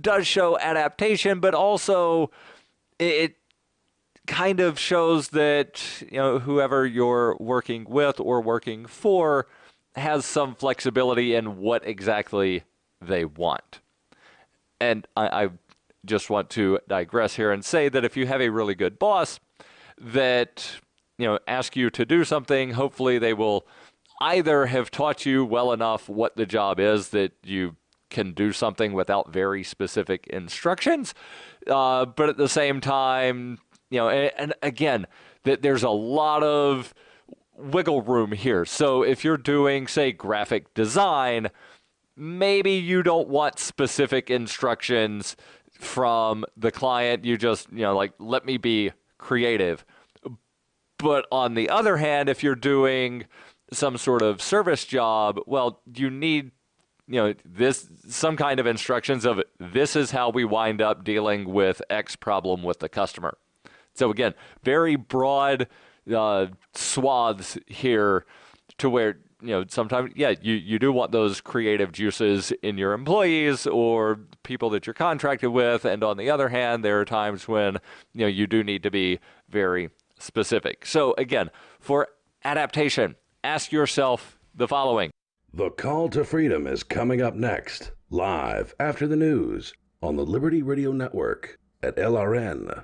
does show adaptation, but also it kind of shows that, whoever you're working with or working for has some flexibility in what exactly they want. And I just want to digress here and say that if you have a really good boss that, ask you to do something, hopefully they will either have taught you well enough what the job is that you can do something without very specific instructions, but at the same time, and again, that there's a lot of wiggle room here. So if you're doing, say, graphic design, maybe you don't want specific instructions from the client. You just, let me be creative. But on the other hand, if you're doing some sort of service job, well, you need, some kind of instructions of this is how we wind up dealing with X problem with the customer. So again, very broad swaths here to where, sometimes, you do want those creative juices in your employees or people that you're contracted with. And on the other hand, there are times when, you do need to be very specific. So again, for adaptation, ask yourself the following. The Call to Freedom is coming up next, live after the news on the Liberty Radio Network at LRN.FM.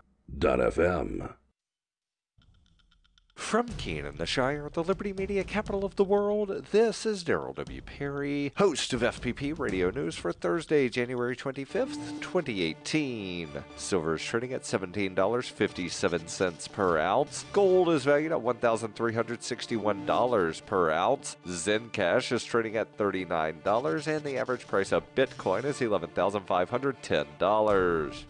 From Keene, the Shire, the Liberty Media capital of the world, this is Daryl W. Perry, host of FPP Radio News for Thursday, January 25th, 2018. Silver is trading at $17.57 per ounce. Gold is valued at $1,361 per ounce. Zencash is trading at $39, and the average price of Bitcoin is $11,510.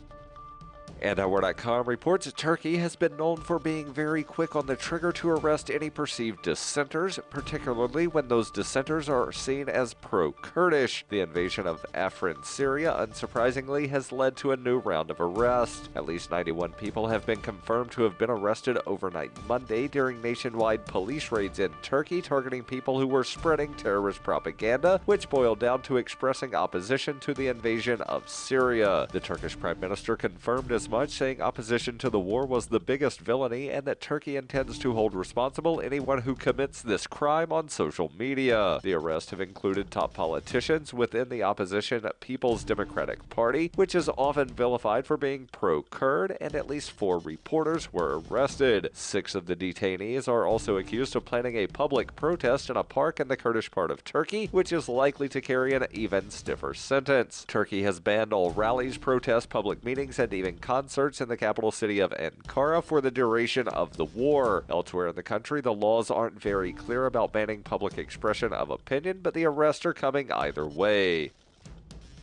And Hour.com reports that Turkey has been known for being very quick on the trigger to arrest any perceived dissenters, particularly when those dissenters are seen as pro-Kurdish. The invasion of Afrin, Syria, unsurprisingly, has led to a new round of arrests. At least 91 people have been confirmed to have been arrested overnight Monday during nationwide police raids in Turkey, targeting people who were spreading terrorist propaganda, which boiled down to expressing opposition to the invasion of Syria. The Turkish Prime Minister confirmed as much, saying opposition to the war was the biggest villainy and that Turkey intends to hold responsible anyone who commits this crime on social media. The arrests have included top politicians within the opposition People's Democratic Party, which is often vilified for being pro-Kurd, and at least 4 reporters were arrested. 6 of the detainees are also accused of planning a public protest in a park in the Kurdish part of Turkey, which is likely to carry an even stiffer sentence. Turkey has banned all rallies, protests, public meetings, and even concerts in the capital city of Ankara for the duration of the war. Elsewhere in the country, the laws aren't very clear about banning public expression of opinion, but the arrests are coming either way.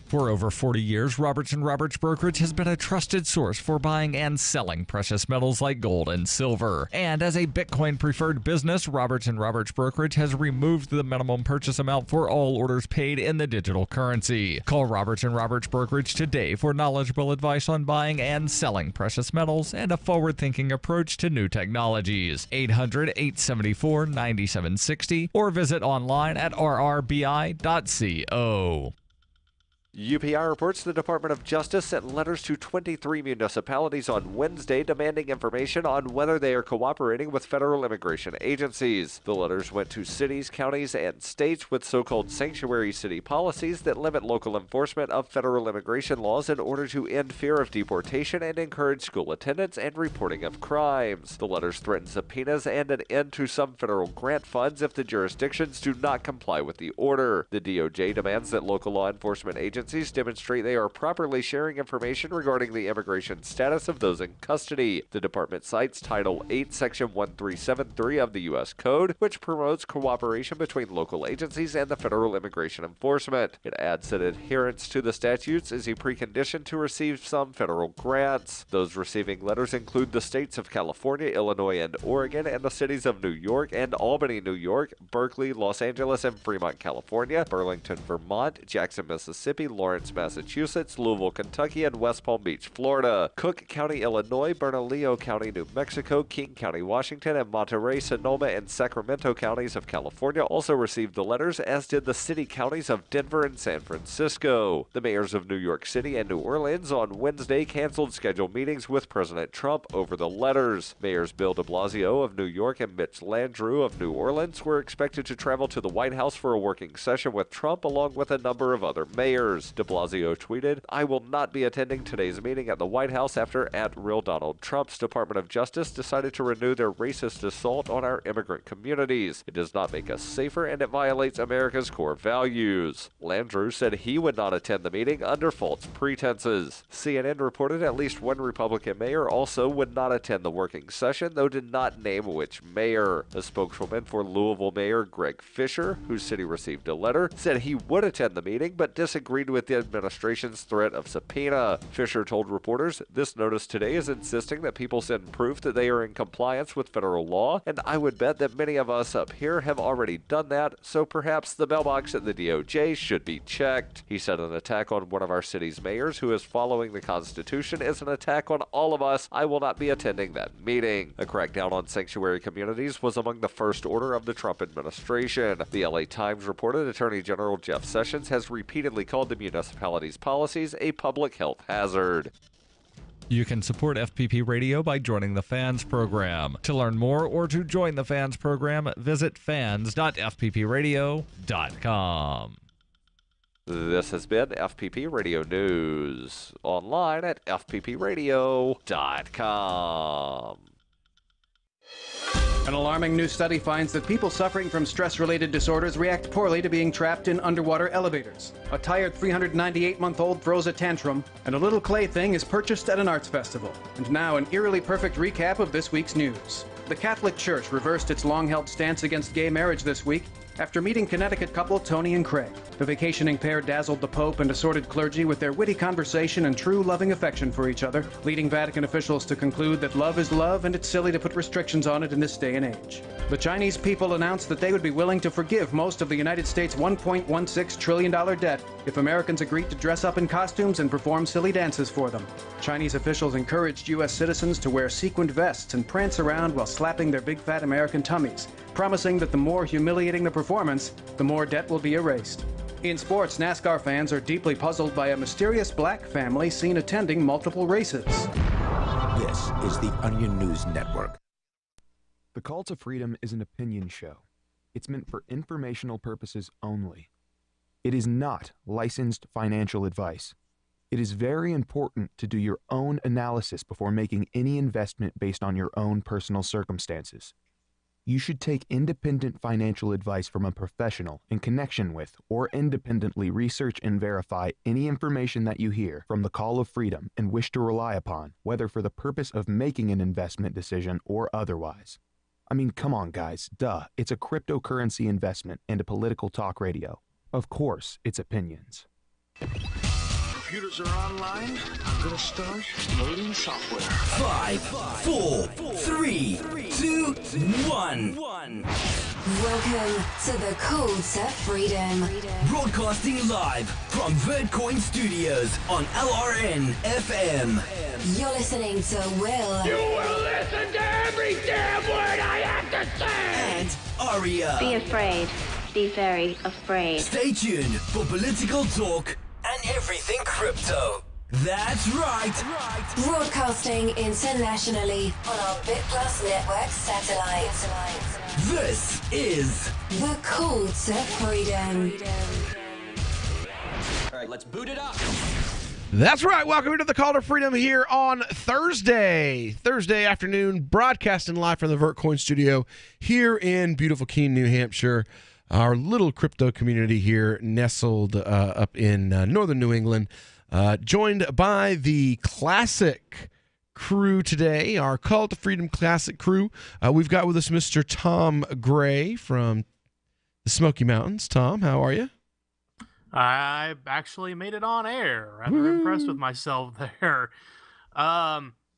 For over 40 years, Roberts & Roberts Brokerage has been a trusted source for buying and selling precious metals like gold and silver. And as a Bitcoin-preferred business, Roberts & Roberts Brokerage has removed the minimum purchase amount for all orders paid in the digital currency. Call Roberts & Roberts Brokerage today for knowledgeable advice on buying and selling precious metals and a forward-thinking approach to new technologies. 800-874-9760 or visit online at rrbi.co. UPI reports the Department of Justice sent letters to 23 municipalities on Wednesday demanding information on whether they are cooperating with federal immigration agencies. The letters went to cities, counties, and states with so-called sanctuary city policies that limit local enforcement of federal immigration laws in order to end fear of deportation and encourage school attendance and reporting of crimes. The letters threaten subpoenas and an end to some federal grant funds if the jurisdictions do not comply with the order. The DOJ demands that local law enforcement agencies demonstrate they are properly sharing information regarding the immigration status of those in custody. The department cites Title 8, Section 1373 of the U.S. Code, which promotes cooperation between local agencies and the federal immigration enforcement. It adds that adherence to the statutes is a precondition to receive some federal grants. Those receiving letters include the states of California, Illinois, and Oregon, and the cities of New York and Albany, New York, Berkeley, Los Angeles, and Fremont, California, Burlington, Vermont, Jackson, Mississippi, Lawrence, Massachusetts, Louisville, Kentucky, and West Palm Beach, Florida. Cook County, Illinois, Bernalillo County, New Mexico, King County, Washington, and Monterey, Sonoma, and Sacramento counties of California also received the letters, as did the city counties of Denver and San Francisco. The mayors of New York City and New Orleans on Wednesday canceled scheduled meetings with President Trump over the letters. Mayors Bill de Blasio of New York and Mitch Landrieu of New Orleans were expected to travel to the White House for a working session with Trump along with a number of other mayors. De Blasio tweeted, "I will not be attending today's meeting at the White House after @real Donald Trump's Department of Justice decided to renew their racist assault on our immigrant communities. It does not make us safer and it violates America's core values." Landrieu said he would not attend the meeting under false pretenses. CNN reported at least one Republican mayor also would not attend the working session, though did not name which mayor. A spokeswoman for Louisville Mayor Greg Fisher, whose city received a letter, said he would attend the meeting but disagreed with the administration's threat of subpoena. Fisher told reporters, "This notice today is insisting that people send proof that they are in compliance with federal law, and I would bet that many of us up here have already done that, so perhaps the mailbox at the DOJ should be checked." He said an attack on one of our city's mayors who is following the Constitution is an attack on all of us. I will not be attending that meeting. A crackdown on sanctuary communities was among the first order of the Trump administration. The LA Times reported Attorney General Jeff Sessions has repeatedly called the municipality's policies a public health hazard. You can support FPP Radio by joining the Fans program. To learn more or to join the Fans program, visit fans.fppradio.com. This has been FPP Radio News, online at fppradio.com. An alarming new study finds that people suffering from stress-related disorders react poorly to being trapped in underwater elevators. A tired 398-month-old throws a tantrum, and a little clay thing is purchased at an arts festival. And now an eerily perfect recap of this week's news. The Catholic Church reversed its long-held stance against gay marriage this week after meeting Connecticut couple Tony and Craig. The vacationing pair dazzled the Pope and assorted clergy with their witty conversation and true loving affection for each other, leading Vatican officials to conclude that love is love and it's silly to put restrictions on it in this day and age. The Chinese people announced that they would be willing to forgive most of the United States' $1.16 trillion debt if Americans agreed to dress up in costumes and perform silly dances for them. Chinese officials encouraged U.S. citizens to wear sequined vests and prance around while slapping their big fat American tummies, promising that the more humiliating the performance, the more debt will be erased. In sports, NASCAR fans are deeply puzzled by a mysterious black family seen attending multiple races. This is the Onion News Network. The Call to Freedom is an opinion show. It's meant for informational purposes only. It is not licensed financial advice. It is very important to do your own analysis before making any investment based on your own personal circumstances. You should take independent financial advice from a professional in connection with or independently research and verify any information that you hear from the Call of Freedom and wish to rely upon, whether for the purpose of making an investment decision or otherwise. I mean, come on, guys. Duh. It's a cryptocurrency investment and a political talk radio. Of course, it's opinions. Computers are online. I'm gonna start loading software. 5, 4, 3, 2, 1. Welcome to the Call to Freedom. Broadcasting live from Vertcoin Studios on LRN FM. You're listening to Will. You will listen to every damn word I have to say! And Aria. Be afraid. Be very afraid. Stay tuned for political talk and everything crypto. That's right. Broadcasting internationally on our Bit Plus Network satellite. This is The Call to Freedom. All right, let's boot it up. That's right. Welcome to the Call to Freedom here on Thursday afternoon, broadcasting live from the Vertcoin studio here in beautiful Keene, New Hampshire. Our little crypto community here nestled up in northern New England, joined by the Classic crew today, our Call to Freedom Classic crew. We've got with us Mr. Tom Gray from the Smoky Mountains. Tom, how are you? I actually made it on air. Rather impressed with myself there.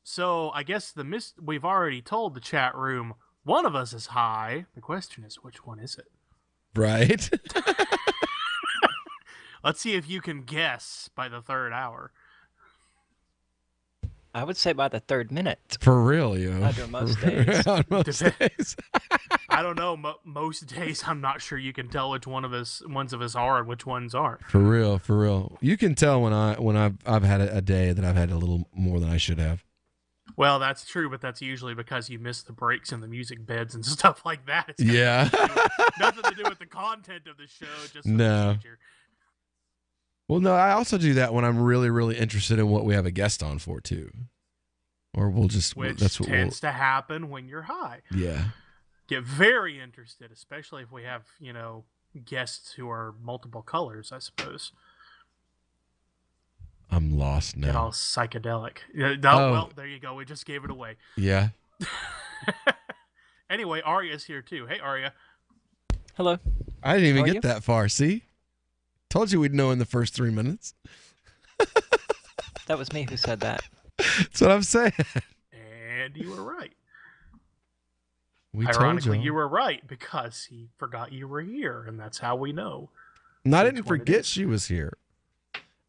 So I guess we've already told the chat room one of us is high. The question is, which one is it? Right. Let's see if you can guess by the third hour. I would say by the third minute. For real, yo. Under most days. On most days. I don't know. Most days, I'm not sure you can tell which ones of us are and which ones aren't. For real. You can tell when I've had a day that I've had a little more than I should have. Well, that's true, but that's usually because you miss the breaks and the music beds and stuff like that. It's Yeah. nothing to do with the content of the show, just the No. procedure. Well, no, I also do that when I'm really, really interested in what we have a guest on for too. Or we'll just Which that's what tends to happen when you're high. Yeah. Get very interested, especially if we have, guests who are multiple colors, I suppose. I'm lost Get all now. psychedelic. Oh. Well, there you go. We just gave it away. Yeah. Anyway, Arya's here too. Hey, Arya. Hello. I didn't even How are get you? that far. See? Told you we'd know in the first 3 minutes. That was me who said that. That's what I'm saying. And you were right. We told Ironically, you. you were right because he forgot you were here, and that's how we know. And I which didn't one it forget is. she was here.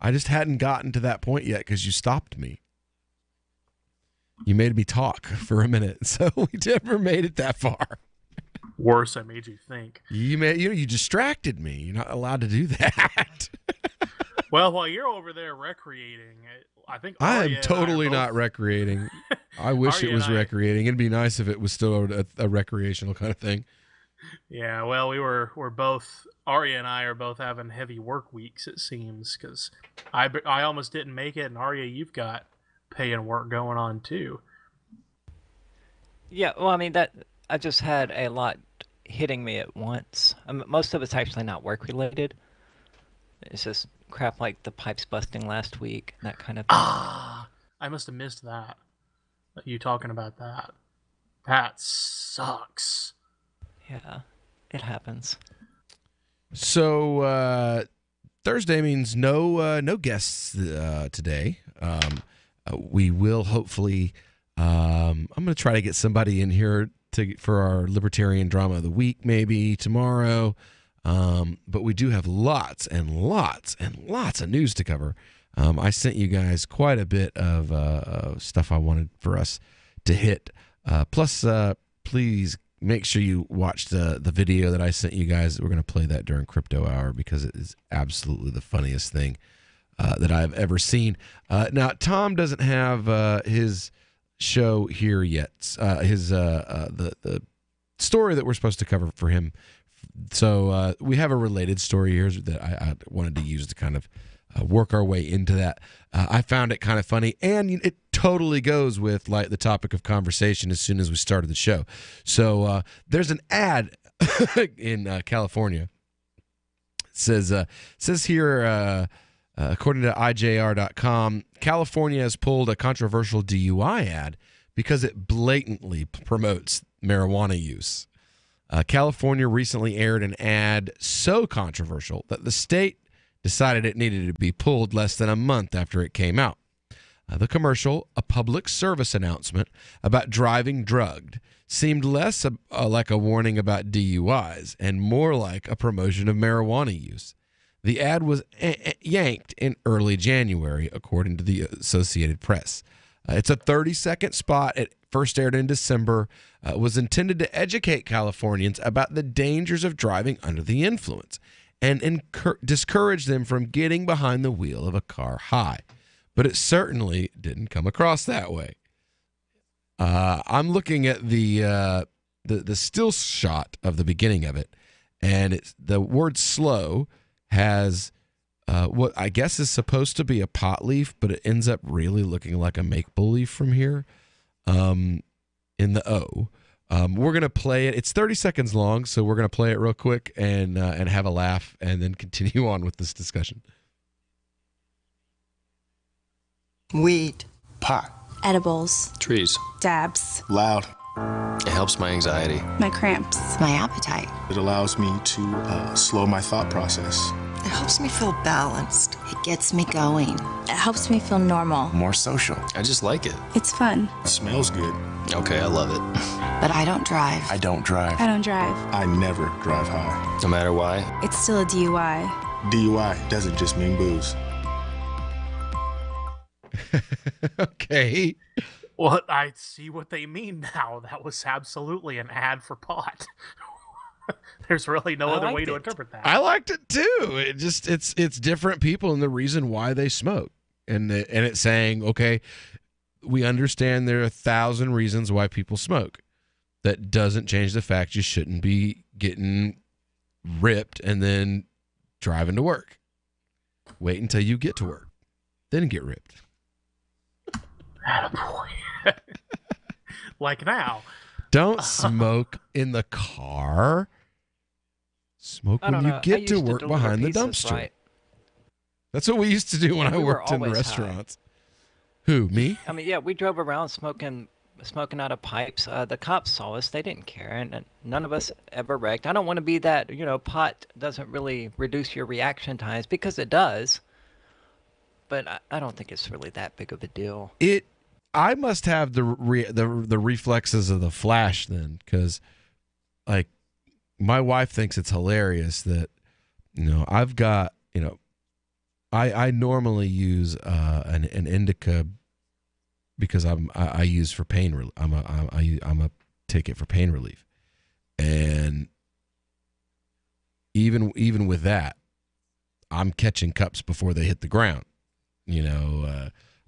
I just hadn't gotten to that point yet because you stopped me. You made me talk for a minute, so we never made it that far. Worse, I made you think. You distracted me. You're not allowed to do that. Well, while you're over there recreating, I think I Arya am and totally are both- not recreating. I wish Arya it was and I- recreating. It'd be nice if it was still a recreational kind of thing. Yeah, well, we're both, Arya and I are both having heavy work weeks, it seems, because I almost didn't make it, and Arya, you've got pay and work going on too. Yeah, well, I mean, that I just had a lot hitting me at once. Most of it's actually not work-related. It's just crap like the pipes busting last week, that kind of thing. Ah, I must have missed that. You talking about that. That sucks. Yeah, it happens. So Thursday means no guests today. We will hopefully. I'm going to try to get somebody in here for our Libertarian Drama of the Week, maybe tomorrow. But we do have lots and lots and lots of news to cover. I sent you guys quite a bit of stuff I wanted for us to hit. Plus, please make sure you watch the video that I sent you guys. We're going to play that during Crypto Hour because it is absolutely the funniest thing that I've ever seen. Now, Tom doesn't have his show here yet. The story that we're supposed to cover for him. So we have a related story here that I wanted to use to kind of work our way into that. I found it kind of funny, and it totally goes with like the topic of conversation as soon as we started the show. So there's an ad in California. It says here, according to IJR.com, California has pulled a controversial DUI ad because it blatantly promotes marijuana use. California recently aired an ad so controversial that the state decided it needed to be pulled less than a month after it came out. The commercial, a public service announcement about driving drugged, seemed less like a warning about DUIs and more like a promotion of marijuana use. The ad was yanked in early January, according to the Associated Press. It's a 30-second spot. It first aired in December. Was intended to educate Californians about the dangers of driving under the influence and discourage them from getting behind the wheel of a car high. But it certainly didn't come across that way. I'm looking at the still shot of the beginning of it, and the word slow has what I guess is supposed to be a pot leaf, but it ends up really looking like a maple leaf from here in the O. We're going to play it. It's 30 seconds long, so we're going to play it real quick and have a laugh and then continue on with this discussion. Weed. Pot. Edibles. Trees. Dabs. Loud. It helps my anxiety. My cramps. My appetite. It allows me to slow my thought process. It helps me feel balanced. It gets me going. It helps me feel normal. More social. I just like it. It's fun. It smells good. Okay, I love it. But I don't drive. I don't drive. I don't drive. I never drive high. No matter why. It's still a DUI. DUI doesn't just mean booze. Okay. Well, I see what they mean now. That was absolutely an ad for pot. There's really no other way to interpret that. I liked it too. It's different people and the reason why they smoke, and it's saying, okay, we understand there are 1,000 reasons why people smoke. That doesn't change the fact you shouldn't be getting ripped and then driving to work. Wait until you get to work, then get ripped. Attaboy. Like now. Don't smoke in the car. Smoke when you get to work behind the dumpster. Right. That's what we used to do when I worked in restaurants. High. Who, me? I mean, yeah, we drove around smoking out of pipes. The cops saw us. They didn't care, and none of us ever wrecked. I don't want to be that, pot doesn't really reduce your reaction times, because it does. But I don't think it's really that big of a deal. I must have the reflexes of the Flash then, because, like, my wife thinks it's hilarious that, I've got, I normally use an indica because I use for pain relief. I'm a ticket for pain relief, and even with that, I'm catching cups before they hit the ground.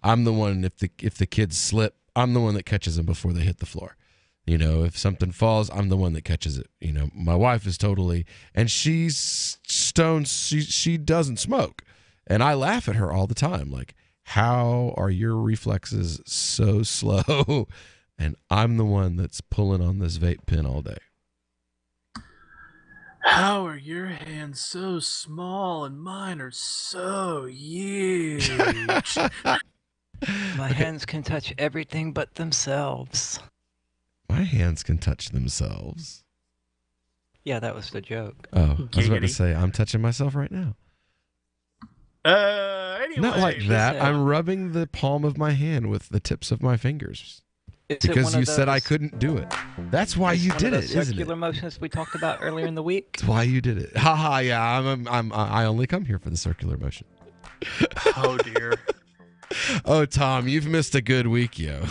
I'm the one, if the kids slip, I'm the one that catches them before they hit the floor. If something falls, I'm the one that catches it. My wife is totally, and she's stoned. She doesn't smoke, and I laugh at her all the time. Like, how are your reflexes so slow? And I'm the one that's pulling on this vape pen all day. How are your hands so small and mine are so huge? My hands can touch everything but themselves. My hands can touch themselves. Yeah, that was the joke. Oh, I was about to say, I'm touching myself right now. Anyway. Not like that. I'm rubbing the palm of my hand with the tips of my fingers. Because you said I couldn't do it. That's why you did it, isn't it? Circular motions we talked about earlier in the week. That's why you did it. Haha, yeah. I only come here for the circular motion. Oh dear. Oh, Tom, you've missed a good week, yo.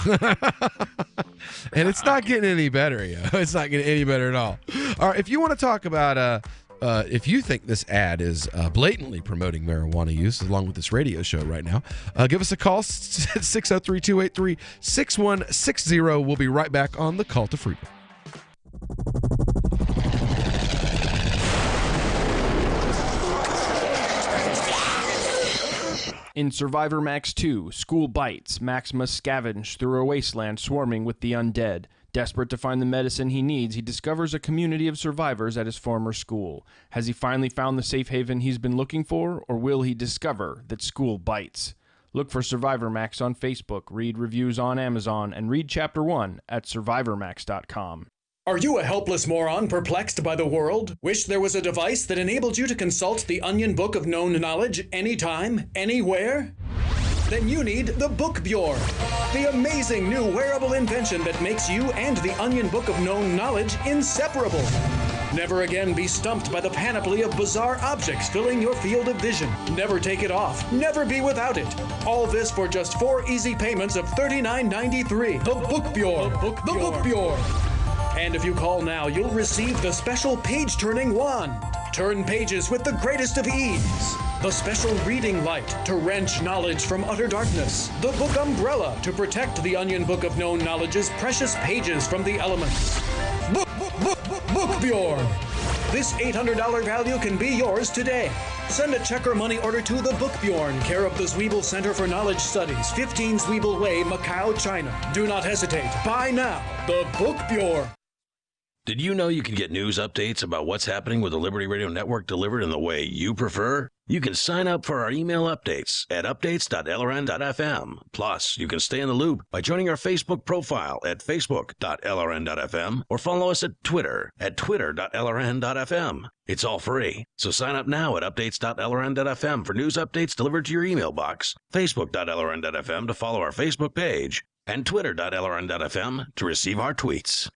And it's not getting any better, yo. It's not getting any better at all. All right, if you want to talk about if you think this ad is blatantly promoting marijuana use along with this radio show right now, give us a call, 603-283-6160. We'll be right back on the Call to Freedom. In Survivor Max 2, School Bites, Max must scavenge through a wasteland swarming with the undead. Desperate to find the medicine he needs, he discovers a community of survivors at his former school. Has he finally found the safe haven he's been looking for, or will he discover that school bites? Look for Survivor Max on Facebook, read reviews on Amazon, and read Chapter 1 at survivormax.com. Are you a helpless moron perplexed by the world? Wish there was a device that enabled you to consult the Onion Book of Known Knowledge anytime, anywhere? Then you need the Bookbjorn, the amazing new wearable invention that makes you and the Onion Book of Known Knowledge inseparable. Never again be stumped by the panoply of bizarre objects filling your field of vision. Never take it off. Never be without it. All this for just 4 easy payments of $39.93. The Bookbjorn. The Bookbjorn. And if you call now, you'll receive the special page-turning wand. Turn pages with the greatest of ease. The special reading light to wrench knowledge from utter darkness. The book umbrella to protect the Onion Book of Known Knowledge's precious pages from the elements. Bookbjorn. This $800 value can be yours today. Send a check or money order to the Bookbjorn, care of the Zwiebel Center for Knowledge Studies, 15 Zwiebel Way, Macau, China. Do not hesitate. Buy now. The Bookbjorn. Did you know you can get news updates about what's happening with the Liberty Radio Network delivered in the way you prefer? You can sign up for our email updates at updates.lrn.fm. Plus, you can stay in the loop by joining our Facebook profile at facebook.lrn.fm or follow us at Twitter at twitter.lrn.fm. It's all free, so sign up now at updates.lrn.fm for news updates delivered to your email box, facebook.lrn.fm to follow our Facebook page, and twitter.lrn.fm to receive our tweets.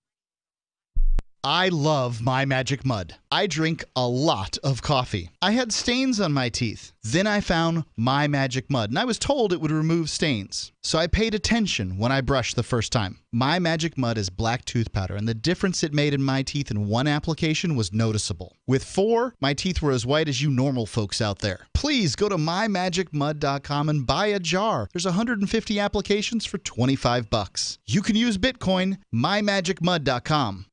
I love My Magic Mud. I drink a lot of coffee. I had stains on my teeth. Then I found My Magic Mud, and I was told it would remove stains. So I paid attention when I brushed the first time. My Magic Mud is black tooth powder, and the difference it made in my teeth in one application was noticeable. With 4, my teeth were as white as you normal folks out there. Please go to mymagicmud.com and buy a jar. There's 150 applications for $25. You can use Bitcoin, mymagicmud.com.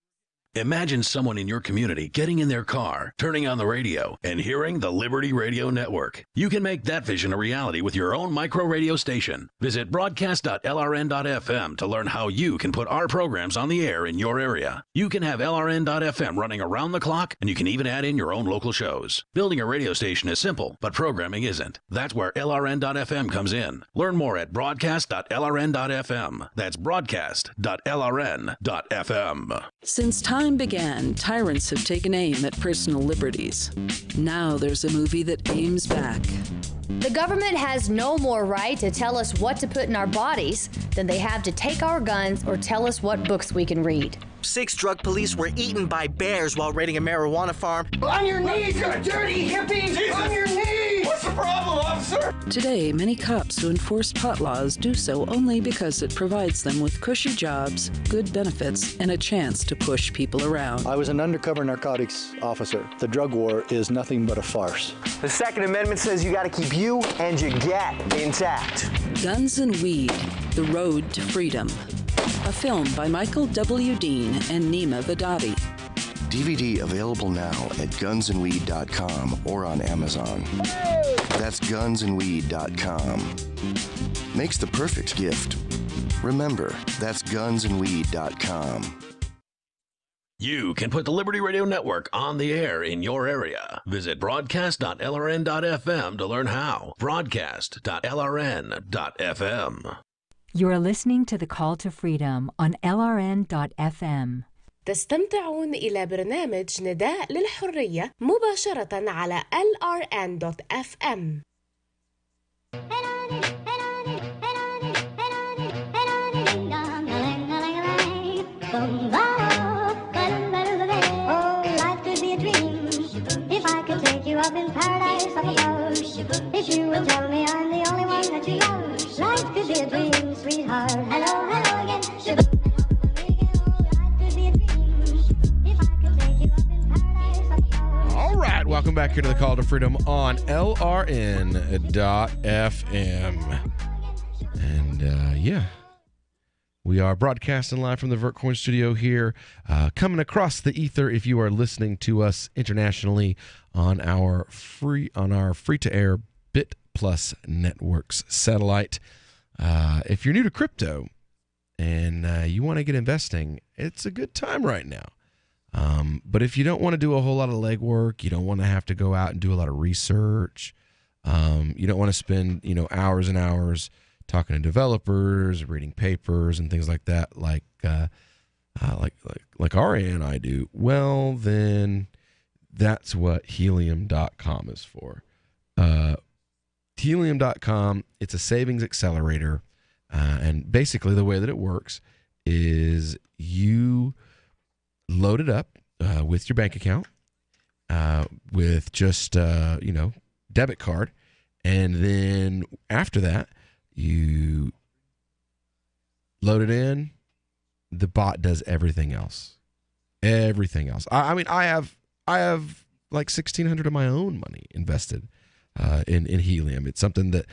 Imagine someone in your community getting in their car, turning on the radio, and hearing the Liberty Radio Network. You can make that vision a reality with your own micro radio station. Visit broadcast.lrn.fm to learn how you can put our programs on the air in your area. You can have LRN.FM running around the clock, and you can even add in your own local shows. Building a radio station is simple, but programming isn't. That's where LRN.FM comes in. Learn more at broadcast.lrn.fm. That's broadcast.lrn.fm. Since time began, tyrants have taken aim at personal liberties. Now there's a movie that aims back. The government has no more right to tell us what to put in our bodies than they have to take our guns or tell us what books we can read. 6 drug police were eaten by bears while raiding a marijuana farm. On your knees, you dirty hippie! Jesus. On your knees! What's the problem, officer? Today, many cops who enforce pot laws do so only because it provides them with cushy jobs, good benefits, and a chance to push people around. I was an undercover narcotics officer. The drug war is nothing but a farce. The Second Amendment says you gotta keep you and your gat intact. Guns and Weed, The Road to Freedom. A film by Michael W. Dean and Nima Vadadi. DVD available now at gunsandweed.com or on Amazon. That's gunsandweed.com. Makes the perfect gift. Remember, that's gunsandweed.com. You can put the Liberty Radio Network on the air in your area. Visit broadcast.lrn.fm to learn how. Broadcast.lrn.fm. You're listening to The Call to Freedom on LRN.FM. تستمتعون إلى برنامج نداء للحرية مباشرة على LRN.FM. Up in paradise up above. If you would tell me I'm the only one that you love, life could be a dream, sweetheart. Hello, hello again. All right, welcome back here to the Call to Freedom on LRN.FM. And we are broadcasting live from the VertCoin studio here, coming across the ether if you are listening to us internationally on our free-to-air Bit Plus Networks satellite. If you're new to crypto and you want to get investing, it's a good time right now. But if you don't want to do a whole lot of legwork, you don't want to have to go out and do a lot of research, you don't want to spend hours and hours talking to developers, reading papers and things like that, like Ari and I do, well, then that's what Helium.com is for. Helium.com, it's a savings accelerator, and basically the way that it works is you load it up with your bank account, with just debit card, and then after that you load it in. The bot does everything else. I mean, I have like $1,600 of my own money invested in Helium. It's something that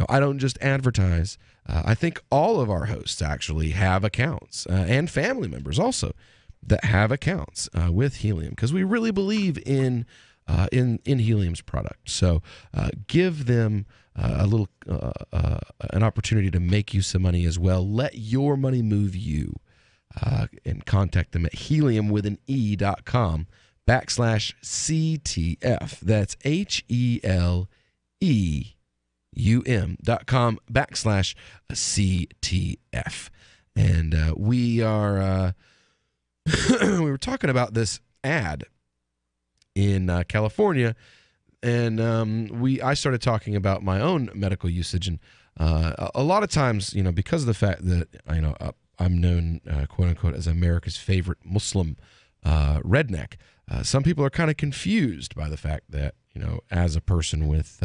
I don't just advertise. I think all of our hosts actually have accounts, and family members also that have accounts with Helium, because we really believe in Helium's product. So give them a little an opportunity to make you some money as well. Let your money move you, and contact them at heliumwithan.com/CTF. That's HELEUM.com/CTF. And we are we were talking about this ad in California, and I started talking about my own medical usage, and a lot of times, because of the fact that I'm known, quote unquote, as America's favorite Muslim redneck. Some people are kind of confused by the fact that, as a person with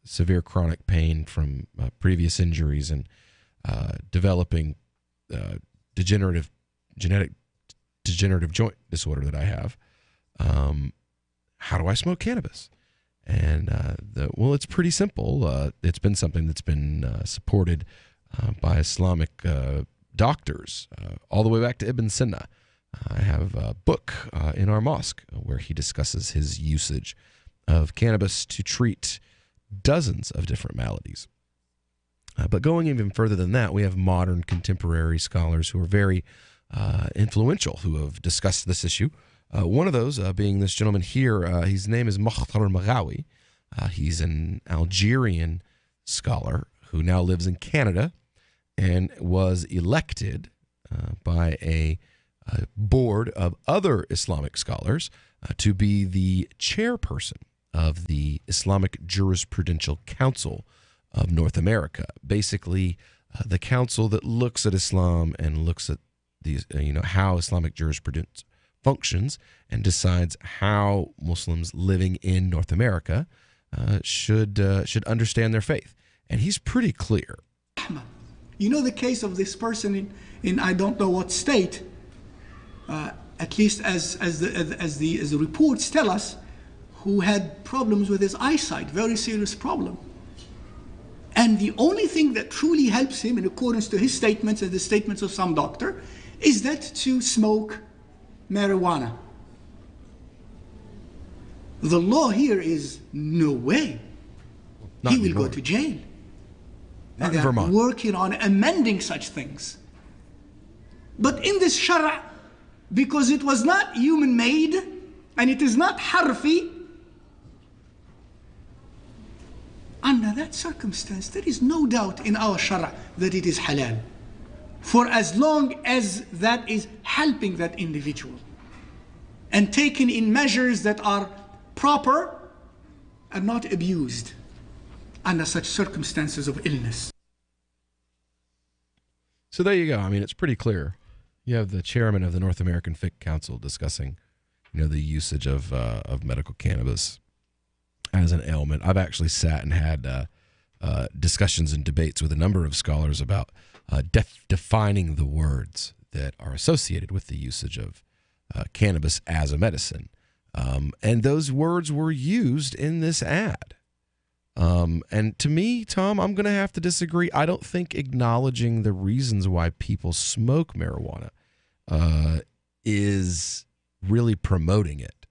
severe chronic pain from previous injuries and developing degenerative joint disorder that I have, how do I smoke cannabis? And it's pretty simple. It's been something that's been supported by Islamic doctors all the way back to Ibn Sina. I have a book in our mosque where he discusses his usage of cannabis to treat dozens of different maladies. But going even further than that, we have modern contemporary scholars who are very influential who have discussed this issue. One of those being this gentleman here. His name is Mokhtar Maghawi. He's an Algerian scholar who now lives in Canada and was elected by a board of other Islamic scholars to be the chairperson of the Islamic Jurisprudential Council of North America. Basically, the council that looks at Islam and looks at these, how Islamic jurisprudence functions and decides how Muslims living in North America should understand their faith. And he's pretty clear. You know the case of this person in I don't know what state. At least as the reports tell us, who had problems with his eyesight, very serious problem. And the only thing that truly helps him, in accordance to his statements and the statements of some doctor, is that to smoke marijuana. The law here is no way. Not he will anymore. go to jail. Not And in they're Vermont. working on amending such things. But in this shara, because it was not human made and it is not harfi, under that circumstance, there is no doubt in our shara that it is halal. For as long as that is helping that individual and taken in measures that are proper and not abused under such circumstances of illness. So there you go. I mean, it's pretty clear. You have the chairman of the North American Fiqh Council discussing, the usage of medical cannabis as an ailment. I've actually sat and had discussions and debates with a number of scholars about defining the words that are associated with the usage of cannabis as a medicine. And those words were used in this ad. And to me, Tom, I'm going to have to disagree. I don't think acknowledging the reasons why people smoke marijuana is really promoting it.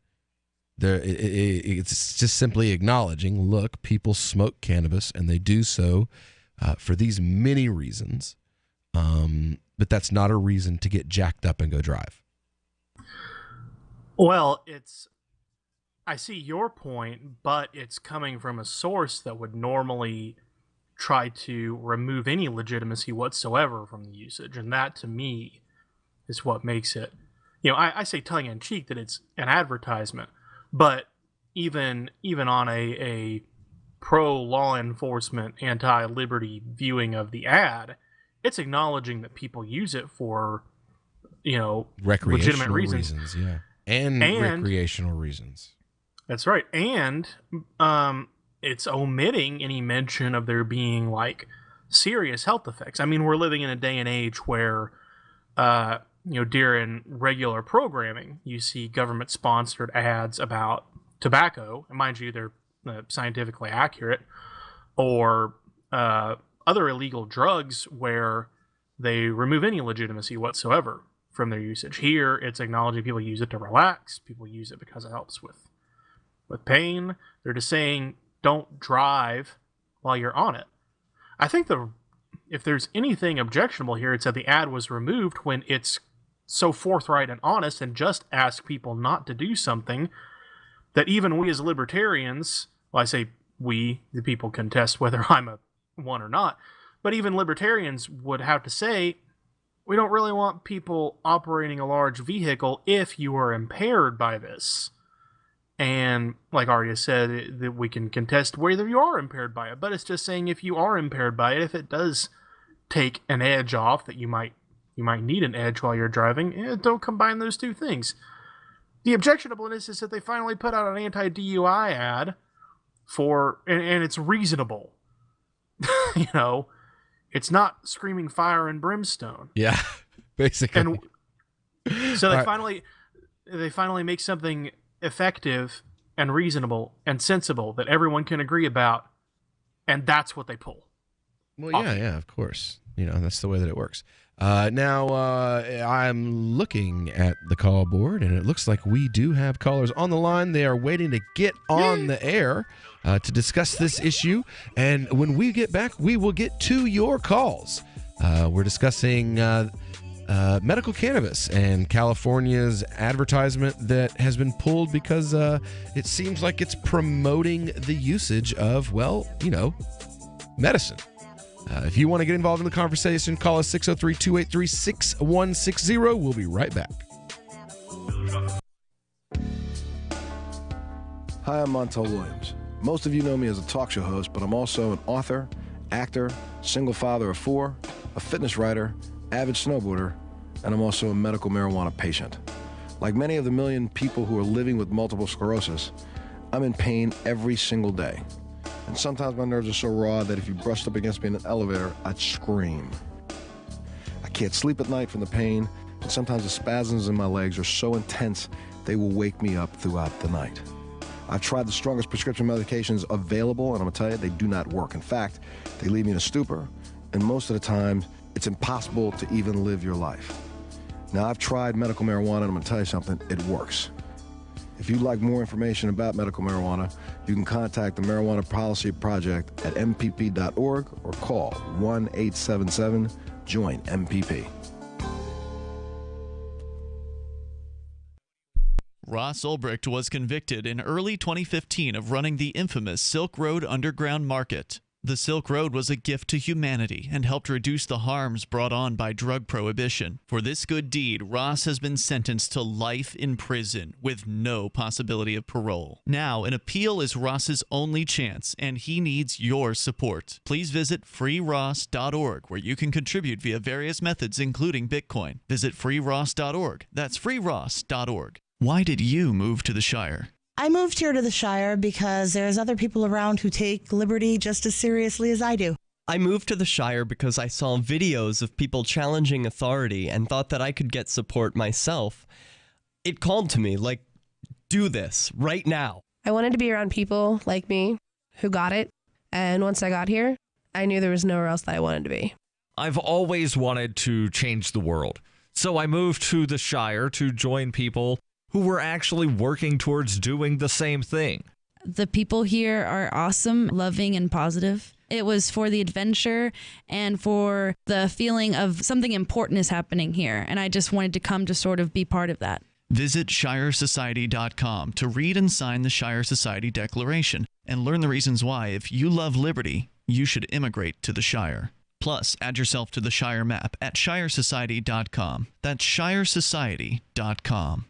It's just simply acknowledging, look, people smoke cannabis and they do so for these many reasons. But that's not a reason to get jacked up and go drive. Well, I see your point, but it's coming from a source that would normally try to remove any legitimacy whatsoever from the usage. And that, to me, is what makes it, I say tongue-in-cheek that it's an advertisement, but even on a pro-law enforcement, anti-liberty viewing of the ad, it's acknowledging that people use it for, legitimate reasons. Yeah. And recreational reasons. That's right. And it's omitting any mention of there being serious health effects. I mean, we're living in a day and age where, during regular programming, you see government sponsored ads about tobacco. And mind you, they're scientifically accurate, or other illegal drugs where they remove any legitimacy whatsoever from their usage. Here, it's acknowledging people use it to relax. People use it because it helps with pain. They're just saying, don't drive while you're on it. I think if there's anything objectionable here, it's that the ad was removed when it's so forthright and honest and just ask people not to do something that even we as libertarians, well, I say we, the people contest whether I'm one or not, but even libertarians would have to say, we don't really want people operating a large vehicle if you are impaired by this. And like Arya said, that we can contest whether you are impaired by it, but it's just saying if you are impaired by it, if it does take an edge off that you might need an edge while you're driving, don't combine those two things. The objectionableness is that they finally put out an anti-DUI ad and it's reasonable. You know, it's not screaming fire and brimstone. Yeah, basically. And so they finally make something effective and reasonable and sensible that everyone can agree about, and that's what they pull. Well, yeah, of course. You know, that's the way that it works. Now, I'm looking at the call board, and it looks like we do have callers on the line. They are waiting to get on the air to discuss this issue. And when we get back, we will get to your calls. We're discussing medical cannabis and California's advertisement that has been pulled because it seems like it's promoting the usage of, well, you know, medicine. If you want to get involved in the conversation, call us 603-283-6160. We'll be right back. Hi, I'm Montel Williams. Most of you know me as a talk show host, but I'm also an author, actor, single father of 4, a fitness writer, avid snowboarder, and I'm also a medical marijuana patient. Like many of the million people who are living with multiple sclerosis, I'm in pain every single day. And sometimes my nerves are so raw that if you brushed up against me in an elevator, I'd scream. I can't sleep at night from the pain, and sometimes the spasms in my legs are so intense they will wake me up throughout the night. I've tried the strongest prescription medications available, and I'm gonna tell you, they do not work. In fact, they leave me in a stupor, and most of the time, it's impossible to even live your life. Now, I've tried medical marijuana, and I'm gonna tell you something, it works. If you'd like more information about medical marijuana, you can contact the Marijuana Policy Project at mpp.org or call 1-877-JOIN-MPP. Ross Ulbricht was convicted in early 2015 of running the infamous Silk Road Underground Market. The Silk Road was a gift to humanity and helped reduce the harms brought on by drug prohibition. For this good deed, Ross has been sentenced to life in prison with no possibility of parole. Now, an appeal is Ross's only chance, and he needs your support. Please visit freeross.org, where you can contribute via various methods, including Bitcoin. Visit freeross.org. That's freeross.org. Why did you move to the Shire? I moved here to the Shire because there's other people around who take liberty just as seriously as I do. I moved to the Shire because I saw videos of people challenging authority and thought that I could get support myself. It called to me, like, do this right now. I wanted to be around people like me who got it, and once I got here, I knew there was nowhere else that I wanted to be. I've always wanted to change the world, so I moved to the Shire to join people who were actually working towards doing the same thing. The people here are awesome, loving, and positive. It was for the adventure and for the feeling of something important is happening here, and I just wanted to come to sort of be part of that. Visit ShireSociety.com to read and sign the Shire Society Declaration and learn the reasons why, if you love liberty, you should immigrate to the Shire. Plus, add yourself to the Shire map at ShireSociety.com. That's ShireSociety.com.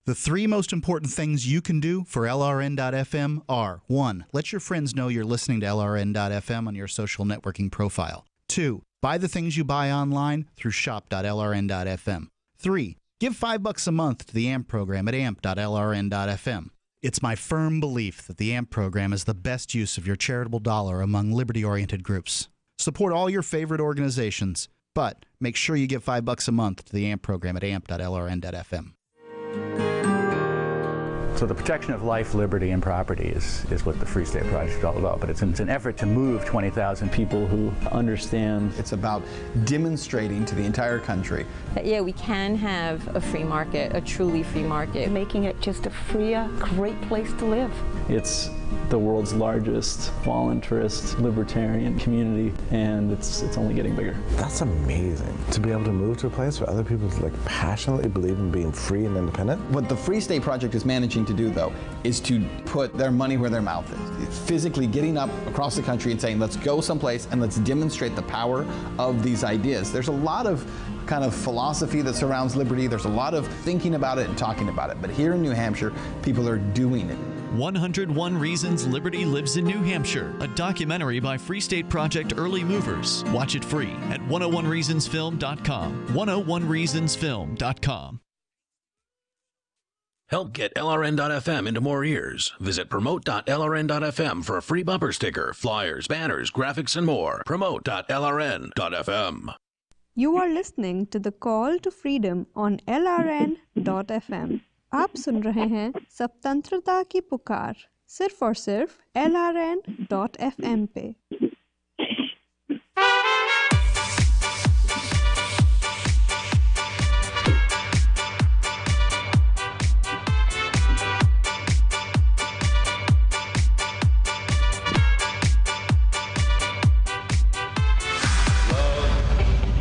The 3 most important things you can do for LRN.FM are: 1. Let your friends know you're listening to LRN.FM on your social networking profile. 2. Buy the things you buy online through shop.lrn.fm. 3. Give $5 a month to the AMP program at amp.lrn.fm. It's my firm belief that the AMP program is the best use of your charitable dollar among liberty-oriented groups. Support all your favorite organizations, but make sure you give $5 a month to the AMP program at amp.lrn.fm. So the protection of life, liberty, and property is what the Free State Project is all about. But it's an effort to move 20,000 people who understand. It's about demonstrating to the entire country that, yeah, we can have a free market, a truly free market. Making it just a freer, great place to live. It's the world's largest voluntarist libertarian community, and it's only getting bigger. That's amazing, to be able to move to a place where other people passionately believe in being free and independent. What the Free State Project is managing to do, though, is to put their money where their mouth is. Physically getting up across the country and saying, let's go someplace and let's demonstrate the power of these ideas. There's a lot of kind of philosophy that surrounds liberty. There's a lot of thinking about it and talking about it. But here in New Hampshire, people are doing it. 101 Reasons Liberty Lives in New Hampshire, a documentary by Free State Project Early Movers. Watch it free at 101reasonsfilm.com. 101reasonsfilm.com. Help get LRN.FM into more ears. Visit promote.lrn.fm for a free bumper sticker, flyers, banners, graphics, and more. Promote.lrn.fm. You are listening to the Call to Freedom on LRN.FM. आप सुन रहे हैं स्वतंत्रता की पुकार सिर्फ और सिर्फ LRN.FM पे।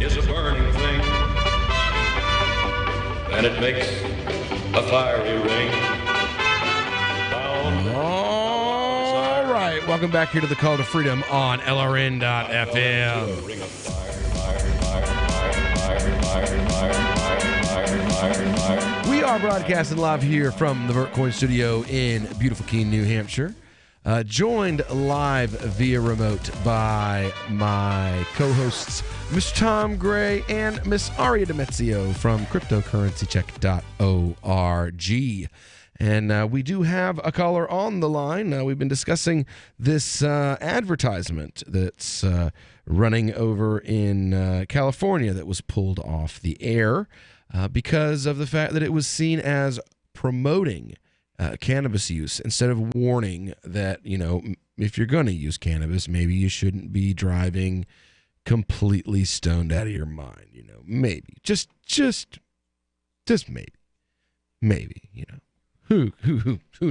Is a burning thing, and it makes a fiery ring. All right, welcome back here to the Call to Freedom on LRN.FM. We are broadcasting live here from the Vertcoin studio in beautiful Keene, New Hampshire. Joined live via remote by my co-hosts, Mr. Tom Gray and Miss Aria Demezio from cryptocurrencycheck.org. And we do have a caller on the line. We've been discussing this advertisement that's running over in California that was pulled off the air because of the fact that it was seen as promoting cannabis use instead of warning that, you know, if you're going to use cannabis, maybe you shouldn't be driving completely stoned out of your mind, you know, maybe just maybe, you know, who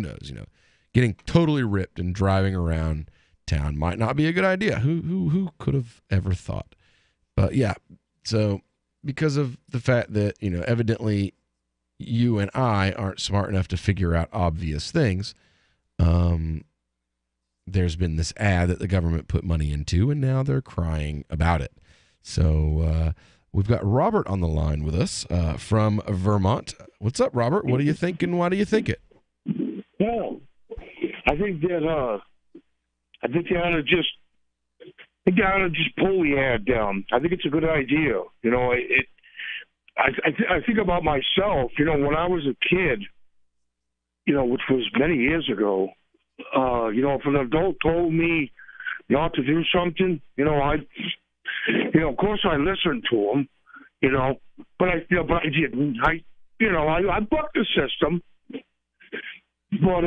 knows, you know, getting totally ripped and driving around town might not be a good idea. Who could have ever thought? But yeah, so because of the fact that, you know, evidently you and I aren't smart enough to figure out obvious things, there's been this ad that the government put money into, and now they're crying about it. So we've got Robert on the line with us from Vermont. What's up, Robert? What do you think, and why do you think it? Well, I think that they ought to just pull the ad down. I think it's a good idea. You know, I think about myself, you know, when I was a kid, you know, which was many years ago, you know, if an adult told me not to do something, you know, of course I listened to him, you know, but I didn't. I bucked the system, but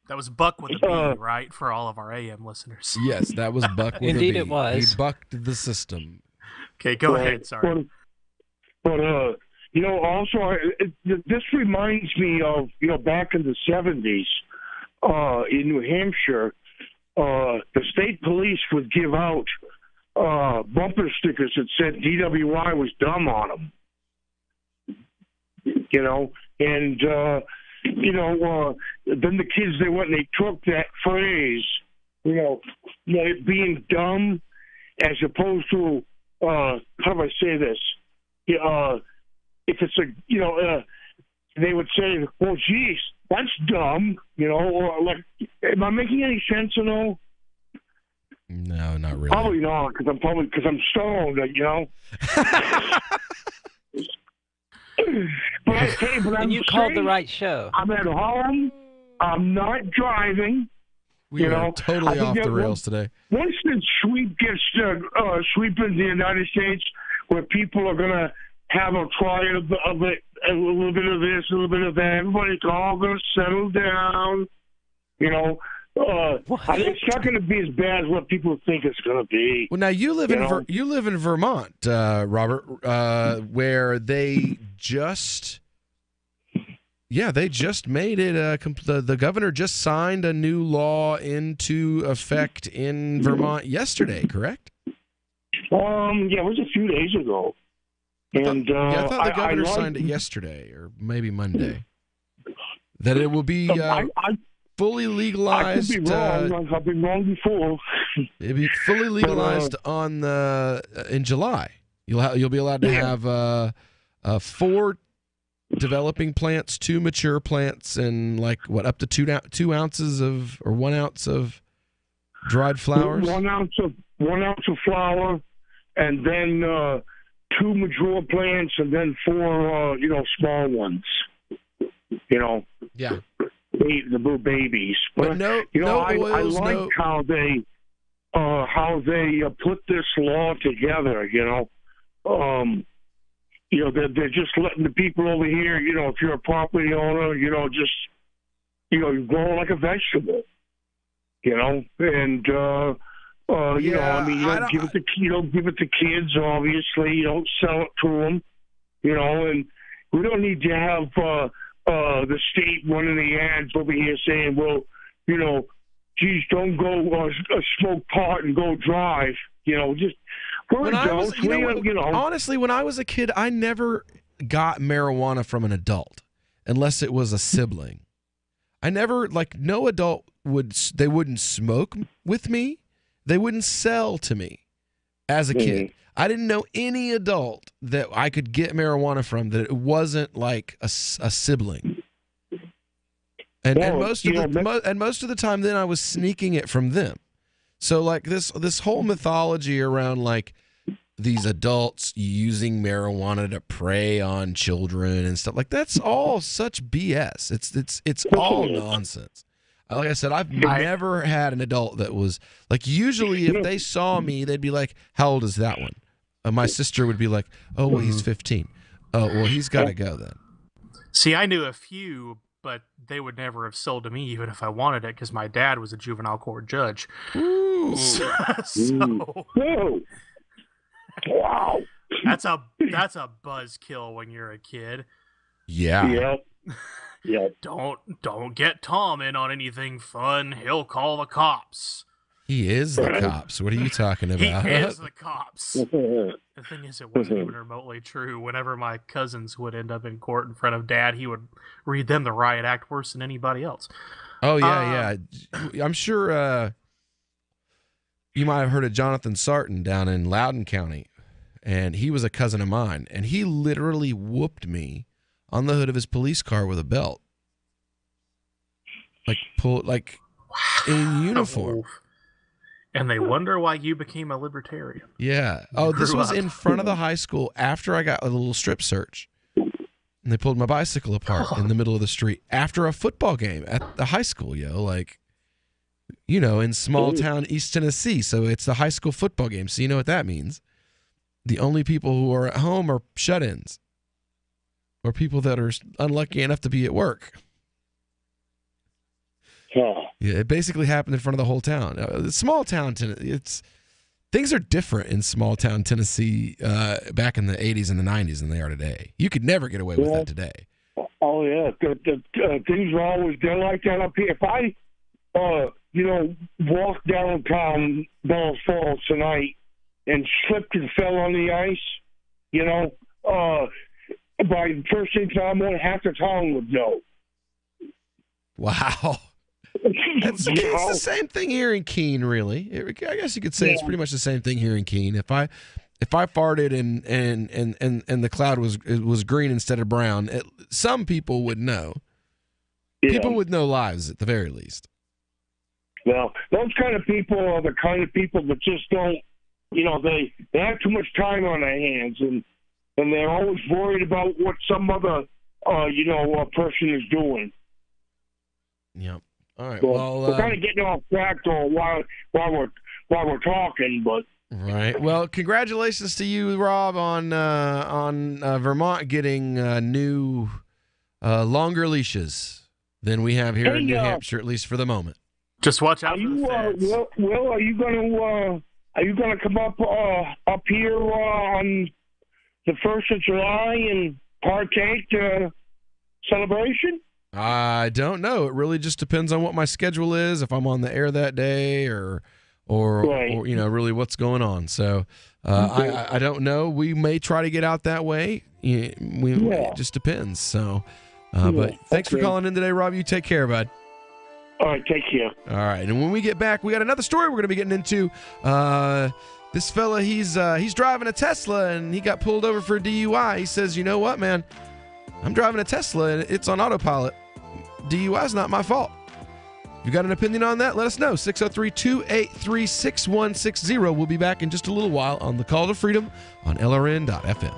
that was Buck with a B, right? For all of our AM listeners. Yes, that was Buck with Indeed a B. it was. He bucked the system. Okay, go ahead. Sorry. But you know, also, this reminds me of, you know, back in the 70s in New Hampshire, the state police would give out bumper stickers that said DWI was dumb on them. You know, and, you know, then the kids, they went and they took that phrase, you know, it being dumb, as opposed to, how do I say this? If it's a, you know, they would say, well, geez, that's dumb, you know, or like, am I making any sense at all? No, not really. Probably not, because I'm stoned, you know. And you called the right show. I'm at home. I'm not driving. We are totally off the rails today. Once the sweep gets sweeping the United States, where people are going to have a try of it, a little bit of this, a little bit of that, everybody's all going to settle down, you know. It's not going to be as bad as what people think it's going to be. Well, now you live in Vermont, Robert, where they just made it. The governor just signed a new law into effect in Vermont yesterday. Correct? Yeah, it was a few days ago. I thought the governor signed it yesterday or maybe Monday. That it will be fully legalized. I could be wrong. I've been wrong before. It'll be fully legalized in July. You'll be allowed to have 4 developing plants, 2 mature plants, and up to 2 ounces of, or 1 ounce of dried flowers. 1 ounce of flour, and then 2 mature plants, and then 4 small ones. Yeah. The blue babies. But no, I oils, like how they put this law together. They're just letting the people over here. If you're a property owner, just you grow like a vegetable. And you don't give it to kids. Obviously, you don't sell it to them. And we don't need to have the state running the ads over here saying, well, geez, don't go smoke pot and go drive. Honestly, when I was a kid, I never got marijuana from an adult unless it was a sibling. I never, no adult wouldn't smoke with me. They wouldn't sell to me as a kid. I didn't know any adult that I could get marijuana from that it wasn't like a sibling. And most of the time then I was sneaking it from them. So this whole mythology around these adults using marijuana to prey on children and stuff, that's all such BS. It's all nonsense. Like I said, I've never had an adult that was usually if they saw me, they'd be like, how old is that one? My sister would be like, oh, well, he's 15. Oh, well, he's got to go then. See, I knew a few, but they would never have sold to me even if I wanted it because my dad was a juvenile court judge. Ooh. Wow. That's a buzzkill when you're a kid. Yeah. Yep. Don't get Tom in on anything fun. He'll call the cops. He is the cops. What are you talking about? He is the cops. The thing is, it wasn't even remotely true. Whenever my cousins would end up in court in front of Dad, he would read them the riot act worse than anybody else. Oh, yeah. I'm sure you might have heard of Jonathan Sarton down in Loudoun County, and he was a cousin of mine, and he literally whooped me on the hood of his police car with a belt. In uniform. And they wonder why you became a libertarian. Yeah. Oh, this was in front of the high school after I got a little strip search. And they pulled my bicycle apart in the middle of the street after a football game at the high school, in small town East Tennessee. So it's the high school football game. So you know what that means. The only people who are at home are shut-ins or people that are unlucky enough to be at work. Yeah, it basically happened in front of the whole town. Small town, things are different in small town Tennessee back in the 80s and the 90s than they are today. You could never get away with that today. Oh, yeah. Things are always done like that up here. If I, walked downtown Bells Falls tonight and slipped and fell on the ice, by the first thing time on, half the town would know. Wow. It's the same thing here in Keene, really. I guess you could say it's pretty much the same thing here in Keene. If I farted and the cloud was green instead of brown, some people would know. Yeah. People with no lives, at the very least. Well, those kind of people are the kind of people that just don't, they have too much time on their hands, and they're always worried about what some other, person is doing. Yep. All right. So well, we're kind of getting off track while we're talking, but. Right. Well, congratulations to you, Rob, on Vermont getting new, longer leaches than we have here in New Hampshire, at least for the moment. Just watch out for the feds. Will, are you gonna come up here on the 1st of July and partake the celebration? I don't know. It really just depends on what my schedule is, if I'm on the air that day or really what's going on. So I don't know. We may try to get out that way. It just depends. So, but thanks for calling in today, Rob. You take care, bud. All right, take care. All right, and when we get back, we got another story we're going to be getting into. This fella, he's driving a Tesla, and he got pulled over for a DUI. He says, you know what, man? I'm driving a Tesla, and it's on autopilot. DUI is not my fault. If you got an opinion on that, let us know. 603-283-6160. We'll be back in just a little while on the Call to Freedom on LRN.FM.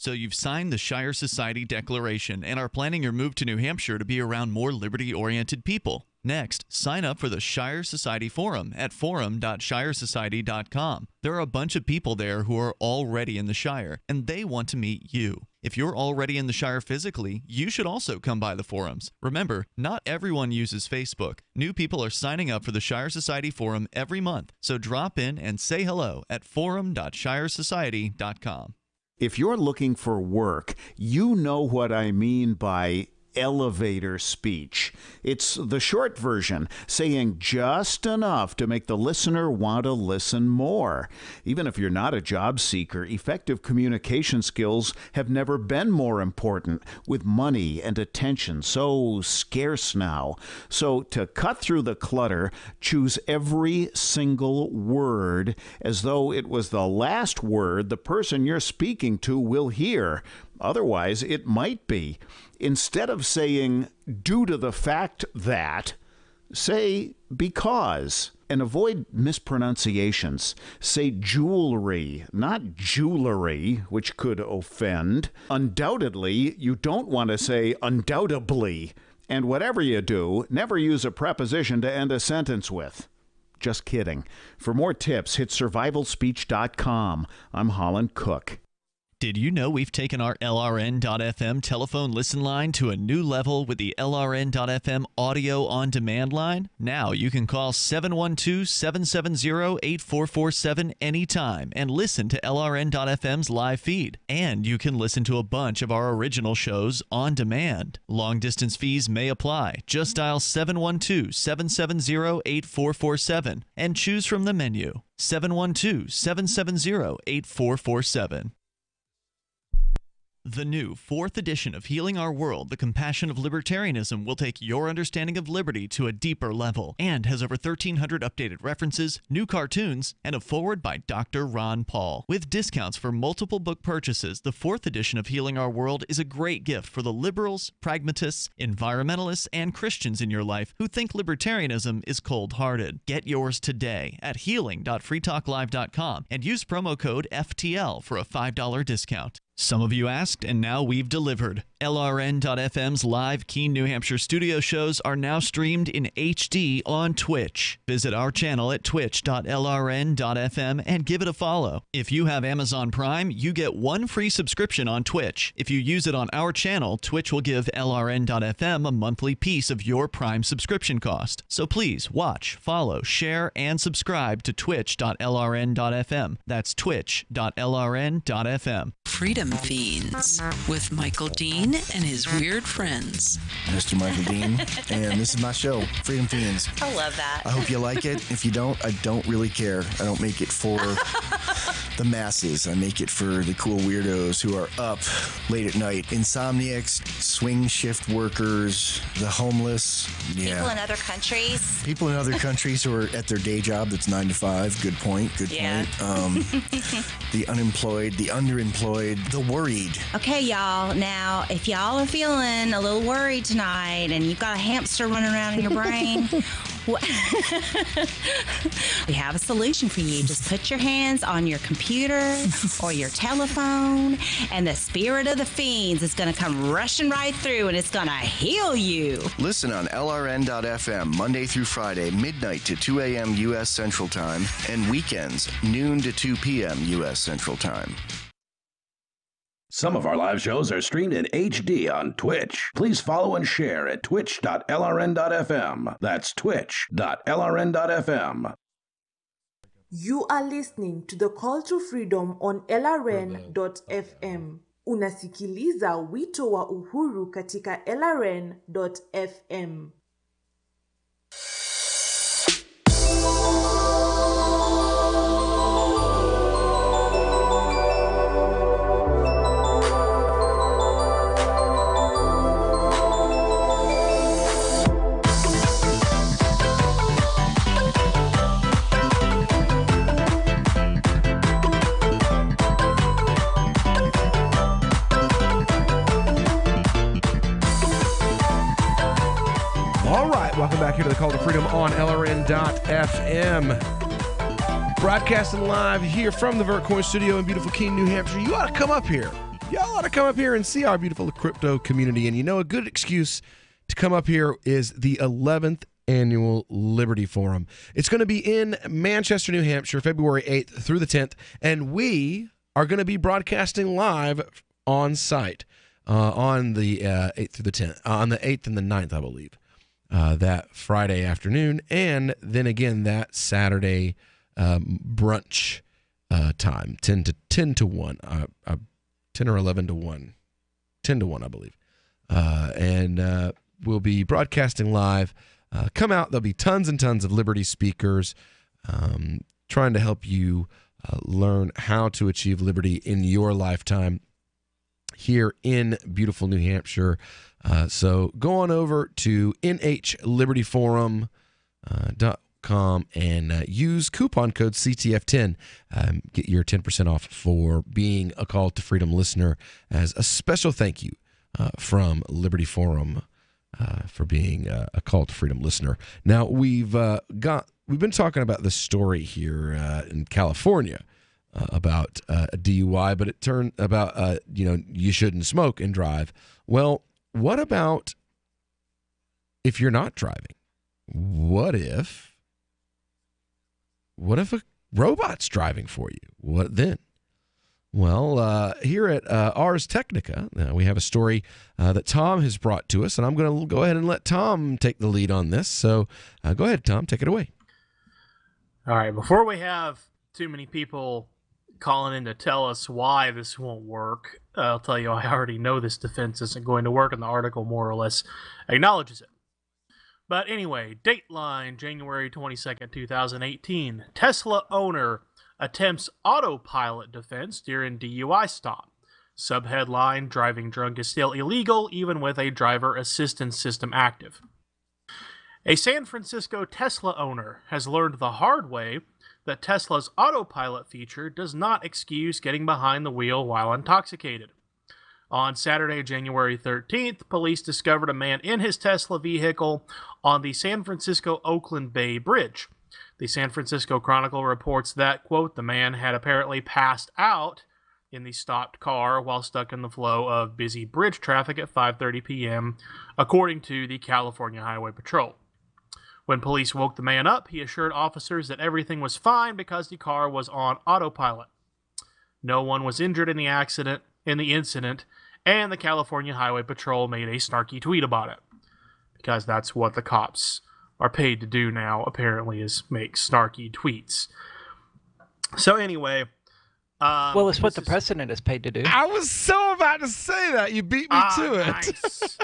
So you've signed the Shire Society Declaration and are planning your move to New Hampshire to be around more liberty-oriented people. Next, sign up for the Shire Society Forum at forum.shiresociety.com. There are a bunch of people there who are already in the Shire, and they want to meet you. If you're already in the Shire physically, you should also come by the forums. Remember, not everyone uses Facebook. New people are signing up for the Shire Society Forum every month, so drop in and say hello at forum.shiresociety.com. If you're looking for work, you know what I mean by elevator speech. It's the short version, saying just enough to make the listener want to listen more. Even if you're not a job seeker, effective communication skills have never been more important, with money and attention so scarce now. So to cut through the clutter, choose every single word as though it was the last word the person you're speaking to will hear. Otherwise, it might be. Instead of saying, due to the fact that, say, because. And avoid mispronunciations. Say jewelry, not jewelry, which could offend. Undoubtedly, you don't want to say undoubtedly. And whatever you do, never use a preposition to end a sentence with. Just kidding. For more tips, hit survivalspeech.com. I'm Holland Cook. Did you know we've taken our LRN.FM telephone listen line to a new level with the LRN.FM audio on demand line? Now you can call 712-770-8447 anytime and listen to LRN.FM's live feed. And you can listen to a bunch of our original shows on demand. Long distance fees may apply. Just dial 712-770-8447 and choose from the menu. 712-770-8447. The new 4th edition of Healing Our World, The Compassion of Libertarianism, will take your understanding of liberty to a deeper level and has over 1,300 updated references, new cartoons, and a foreword by Dr. Ron Paul. With discounts for multiple book purchases, the 4th edition of Healing Our World is a great gift for the liberals, pragmatists, environmentalists, and Christians in your life who think libertarianism is cold-hearted. Get yours today at healing.freetalklive.com and use promo code FTL for a $5 discount. Some of you asked, and now we've delivered. LRN.FM's live Keene, New Hampshire studio shows are now streamed in HD on Twitch. Visit our channel at twitch.lrn.fm and give it a follow. If you have Amazon Prime, you get 1 free subscription on Twitch. If you use it on our channel, Twitch will give LRN.FM a monthly piece of your Prime subscription cost. So please watch, follow, share, and subscribe to twitch.lrn.fm. That's twitch.lrn.fm. Freedom Fiends with Michael Dean and his weird friends. Mr. Michael Dean, and this is my show, Freedom Fiends. I love that. I hope you like it. If you don't, I don't really care. I don't make it for the masses. I make it for the cool weirdos who are up late at night. Insomniacs, swing shift workers, the homeless. Yeah. People in other countries. People in other countries who are at their day job that's 9 to 5. Good point. Good point. The unemployed, the underemployed, the worried. Okay, y'all. Now, if y'all are feeling a little worried tonight and you've got a hamster running around in your brain, we have a solution for you. Just put your hands on your computer or your telephone, and the spirit of the fiends is going to come rushing right through, and it's going to heal you. Listen on LRN.FM Monday through Friday, midnight to 2 a.m. U.S. Central Time, and weekends, noon to 2 p.m. U.S. Central Time. Some of our live shows are streamed in HD on Twitch. Please follow and share at twitch.lrn.fm. That's twitch.lrn.fm. You are listening to The Call to Freedom on LRN.fm. Unasikiliza wito wa uhuru katika LRN.fm. Welcome back here to the Call to Freedom on LRN.FM. Broadcasting live here from the Vertcoin studio in beautiful Keene, New Hampshire. You ought to come up here. y'all ought to come up here and see our beautiful crypto community. And a good excuse to come up here is the 11th annual Liberty Forum. It's going to be in Manchester, New Hampshire, February 8th through the 10th. And we are going to be broadcasting live on site on the 8th through the 10th, on the 8th and the 9th, I believe, that Friday afternoon. And then again, that Saturday brunch time, 10 to 1, 10 or 11 to 1, 10 to 1, I believe. And we'll be broadcasting live. Come out. There'll be tons and tons of Liberty speakers trying to help you learn how to achieve liberty in your lifetime here in beautiful New Hampshire. So go on over to nhlibertyforum.com and use coupon code CTF10. Get your 10% off for being a Call to Freedom listener as a special thank you from Liberty Forum for being a Call to Freedom listener. Now, we've been talking about this story here in California about a DUI, but it turned about, you shouldn't smoke and drive. Well, what about if you're not driving? What if a robot's driving for you? What then? Well, here at Ars Technica, we have a story that Tom has brought to us, and I'm going to go ahead and let Tom take the lead on this. So go ahead, Tom, take it away. All right, before we have too many people calling in to tell us why this won't work, I'll tell you I already know this defense isn't going to work, and the article more or less acknowledges it. But anyway, Dateline, January 22nd, 2018. Tesla owner attempts autopilot defense during DUI stop. Subheadline, driving drunk is still illegal even with a driver assistance system active. A San Francisco Tesla owner has learned the hard way that Tesla's autopilot feature does not excuse getting behind the wheel while intoxicated. On Saturday, January 13th, police discovered a man in his Tesla vehicle on the San Francisco-Oakland Bay Bridge. The San Francisco Chronicle reports that, quote, the man had apparently passed out in the stopped car while stuck in the flow of busy bridge traffic at 5:30 p.m., according to the California Highway Patrol. When police woke the man up, he assured officers that everything was fine because the car was on autopilot. No one was injured in the incident, and the California Highway Patrol made a snarky tweet about it. Because that's what the cops are paid to do now, apparently, is make snarky tweets. So anyway... well, it's what the president is paid to do. I was so about to say that. You beat me to it. Nice.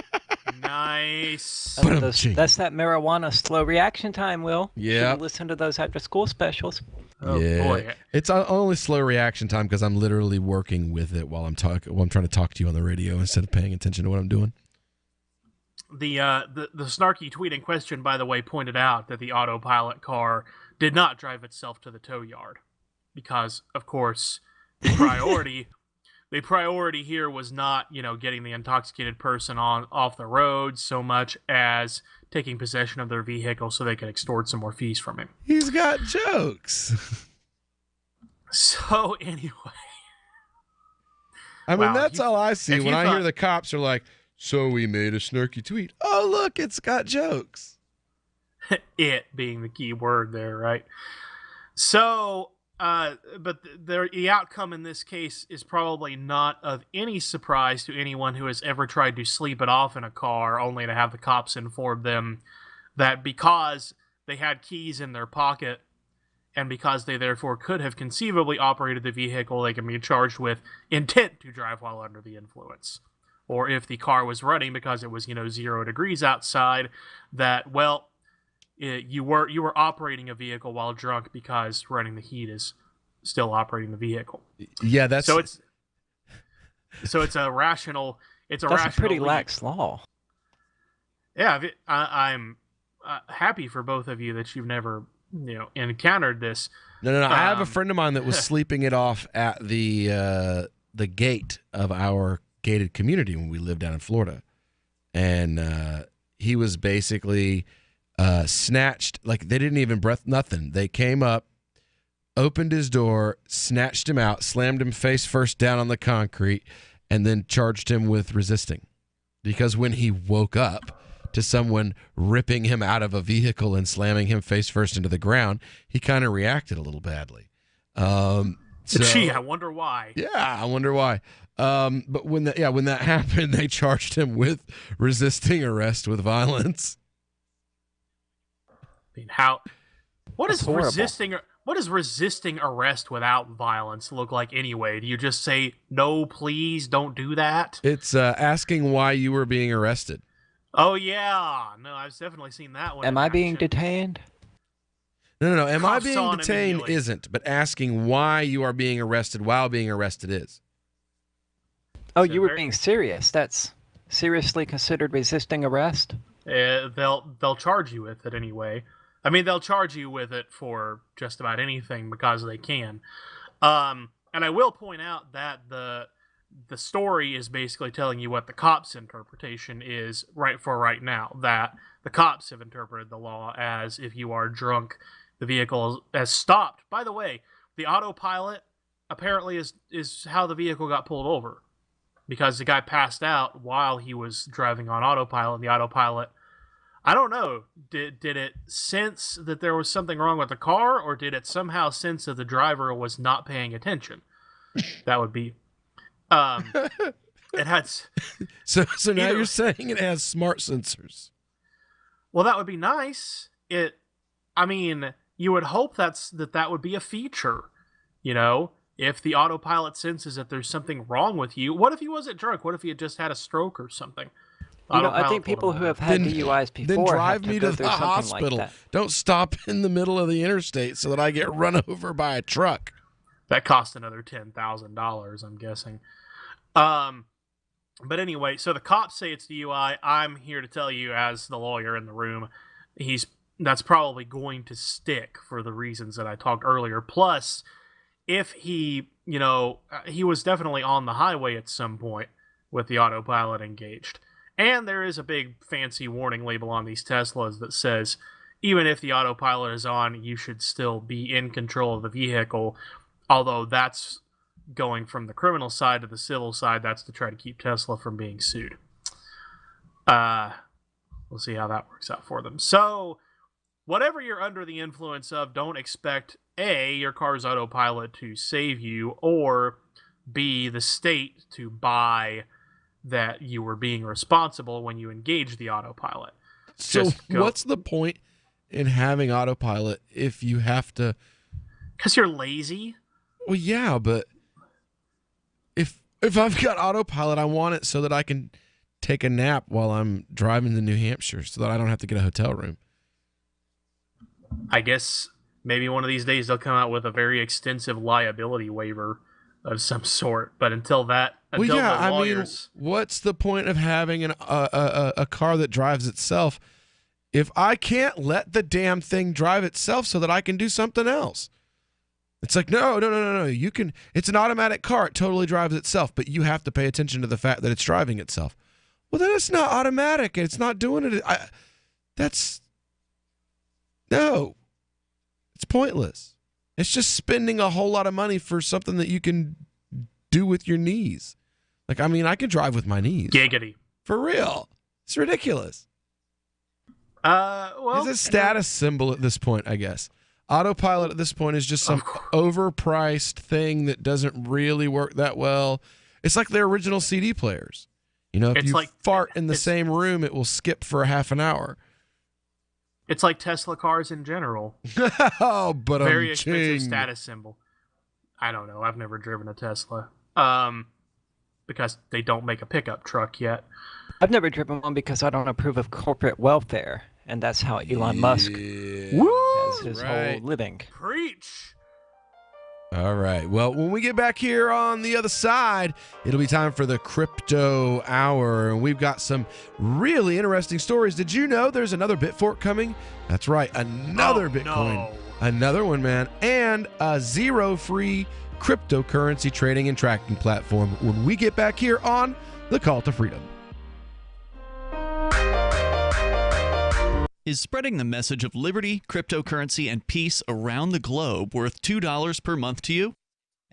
Nice. That's that marijuana slow reaction time, Will. Yeah. Listen to those after school specials. Oh, yeah. boy. It's only slow reaction time because I'm literally working with it while I'm trying to talk to you on the radio instead of paying attention to what I'm doing. The snarky tweet in question, by the way, pointed out that the autopilot car did not drive itself to the tow yard because, of course, the priority here was not, getting the intoxicated person off the road so much as taking possession of their vehicle so they can extort some more fees from him. He's got jokes. So anyway, I mean, that's all I see when I hear the cops are like, "So we made a snarky tweet." Oh, look, it's got jokes. It being the key word there, right? So. But the outcome in this case is probably not of any surprise to anyone who has ever tried to sleep it off in a car only to have the cops inform them that because they had keys in their pocket and because they therefore could have conceivably operated the vehicle, they can be charged with intent to drive while under the influence. Or if the car was running because it was, 0 degrees outside, that, well, you were operating a vehicle while drunk because running the heat is still operating the vehicle. Yeah, that's so it's a rational. That's a pretty lax law. Yeah, I'm happy for both of you that you've never encountered this. No. I have a friend of mine that was sleeping it off at the gate of our gated community when we lived down in Florida, and he was basically. Snatched, like they didn't even breath, nothing. They came up, opened his door, snatched him out, slammed him face first down on the concrete, and then charged him with resisting. Because when he woke up to someone ripping him out of a vehicle and slamming him face first into the ground, he kind of reacted a little badly. Gee, I wonder why. Yeah, I wonder why. But when that happened, they charged him with resisting arrest with violence. I mean, what is resisting arrest without violence look like anyway? Do you just say, no, please don't do that? It's asking why you were being arrested. Oh, yeah. No, I've definitely seen that one. Am I being detained? No. Am I Cuffs being on detained immediately. isn't, but asking why you are being arrested while being arrested is. Oh, you were being serious. That's seriously considered resisting arrest? They'll charge you with it anyway. I mean, they'll charge you with it for just about anything because they can. And I will point out that the story is basically telling you what the cops' interpretation is right now. That the cops have interpreted the law as if you are drunk, the vehicle has stopped. By the way, the autopilot apparently is how the vehicle got pulled over. Because the guy passed out while he was driving on autopilot. And the autopilot, I don't know, did it sense that there was something wrong with the car, or did it somehow sense that the driver was not paying attention? That would be... it had... So now you're saying it has smart sensors. Well, that would be nice. I mean, you would hope that would be a feature, you know? If the autopilot senses that there's something wrong with you, what if he wasn't drunk? What if he had just had a stroke or something? You know, I think people who have had DUIs before then drive have me go to through the something hospital. like that. Don't stop in the middle of the interstate so that I get run over by a truck. That cost another $10,000, I'm guessing. But anyway, so the cops say it's DUI. I'm here to tell you, as the lawyer in the room, that's probably going to stick for the reasons that I talked earlier. Plus, if he was definitely on the highway at some point with the autopilot engaged. And there is a big fancy warning label on these Teslas that says, even if the autopilot is on, you should still be in control of the vehicle. Although that's going from the criminal side to the civil side. That's to try to keep Tesla from being sued. We'll see how that works out for them. So, whatever you're under the influence of, don't expect A, your car's autopilot to save you, or B, the state to buy that you were being responsible when you engaged the autopilot. So what's the point in having autopilot if you have to... Because you're lazy? Well, yeah, but if I've got autopilot, I want it so that I can take a nap while I'm driving to New Hampshire so that I don't have to get a hotel room. I guess maybe one of these days they'll come out with a very extensive liability waiver of some sort. But until that, Well, yeah, I mean, what's the point of having a car that drives itself if I can't let the damn thing drive itself so that I can do something else? It's like, no. You can. It's an automatic car. It totally drives itself, but you have to pay attention to the fact that it's driving itself. Well, then it's not automatic, and it's not doing it. No. It's pointless. It's just spending a whole lot of money for something that you can do with your knees. Like, I mean, I can drive with my knees. Giggity. For real. It's ridiculous. Well, it's a status symbol at this point, I guess. Autopilot at this point is just some overpriced thing that doesn't really work that well. It's like their original CD players. You know, if you fart in the same room, it will skip for a half an hour. It's like Tesla cars in general. Oh, but very expensive status symbol. I don't know. I've never driven a Tesla. Because they don't make a pickup truck yet. I've never driven one because I don't approve of corporate welfare, and that's how Elon Musk has his whole living. Preach. All right. Well, when we get back here on the other side, it'll be time for the Crypto Hour. And we've got some really interesting stories. Did you know there's another Bitfork coming? That's right. Another Bitcoin. No. Another one, man. And a zero-free cryptocurrency trading and tracking platform when we get back here on The Call to Freedom. Is spreading the message of liberty, cryptocurrency, and peace around the globe worth $2 per month to you?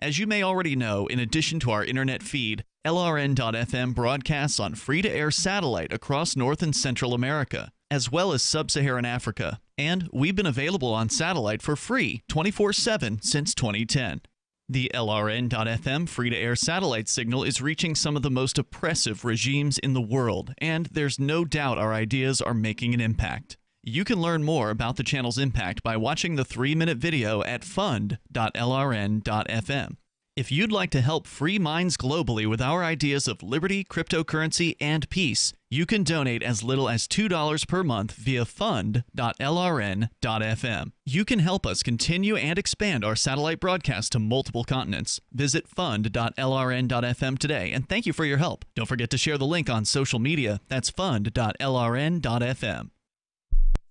As you may already know, in addition to our internet feed, LRN.FM broadcasts on free-to-air satellite across North and Central America, as well as Sub-Saharan Africa. And we've been available on satellite for free 24/7 since 2010. The LRN.FM free-to-air satellite signal is reaching some of the most oppressive regimes in the world, and there's no doubt our ideas are making an impact. You can learn more about the channel's impact by watching the 3-minute video at fund.lrn.fm. If you'd like to help free minds globally with our ideas of liberty, cryptocurrency, and peace, you can donate as little as $2 per month via fund.lrn.fm. You can help us continue and expand our satellite broadcast to multiple continents. Visit fund.lrn.fm today, and thank you for your help. Don't forget to share the link on social media. That's fund.lrn.fm.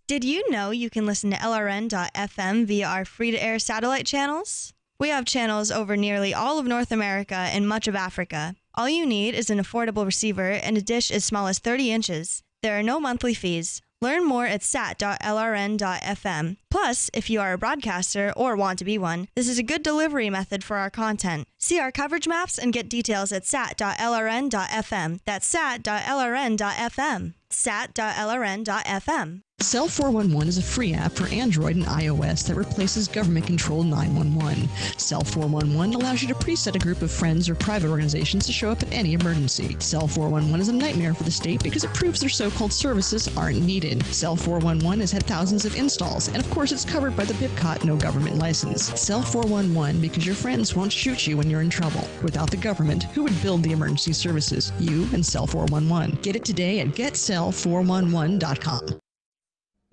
Did you know you can listen to LRN.FM via our free-to-air satellite channels? We have channels over nearly all of North America and much of Africa. All you need is an affordable receiver and a dish as small as 30 inches. There are no monthly fees. Learn more at sat.lrn.fm. Plus, if you are a broadcaster or want to be one, this is a good delivery method for our content. See our coverage maps and get details at sat.lrn.fm. That's sat.lrn.fm. sat.lrn.fm. Cell 411 is a free app for Android and iOS that replaces government-controlled 911. Cell 411 allows you to preset a group of friends or private organizations to show up in any emergency. Cell 411 is a nightmare for the state because it proves their so-called services aren't needed. Cell 411 has had thousands of installs, and of course it's covered by the BIPCOT no government license. Cell 411 because your friends won't shoot you when you're in trouble. Without the government, who would build the emergency services? You and Cell 411. Get it today at getcell411.com.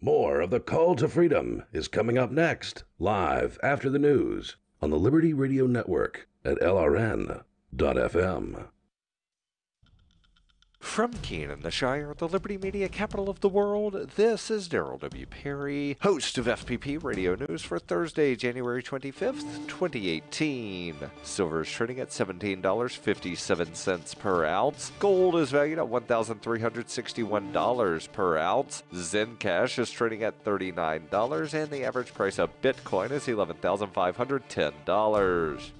More of the Call to Freedom is coming up next, live after the news on the Liberty Radio Network at LRN.FM. From Keene, the Shire, the Liberty Media capital of the world, this is Daryl W. Perry, host of FPP Radio News for Thursday, January 25th, 2018. Silver is trading at $17.57 per ounce. Gold is valued at $1,361 per ounce. Zencash is trading at $39, and the average price of Bitcoin is $11,510.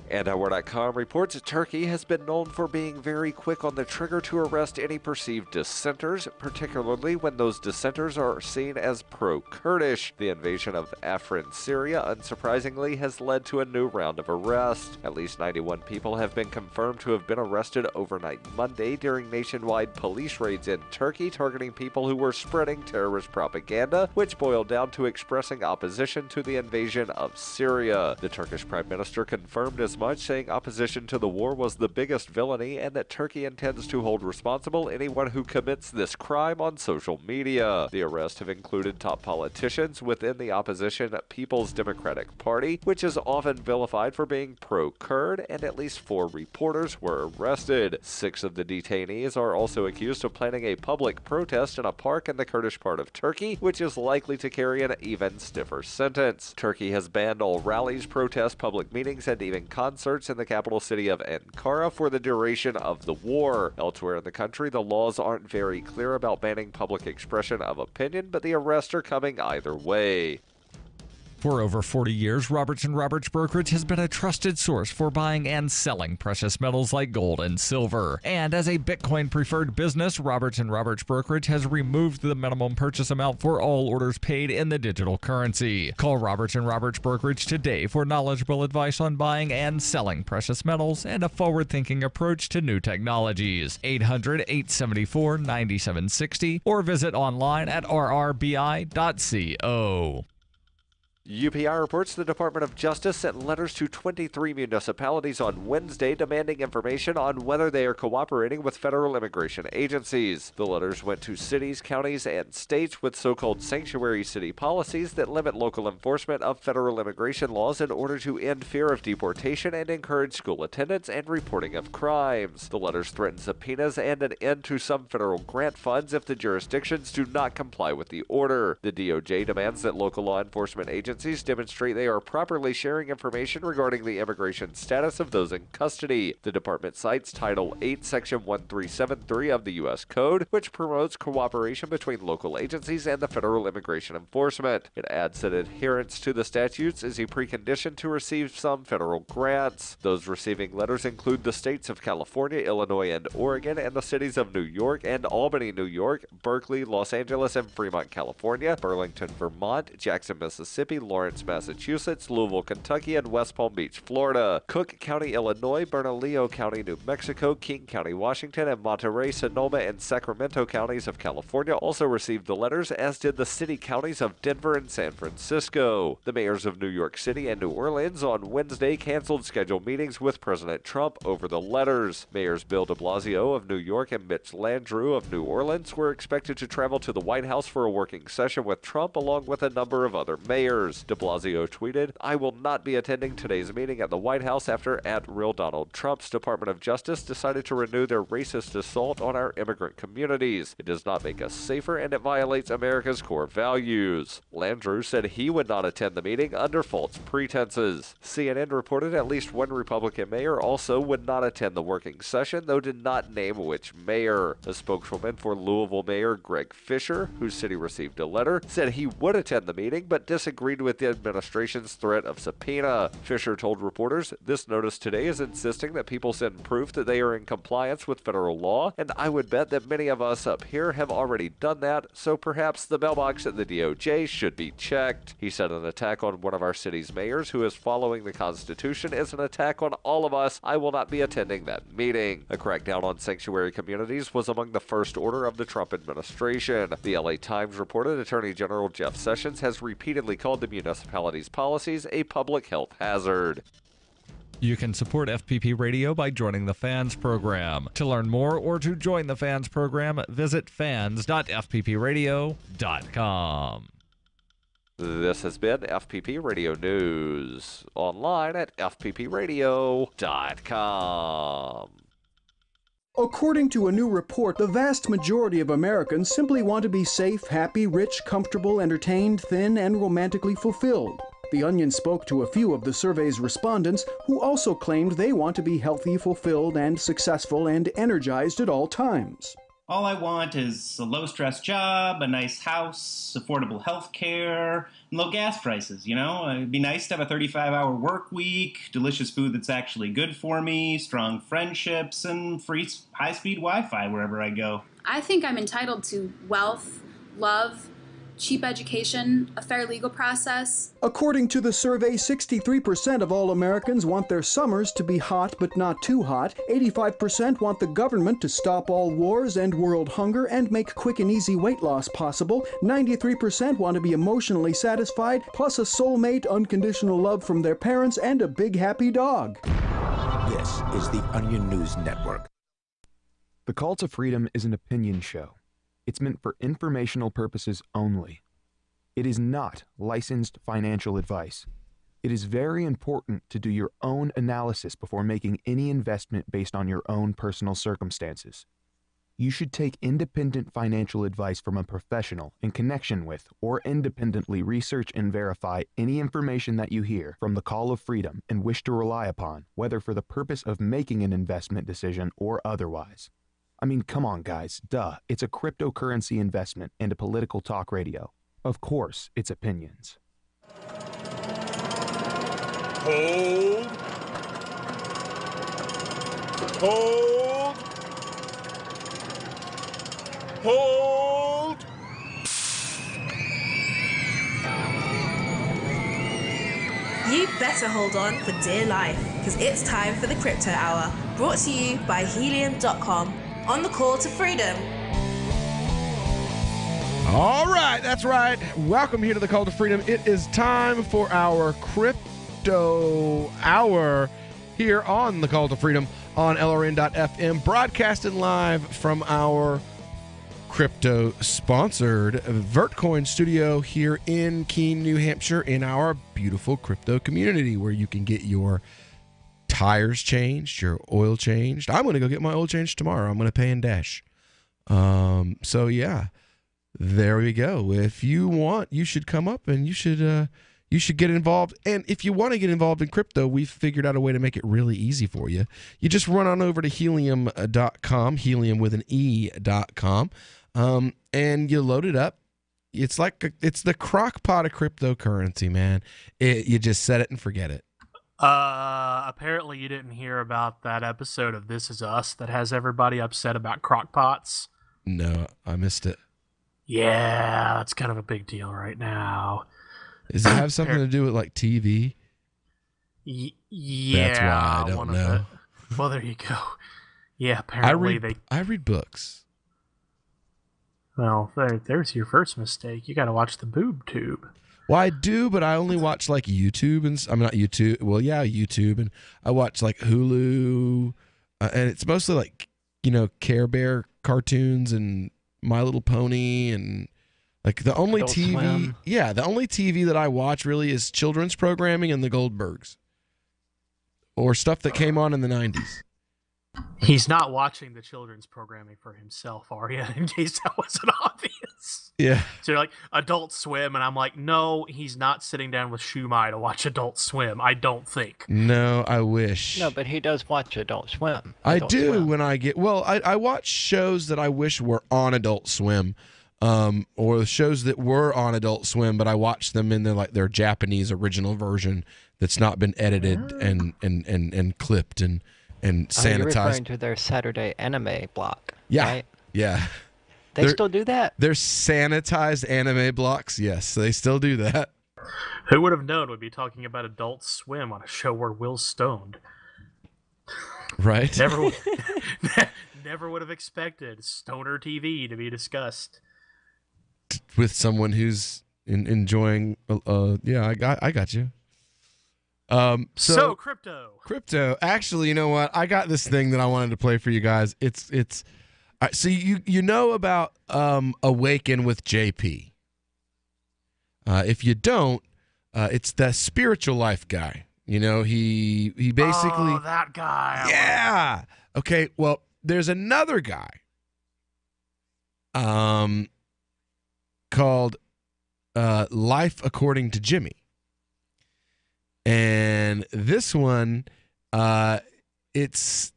And Hour.com reports that Turkey has been known for being very quick on the trigger to arrest any perceived dissenters, particularly when those dissenters are seen as pro-Kurdish. The invasion of Afrin, Syria, unsurprisingly, has led to a new round of arrests. At least 91 people have been confirmed to have been arrested overnight Monday during nationwide police raids in Turkey targeting people who were spreading terrorist propaganda, which boiled down to expressing opposition to the invasion of Syria. The Turkish Prime Minister confirmed as much, saying opposition to the war was the biggest villainy and that Turkey intends to hold responsible anyone who commits this crime on social media. The arrests have included top politicians within the opposition People's Democratic Party, which is often vilified for being pro-Kurd, and at least 4 reporters were arrested. 6 of the detainees are also accused of planning a public protest in a park in the Kurdish part of Turkey, which is likely to carry an even stiffer sentence. Turkey has banned all rallies, protests, public meetings, and even concerts in the capital city of Ankara for the duration of the war. Elsewhere in the country, the laws aren't very clear about banning public expression of opinion, but the arrests are coming either way. For over 40 years, Roberts & Roberts Brokerage has been a trusted source for buying and selling precious metals like gold and silver. And as a Bitcoin-preferred business, Roberts & Roberts Brokerage has removed the minimum purchase amount for all orders paid in the digital currency. Call Roberts & Roberts Brokerage today for knowledgeable advice on buying and selling precious metals and a forward-thinking approach to new technologies. 800-874-9760 or visit online at rrbi.co. UPI reports the Department of Justice sent letters to 23 municipalities on Wednesday demanding information on whether they are cooperating with federal immigration agencies. The letters went to cities, counties, and states with so-called sanctuary city policies that limit local enforcement of federal immigration laws in order to end fear of deportation and encourage school attendance and reporting of crimes. The letters threaten subpoenas and an end to some federal grant funds if the jurisdictions do not comply with the order. The DOJ demands that local law enforcement agencies agencies demonstrate they are properly sharing information regarding the immigration status of those in custody. The department cites Title 8, Section 1373 of the U.S. Code, which promotes cooperation between local agencies and the federal immigration enforcement. It adds that adherence to the statutes is a precondition to receive some federal grants. Those receiving letters include the states of California, Illinois, and Oregon, and the cities of New York and Albany, New York, Berkeley, Los Angeles, and Fremont, California, Burlington, Vermont, Jackson, Mississippi, Lawrence, Massachusetts, Louisville, Kentucky, and West Palm Beach, Florida, Cook County, Illinois, Bernalillo County, New Mexico, King County, Washington, and Monterey, Sonoma, and Sacramento counties of California also received the letters, as did the city counties of Denver and San Francisco. The mayors of New York City and New Orleans on Wednesday canceled scheduled meetings with President Trump over the letters. Mayors Bill de Blasio of New York and Mitch Landrieu of New Orleans were expected to travel to the White House for a working session with Trump along with a number of other mayors. De Blasio tweeted, "I will not be attending today's meeting at the White House after @real Donald Trump's Department of Justice decided to renew their racist assault on our immigrant communities. It does not make us safer and it violates America's core values." Landrieu said he would not attend the meeting under false pretenses. CNN reported at least one Republican mayor also would not attend the working session, though did not name which mayor. A spokeswoman for Louisville Mayor Greg Fisher, whose city received a letter, said he would attend the meeting but disagreed with the administration's threat of subpoena. Fisher told reporters, "This notice today is insisting that people send proof that they are in compliance with federal law, and I would bet that many of us up here have already done that, so perhaps the mailbox at the DOJ should be checked." He said an attack on one of our city's mayors who is following the Constitution is an attack on all of us. I will not be attending that meeting. A crackdown on sanctuary communities was among the first order of the Trump administration. The LA Times reported Attorney General Jeff Sessions has repeatedly called the municipality's policies a public health hazard. You can support FPP Radio by joining the Fans program. To learn more or to join the Fans program, visit fans.fppradio.com. This has been FPP Radio News, online at fppradio.com. According to a new report, the vast majority of Americans simply want to be safe, happy, rich, comfortable, entertained, thin, and romantically fulfilled. The Onion spoke to a few of the survey's respondents who also claimed they want to be healthy, fulfilled, and successful and energized at all times. All I want is a low-stress job, a nice house, affordable health care, and low gas prices, you know? It'd be nice to have a 35-hour work week, delicious food that's actually good for me, strong friendships, and free high-speed Wi-Fi wherever I go. I think I'm entitled to wealth, love, cheap education, a fair legal process. According to the survey, 63% of all Americans want their summers to be hot but not too hot. 85% want the government to stop all wars, end world hunger, and make quick and easy weight loss possible. 93% want to be emotionally satisfied, plus a soulmate, unconditional love from their parents, and a big happy dog. This is the Onion News Network. The Call to Freedom is an opinion show. It's meant for informational purposes only. It is not licensed financial advice. It is very important to do your own analysis before making any investment based on your own personal circumstances. You should take independent financial advice from a professional in connection with or independently research and verify any information that you hear from the Call of Freedom and wish to rely upon, whether for the purpose of making an investment decision or otherwise. I mean, come on, guys. Duh. It's a cryptocurrency investment and a political talk radio. Of course, it's opinions. Hold. Hold. Hold. You better hold on for dear life, because it's time for the Crypto Hour, brought to you by Helium.com. On the Call to Freedom. All right, that's right. Welcome here to the Call to Freedom. It is time for our Crypto Hour here on the Call to Freedom on LRN.FM, broadcasting live from our crypto-sponsored Vertcoin studio here in Keene, New Hampshire, in our beautiful crypto community where you can get your tires changed, your oil changed. I'm going to go get my oil changed tomorrow. I'm going to pay in Dash. So yeah, there we go. If you want, you should come up and you should you should get involved. And if you want to get involved in crypto, we've figured out a way to make it really easy for you. You just run on over to helium.com, helium with an E.com, and you load it up. It's it's the crock pot of cryptocurrency, man. You just set it and forget it. Apparently you didn't hear about that episode of This Is Us that has everybody upset about crock pots. No, I missed it. Yeah, that's kind of a big deal right now. Does it have something to do with like TV? Yeah. That's why I don't know. Well, there you go. Yeah, apparently I read books. Well, there's your first mistake. You got to watch the boob tube. Well, I do, but I only watch like YouTube and I'm not YouTube. Well, yeah, YouTube, and I watch like Hulu, and it's mostly like Care Bear cartoons and My Little Pony, and like the only Adult TV. Swim. Yeah, the only TV that I watch really is children's programming and the Goldbergs, or stuff that came on in the 90s. He's not watching the children's programming for himself, are you? In case that wasn't obvious. Yeah. So you're like, Adult Swim, and I'm like, no, he's not sitting down with Shumai to watch Adult Swim, I don't think. No, I wish. No, but he does watch Adult Swim. I do when I get... Well, I watch shows that I wish were on Adult Swim, or shows that were on Adult Swim, but I watch them in their Japanese original version that's not been edited and clipped and sanitized. You're referring to their Saturday anime block, Yeah, right? yeah. They still do that? They're sanitized anime blocks, yes. They still do that. Who would have known we'd be talking about Adult Swim on a show where Will's stoned? Right? Never would have expected Stoner TV to be discussed. With someone who's enjoying... yeah, I got you. So crypto. Actually, you know what? I got this thing that I wanted to play for you guys. It's so you know about Awaken with JP. If you don't, it's the spiritual life guy. He basically that guy. Yeah. Okay. Well, there's another guy. Called Life According to Jimmy. And this one, it's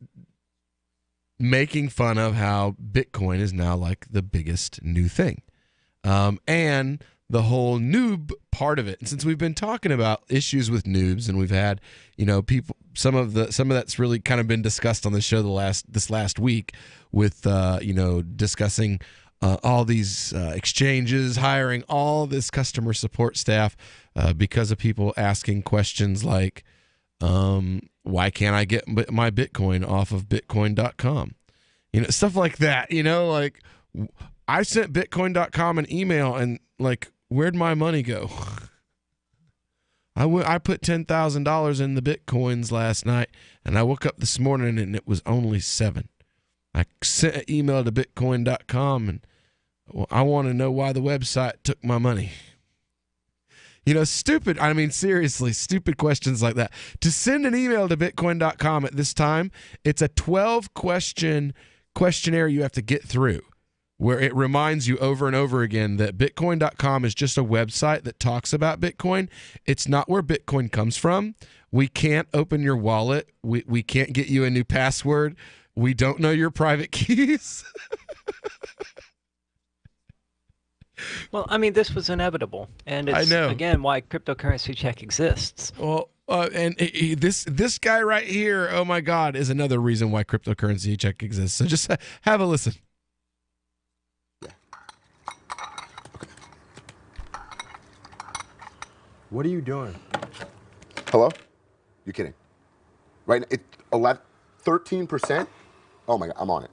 making fun of how Bitcoin is now like the biggest new thing. And the whole noob part of it. And since we've been talking about issues with noobs, and we've had, people, some of that's really kind of been discussed on the show this last week with, discussing all these exchanges, hiring all this customer support staff because of people asking questions like, why can't I get my Bitcoin off of Bitcoin.com? Stuff like that. Like I sent Bitcoin.com an email and like, where'd my money go? I put $10,000 in the Bitcoins last night, and I woke up this morning and it was only 7. I sent an email to Bitcoin.com and I want to know why the website took my money. Stupid. I mean, seriously, stupid questions like that. To send an email to Bitcoin.com at this time, it's a 12-question questionnaire you have to get through, where it reminds you over and over again that Bitcoin.com is just a website that talks about Bitcoin. It's not where Bitcoin comes from. We can't open your wallet. We can't get you a new password. We don't know your private keys. Well, I mean, this was inevitable, and it's again why Cryptocurrency Check exists. Well, and this guy right here, oh my God, is another reason why Cryptocurrency Check exists. So just have a listen. What are you doing? Hello? You're kidding. Right now, it's 13%? Oh my God, I'm on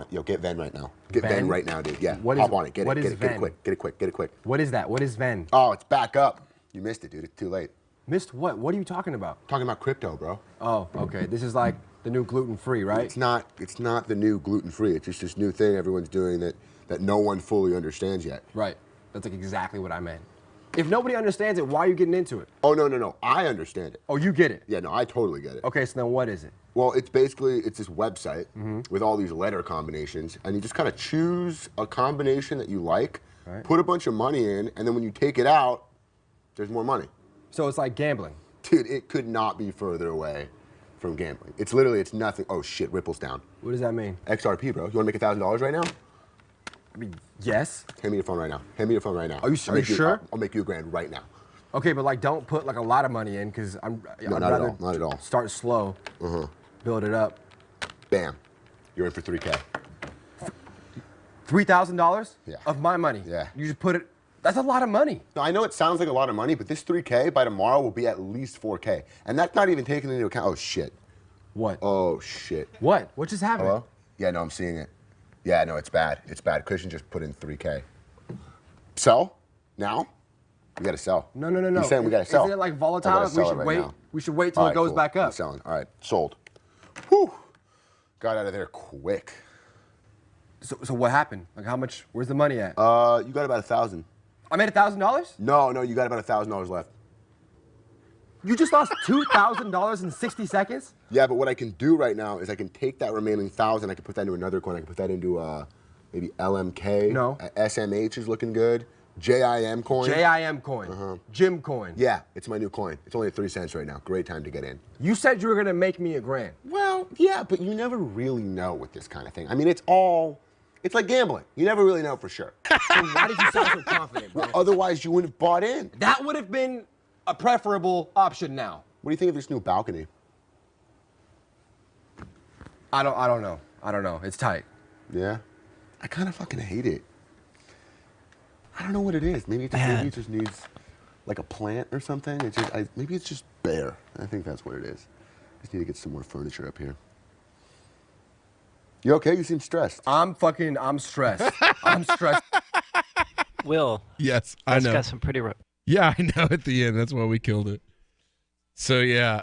it. Yo, get Ven right now. Get Ven right now, dude. Yeah, hop on it. Get it quick. What is that? What is Ven? Oh, it's back up. You missed it, dude. It's too late. Missed what? What are you talking about? Talking about crypto, bro. Oh, okay. This is like the new gluten-free, right? It's not the new gluten-free. It's just this new thing everyone's doing that no one fully understands yet. Right. That's like exactly what I meant. If nobody understands it, why are you getting into it? Oh, no. I understand it. Oh, you get it? Yeah, no, I totally get it. Okay, so then what is it? Well, it's this website with all these letter combinations, and you just kind of choose a combination that you like, put a bunch of money in, and then when you take it out, there's more money. So it's like gambling. Dude, it could not be further away from gambling. It's literally, it's nothing. Oh shit, Ripple's down. What does that mean? XRP, bro. You want to make $1,000 right now? I mean, yes. Hand me your phone right now. Hand me your phone right now. Are you sure? I'll make you $1,000 right now. Okay, but like, don't put like a lot of money in, because No, not at all. Not at all. Start slow. Build it up. Bam. You're in for $3K. $3,000? Yeah. Of my money? Yeah. You just put it. That's a lot of money. No, I know it sounds like a lot of money, but this $3K by tomorrow will be at least $4K, and that's not even taking into account. Oh shit. What? Oh shit. What? What just happened? Hello? Yeah, no, I'm seeing it. Yeah, no, it's bad. It's bad. Christian just put in $3K. Sell? Now? We gotta sell. No. You're saying we gotta sell? Isn't it like volatile? We should right wait. now. We should wait till it goes back up. I'm selling. All right, sold. Whew. Got out of there quick. So what happened? Like how much? Where's the money at? You got about 1,000. I made $1,000? No, you got about $1,000 left. You just lost $2,000 in 60 seconds? Yeah, but what I can do right now is I can take that remaining 1,000. I can put that into another coin. I can put that into maybe LMK. No. SMH is looking good. JIM coin. JIM coin. Jim coin. Yeah, it's my new coin. It's only at 3 cents right now. Great time to get in. You said you were gonna make me $1,000. Well, yeah, but you never really know with this kind of thing. I mean, it's like gambling. You never really know for sure. So why did you sound so confident, bro? Well, otherwise you wouldn't have bought in. That would have been a preferable option now. What do you think of this new balcony? I don't know. It's tight. Yeah? I kind of fucking hate it. I don't know what it is. Maybe it just needs like a plant or something. Maybe it's just bare. I think that's what it is. I just need to get some more furniture up here. You okay? You seem stressed. I'm stressed. I'm stressed. Will. Yes, I know. Got some pretty. Yeah, I know. At the end, that's why we killed it. So yeah,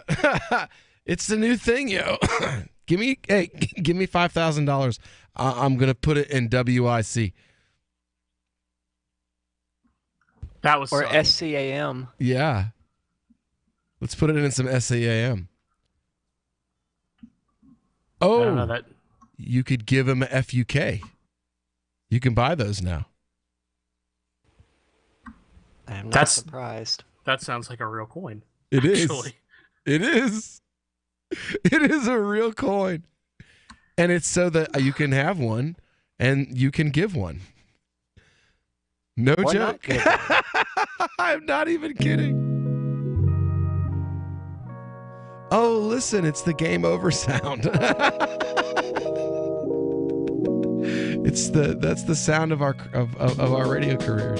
it's the new thing, yo. give me $5,000. I'm gonna put it in WIC. That was or something. SCAM. Yeah. Let's put it in some SAAM. Oh, I don't know that. You could give him a FUK. You can buy those now. I'm not surprised. That sounds like a real coin. It is. Actually. It is. It is a real coin. And it's so that you can have one and you can give one. No Why joke. I'm not even kidding. Oh, listen, it's the game over sound. That's the sound of our radio careers.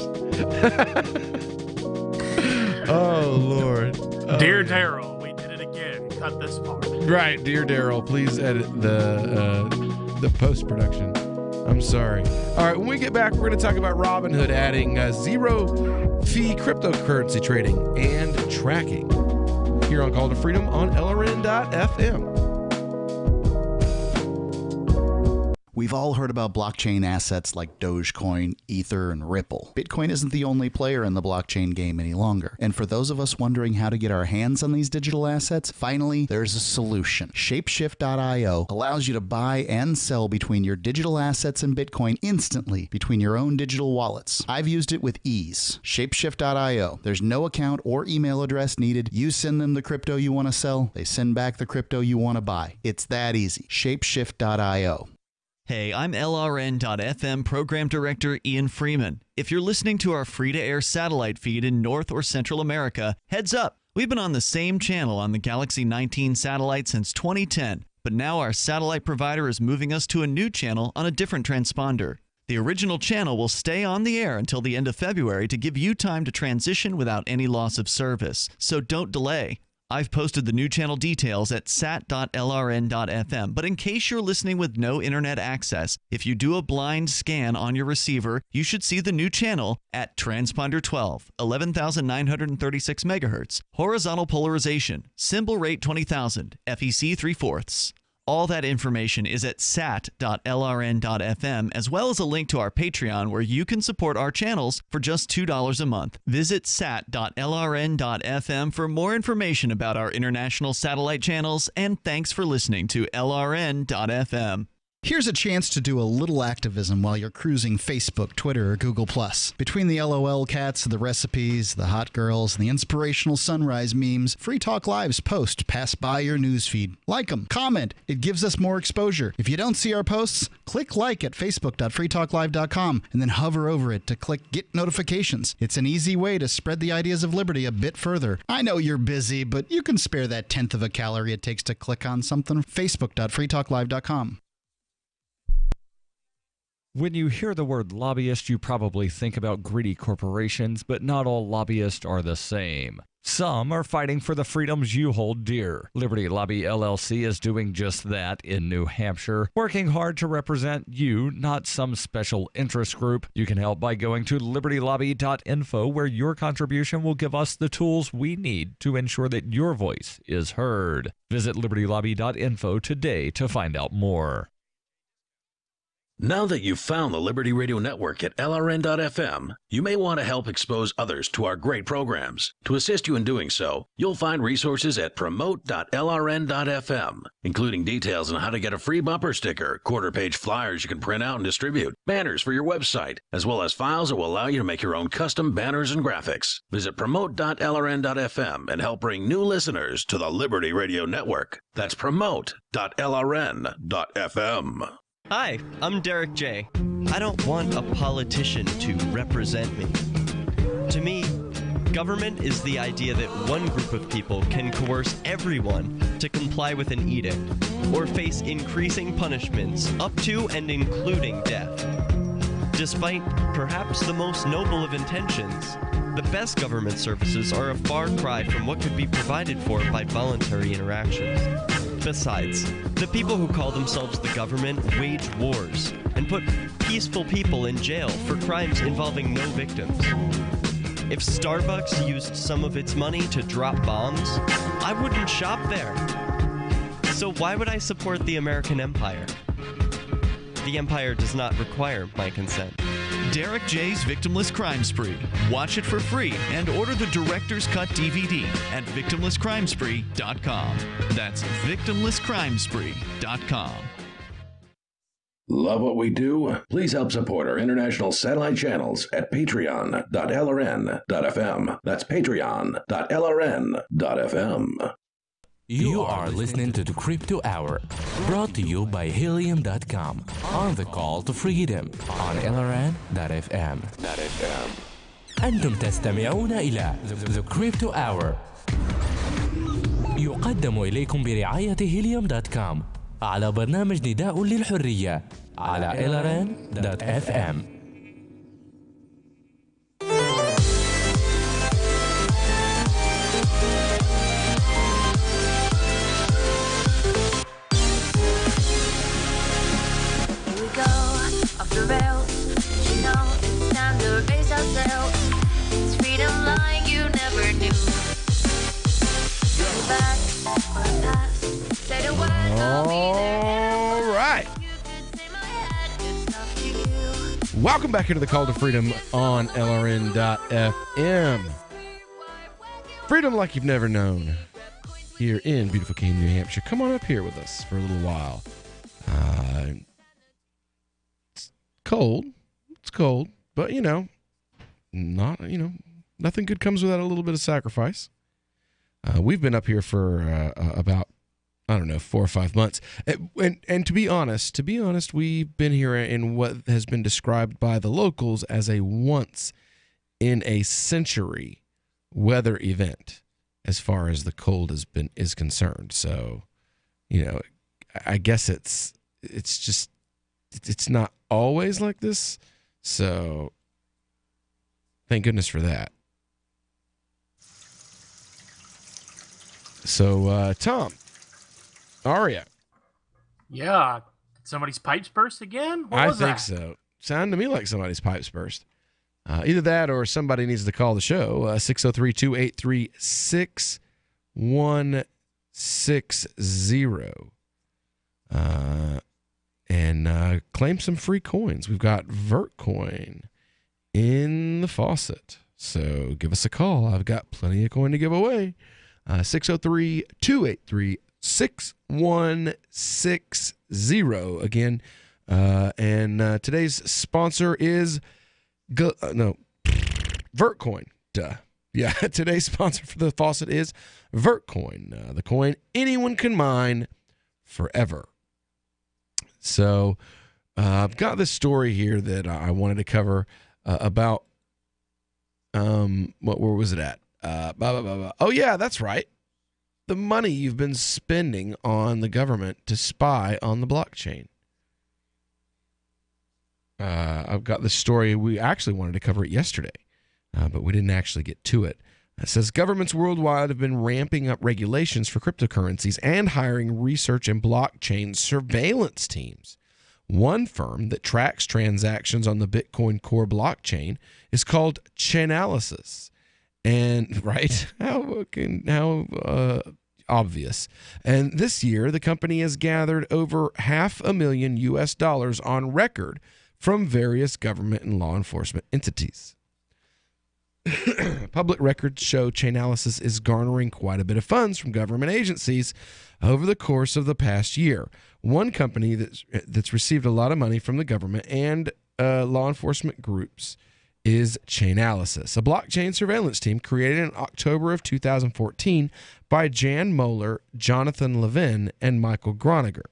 Oh Lord. Dear Daryl, we did it again. Cut this part. Right, dear Daryl, please edit the post production. I'm sorry. All right, when we get back, we're going to talk about Robinhood adding zero-fee cryptocurrency trading and tracking here on Call to Freedom on LRN.FM. We've all heard about blockchain assets like Dogecoin, Ether, and Ripple. Bitcoin isn't the only player in the blockchain game any longer. And for those of us wondering how to get our hands on these digital assets, finally, there's a solution. Shapeshift.io allows you to buy and sell between your digital assets and Bitcoin instantly between your own digital wallets. I've used it with ease. Shapeshift.io. There's no account or email address needed. You send them the crypto you want to sell. They send back the crypto you want to buy. It's that easy. Shapeshift.io. Hey, I'm LRN.FM Program Director Ian Freeman. If you're listening to our free-to-air satellite feed in North or Central America, heads up. We've been on the same channel on the Galaxy 19 satellite since 2010, but now our satellite provider is moving us to a new channel on a different transponder. The original channel will stay on the air until the end of February to give you time to transition without any loss of service, so don't delay. I've posted the new channel details at sat.lrn.fm, but in case you're listening with no internet access, if you do a blind scan on your receiver, you should see the new channel at transponder 12, 11,936 megahertz, horizontal polarization, symbol rate 20,000, FEC 3/4. All that information is at sat.lrn.fm, as well as a link to our Patreon where you can support our channels for just $2 a month. Visit sat.lrn.fm for more information about our international satellite channels, and thanks for listening to LRN.FM. Here's a chance to do a little activism while you're cruising Facebook, Twitter, or Google+. Between the LOL cats, the recipes, the hot girls, and the inspirational sunrise memes, Free Talk Live's posts pass by your newsfeed. Like them, comment. It gives us more exposure. If you don't see our posts, click like at facebook.freetalklive.com and then hover over it to click Get Notifications. It's an easy way to spread the ideas of liberty a bit further. I know you're busy, but you can spare that 1/10 of a calorie it takes to click on something. facebook.freetalklive.com. When you hear the word lobbyist, you probably think about greedy corporations, but not all lobbyists are the same. Some are fighting for the freedoms you hold dear. Liberty Lobby LLC is doing just that in New Hampshire, working hard to represent you, not some special interest group. You can help by going to libertylobby.info, where your contribution will give us the tools we need to ensure that your voice is heard. Visit libertylobby.info today to find out more. Now that you've found the Liberty Radio Network at LRN.FM, you may want to help expose others to our great programs. To assist you in doing so, you'll find resources at promote.lrn.fm, including details on how to get a free bumper sticker, quarter-page flyers you can print out and distribute, banners for your website, as well as files that will allow you to make your own custom banners and graphics. Visit promote.lrn.fm and help bring new listeners to the Liberty Radio Network. That's promote.lrn.fm. Hi, I'm Derek J. I don't want a politician to represent me. To me, government is the idea that one group of people can coerce everyone to comply with an edict or face increasing punishments up to and including death. Despite perhaps the most noble of intentions, the best government services are a far cry from what could be provided for by voluntary interactions. Besides, the people who call themselves the government wage wars and put peaceful people in jail for crimes involving no victims. If Starbucks used some of its money to drop bombs, I wouldn't shop there. So why would I support the American empire? The empire does not require my consent. Derek J's Victimless Crime Spree. Watch it for free and order the Director's Cut DVD at victimlesscrimespree.com. That's victimlesscrimespree.com. Love what we do? Please help support our international satellite channels at patreon.lrn.fm. That's patreon.lrn.fm. You are listening to the Crypto Hour, brought to you by Helium.com, on the call to freedom on LRN.FM. أنتم تستمعون إلى The Crypto Hour، يقدم إليكم برعاية Helium.com على برنامج نداء للحرية على LRN.FM. The rails, you know, it's time to raise ourselves. It's freedom like you never knew. Go back or past, say the word, I'll be there. All right. Welcome back into the Call to Freedom on LRN.FM. Freedom like you've never known here in beautiful Keene, New Hampshire. Come on up here with us for a little while. Cold. It's cold, but nothing good comes without a little bit of sacrifice. We've been up here for about 4 or 5 months, and to be honest, we've been here in what has been described by the locals as a once in a century weather event, as far as the cold is concerned. So, I guess it's not always like this, so thank goodness for that. So, Tom, Aria. Yeah, somebody's pipes burst again? What was that? I think so. Sounded to me like somebody's pipes burst. Either that or somebody needs to call the show. 603-283-6160. And claim some free coins. We've got Vertcoin in the faucet. So give us a call. I've got plenty of coin to give away. 603-283-6160. again. And today's sponsor is Vertcoin. Duh. Yeah, today's sponsor for the faucet is Vertcoin, the coin anyone can mine forever. So I've got this story here that I wanted to cover about where was it at? Oh yeah, that's right. The money you've been spending on the government to spy on the blockchain. I've got this story. We actually wanted to cover it yesterday, but we didn't actually get to it. It says governments worldwide have been ramping up regulations for cryptocurrencies and hiring research and blockchain surveillance teams. One firm that tracks transactions on the Bitcoin Core blockchain is called Chainalysis. And right, how obvious. And this year, the company has gathered over $500,000 US on record from various government and law enforcement entities. Public records show Chainalysis is garnering quite a bit of funds from government agencies over the course of the past year. One company that's received a lot of money from the government and law enforcement groups is Chainalysis, a blockchain surveillance team created in October of 2014 by Jan Moeller, Jonathan Levin, and Michael Groniger.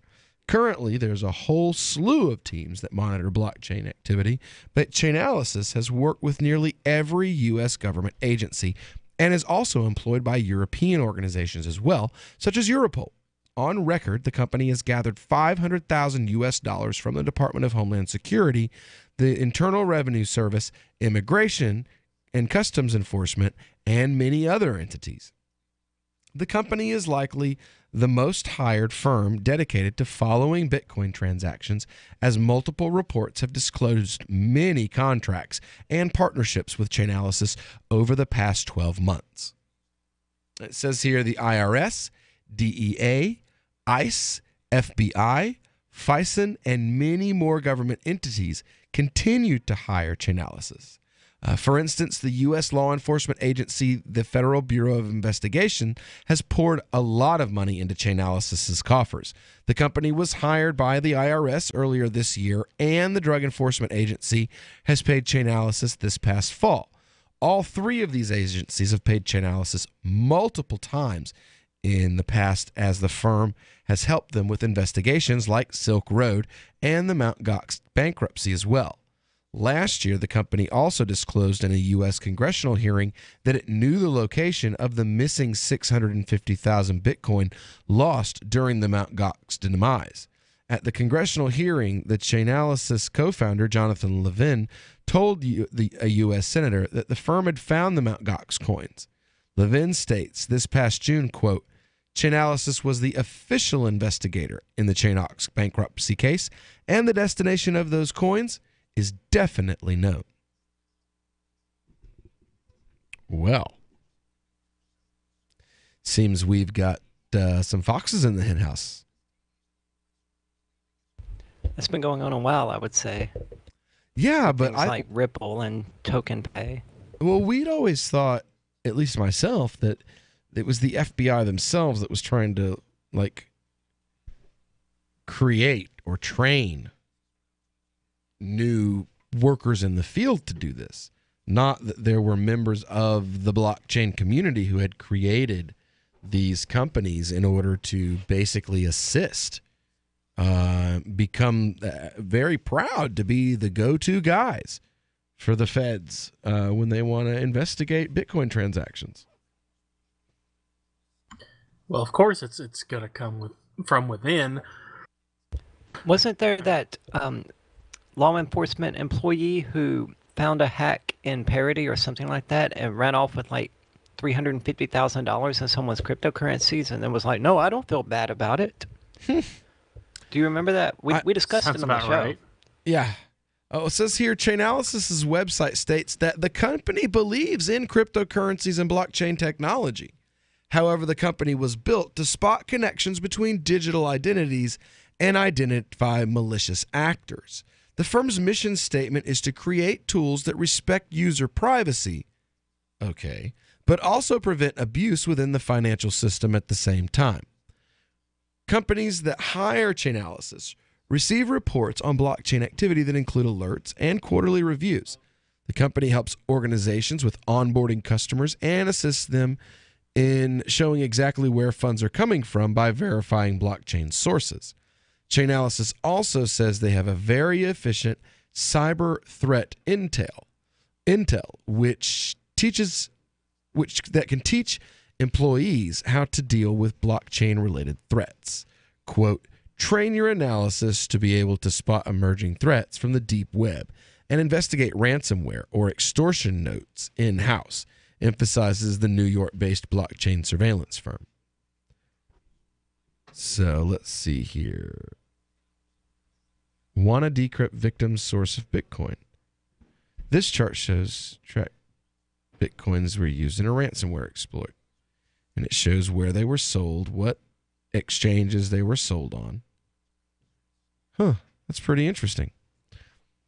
Currently, there's a whole slew of teams that monitor blockchain activity, but Chainalysis has worked with nearly every U.S. government agency and is also employed by European organizations as well, such as Europol. On record, the company has gathered $500,000 US from the Department of Homeland Security, the Internal Revenue Service, Immigration and Customs Enforcement, and many other entities. The company is likely the most hired firm dedicated to following Bitcoin transactions, as multiple reports have disclosed many contracts and partnerships with Chainalysis over the past 12 months. It says here the IRS, DEA, ICE, FBI, FISA, and many more government entities continue to hire Chainalysis. For instance, the U.S. law enforcement agency, the Federal Bureau of Investigation, has poured a lot of money into Chainalysis's coffers. The company was hired by the IRS earlier this year, and the Drug Enforcement Agency has paid Chainalysis this past fall. All three of these agencies have paid Chainalysis multiple times in the past, as the firm has helped them with investigations like Silk Road and the Mt. Gox bankruptcy as well. Last year, the company also disclosed in a U.S. congressional hearing that it knew the location of the missing 650,000 Bitcoin lost during the Mt. Gox demise. At the congressional hearing, the Chainalysis co-founder, Jonathan Levin, told a U.S. senator that the firm had found the Mt. Gox coins. Levin states this past June, quote, Chainalysis was the official investigator in the Chainox bankruptcy case, and the destination of those coins is definitely known. Well, seems we've got some foxes in the hen house. It's been going on a while, I would say. Yeah, but Things like Ripple and Token Pay. Well, we'd always thought, at least myself, that it was the FBI themselves that was trying to, like, create or train new workers in the field to do this. Not that there were members of the blockchain community who had created these companies in order to basically assist, become very proud to be the go-to guys for the feds when they want to investigate Bitcoin transactions. Well, of course, it's going to come from within. Wasn't there that law enforcement employee who found a hack in Parity or something like that and ran off with like $350,000 in someone's cryptocurrencies and then was like, no, I don't feel bad about it? Do you remember that? We discussed it on the show. Right. Yeah. Oh, it says here, Chainalysis's website states that the company believes in cryptocurrencies and blockchain technology. However, the company was built to spot connections between digital identities and identify malicious actors. The firm's mission statement is to create tools that respect user privacy, but also prevent abuse within the financial system at the same time. Companies that hire Chainalysis receive reports on blockchain activity that include alerts and quarterly reviews. The company helps organizations with onboarding customers and assists them in showing exactly where funds are coming from by verifying blockchain sources. Chainalysis also says they have a very efficient cyber threat intel which can teach employees how to deal with blockchain-related threats. Quote, train your analysis to be able to spot emerging threats from the deep web and investigate ransomware or extortion notes in-house, emphasizes the New York-based blockchain surveillance firm. So let's see here. Want to decrypt victim's source of Bitcoin. This chart shows track Bitcoins were used in a ransomware exploit. And it shows where they were sold, what exchanges they were sold on. Huh, that's pretty interesting.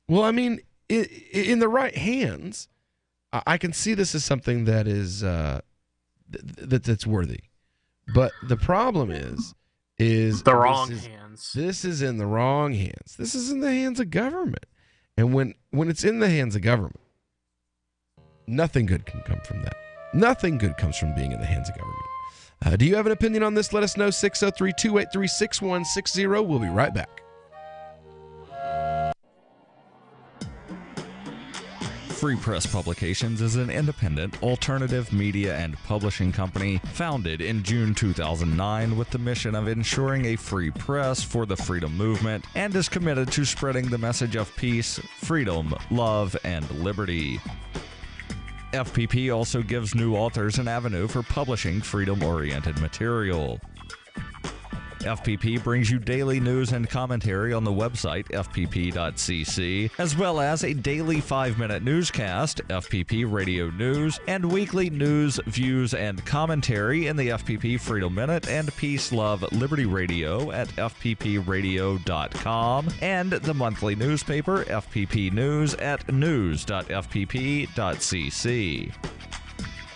Well, I mean, in the right hands, I can see this as something that is that's worthy. But the problem is the wrong hands. This is in the wrong hands. This is in the hands of government. And when it's in the hands of government, nothing good can come from that. Nothing good comes from being in the hands of government. Do you have an opinion on this? Let us know. 603-283-6160. We'll be right back. Free Press Publications is an independent, alternative media and publishing company founded in June 2009 with the mission of ensuring a free press for the freedom movement and is committed to spreading the message of peace, freedom, love, and liberty. FPP also gives new authors an avenue for publishing freedom-oriented material. FPP brings you daily news and commentary on the website fpp.cc, as well as a daily 5-minute newscast, FPP Radio News, and weekly news, views, and commentary in the FPP Freedom Minute and Peace, Love, Liberty Radio at fppradio.com, and the monthly newspaper FPP News at news.fpp.cc.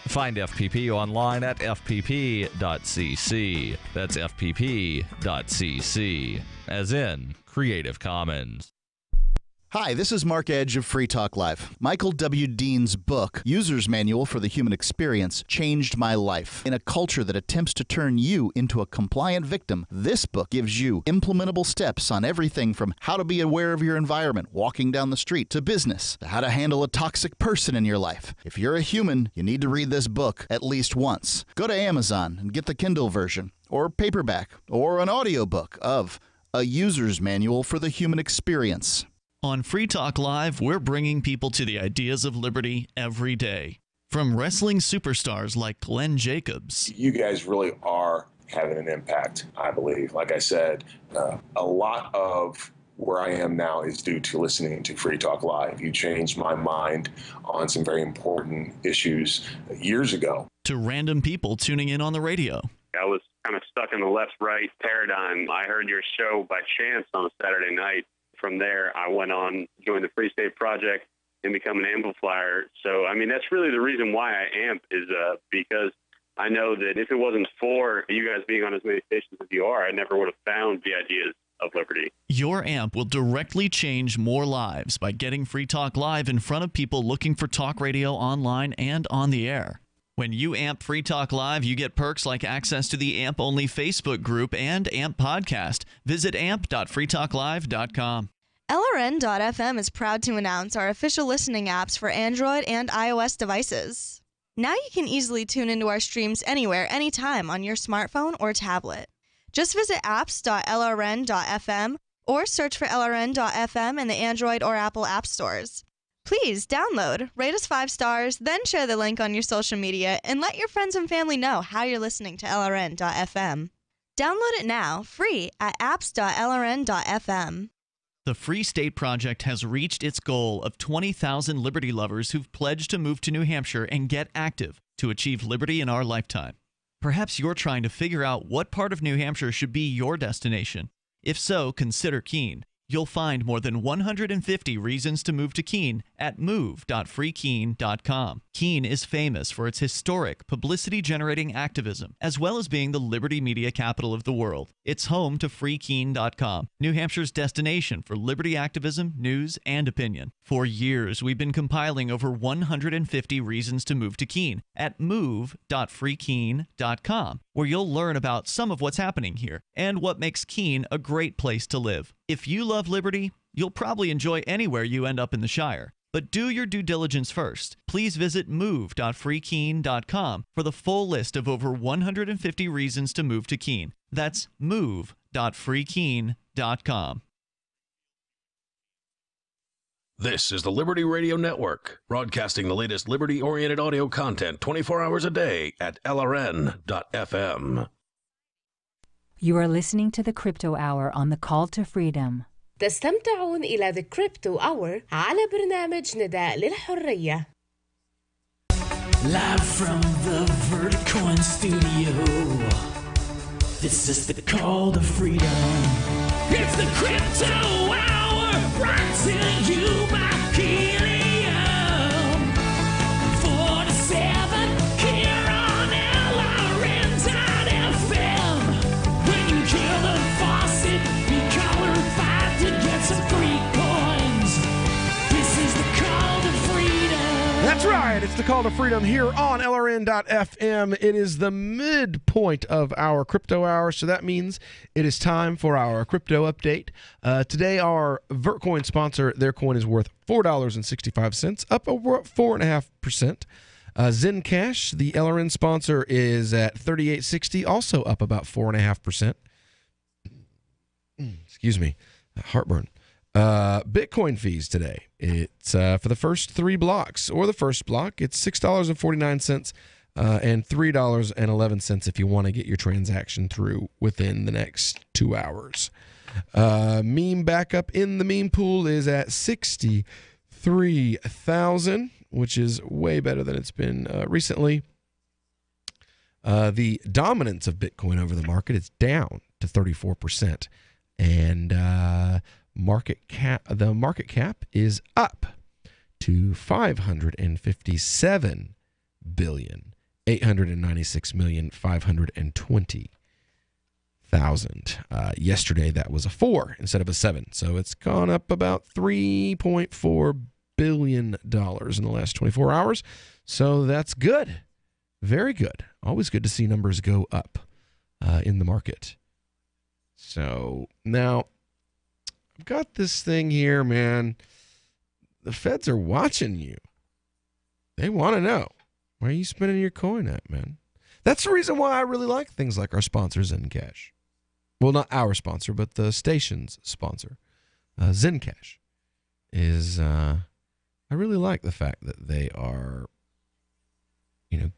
Find FPP online at fpp.cc. That's fpp.cc, as in Creative Commons. Hi, this is Mark Edge of Free Talk Live. Michael W. Dean's book, User's Manual for the Human Experience, changed my life. In a culture that attempts to turn you into a compliant victim, this book gives you implementable steps on everything from how to be aware of your environment, walking down the street, to business, to how to handle a toxic person in your life. If you're a human, you need to read this book at least once. Go to Amazon and get the Kindle version, or paperback, or an audiobook of A User's Manual for the Human Experience. On Free Talk Live, we're bringing people to the ideas of liberty every day. From wrestling superstars like Glenn Jacobs. You guys really are having an impact, I believe. Like I said, a lot of where I am now is due to listening to Free Talk Live. You changed my mind on some very important issues years ago. To random people tuning in on the radio. I was kind of stuck in the left-right paradigm. I heard your show by chance on a Saturday night. From there, I went on, joined the Free State Project, and become an amplifier. So, I mean, that's really the reason why I amp is because I know that if it wasn't for you guys being on as many stations as you are, I never would have found the ideas of liberty. Your amp will directly change more lives by getting Free Talk Live in front of people looking for talk radio online and on the air. When you amp Free Talk Live, you get perks like access to the AMP-only Facebook group and AMP podcast. Visit amp.freetalklive.com. LRN.FM is proud to announce our official listening apps for Android and iOS devices. Now you can easily tune into our streams anywhere, anytime on your smartphone or tablet. Just visit apps.lrn.fm or search for LRN.FM in the Android or Apple app stores. Please download, rate us 5 stars, then share the link on your social media, and let your friends and family know how you're listening to LRN.FM. Download it now, free, at apps.lrn.fm. The Free State Project has reached its goal of 20,000 liberty lovers who've pledged to move to New Hampshire and get active to achieve liberty in our lifetime. Perhaps you're trying to figure out what part of New Hampshire should be your destination. If so, consider Keene. You'll find more than 150 reasons to move to Keene at move.freekeene.com. Keene is famous for its historic, publicity-generating activism, as well as being the liberty media capital of the world. It's home to freekeene.com, New Hampshire's destination for liberty activism, news, and opinion. For years, we've been compiling over 150 reasons to move to Keene at move.freekeene.com, where you'll learn about some of what's happening here and what makes Keene a great place to live. If you love liberty, you'll probably enjoy anywhere you end up in the Shire. But do your due diligence first. Please visit move.freekeene.com for the full list of over 150 reasons to move to Keene. That's move.freekeene.com. This is the Liberty Radio Network, broadcasting the latest liberty-oriented audio content 24 hours a day at LRN.FM. You are listening to the Crypto Hour on the Call to Freedom. تستمتعون إلى The Crypto Hour على برنامج نداء للحرية. Live from the Vertcoin studio. This is the Call to Freedom. It's the Crypto Hour, brought to you by Helium 47 here on LRN.FM. When you kill the faucet, you color 5 to get some free coins. This is the Call to Freedom. That's right. It's the Call to Freedom here on LRN.FM. It is the midpoint of our crypto hour, so that means it is time for our crypto update. Today, our Vertcoin sponsor, their coin is worth $4.65, up over 4.5%. Zencash, the LRN sponsor, is at $38.60, also up about 4.5%. Excuse me, heartburn. Bitcoin fees today. It's for the first 3 blocks, or the first block, it's $6.49 and $3.11 if you want to get your transaction through within the next 2 hours. Meme backup in the meme pool is at 63,000, which is way better than it's been recently. The dominance of Bitcoin over the market is down to 34%, and the market cap is up to $557,896,520,000. Yesterday that was a 4 instead of a 7, so it's gone up about $3.4 billion in the last 24 hours. So that's good, very good. Always good to see numbers go up in the market. So now I've got this thing here, man. The feds are watching you. They want to know, where are you spending your coin at, man? That's the reason why I really like things like our sponsor, Zencash. Well, not our sponsor, but the station's sponsor. Zencash is, I really like the fact that they are,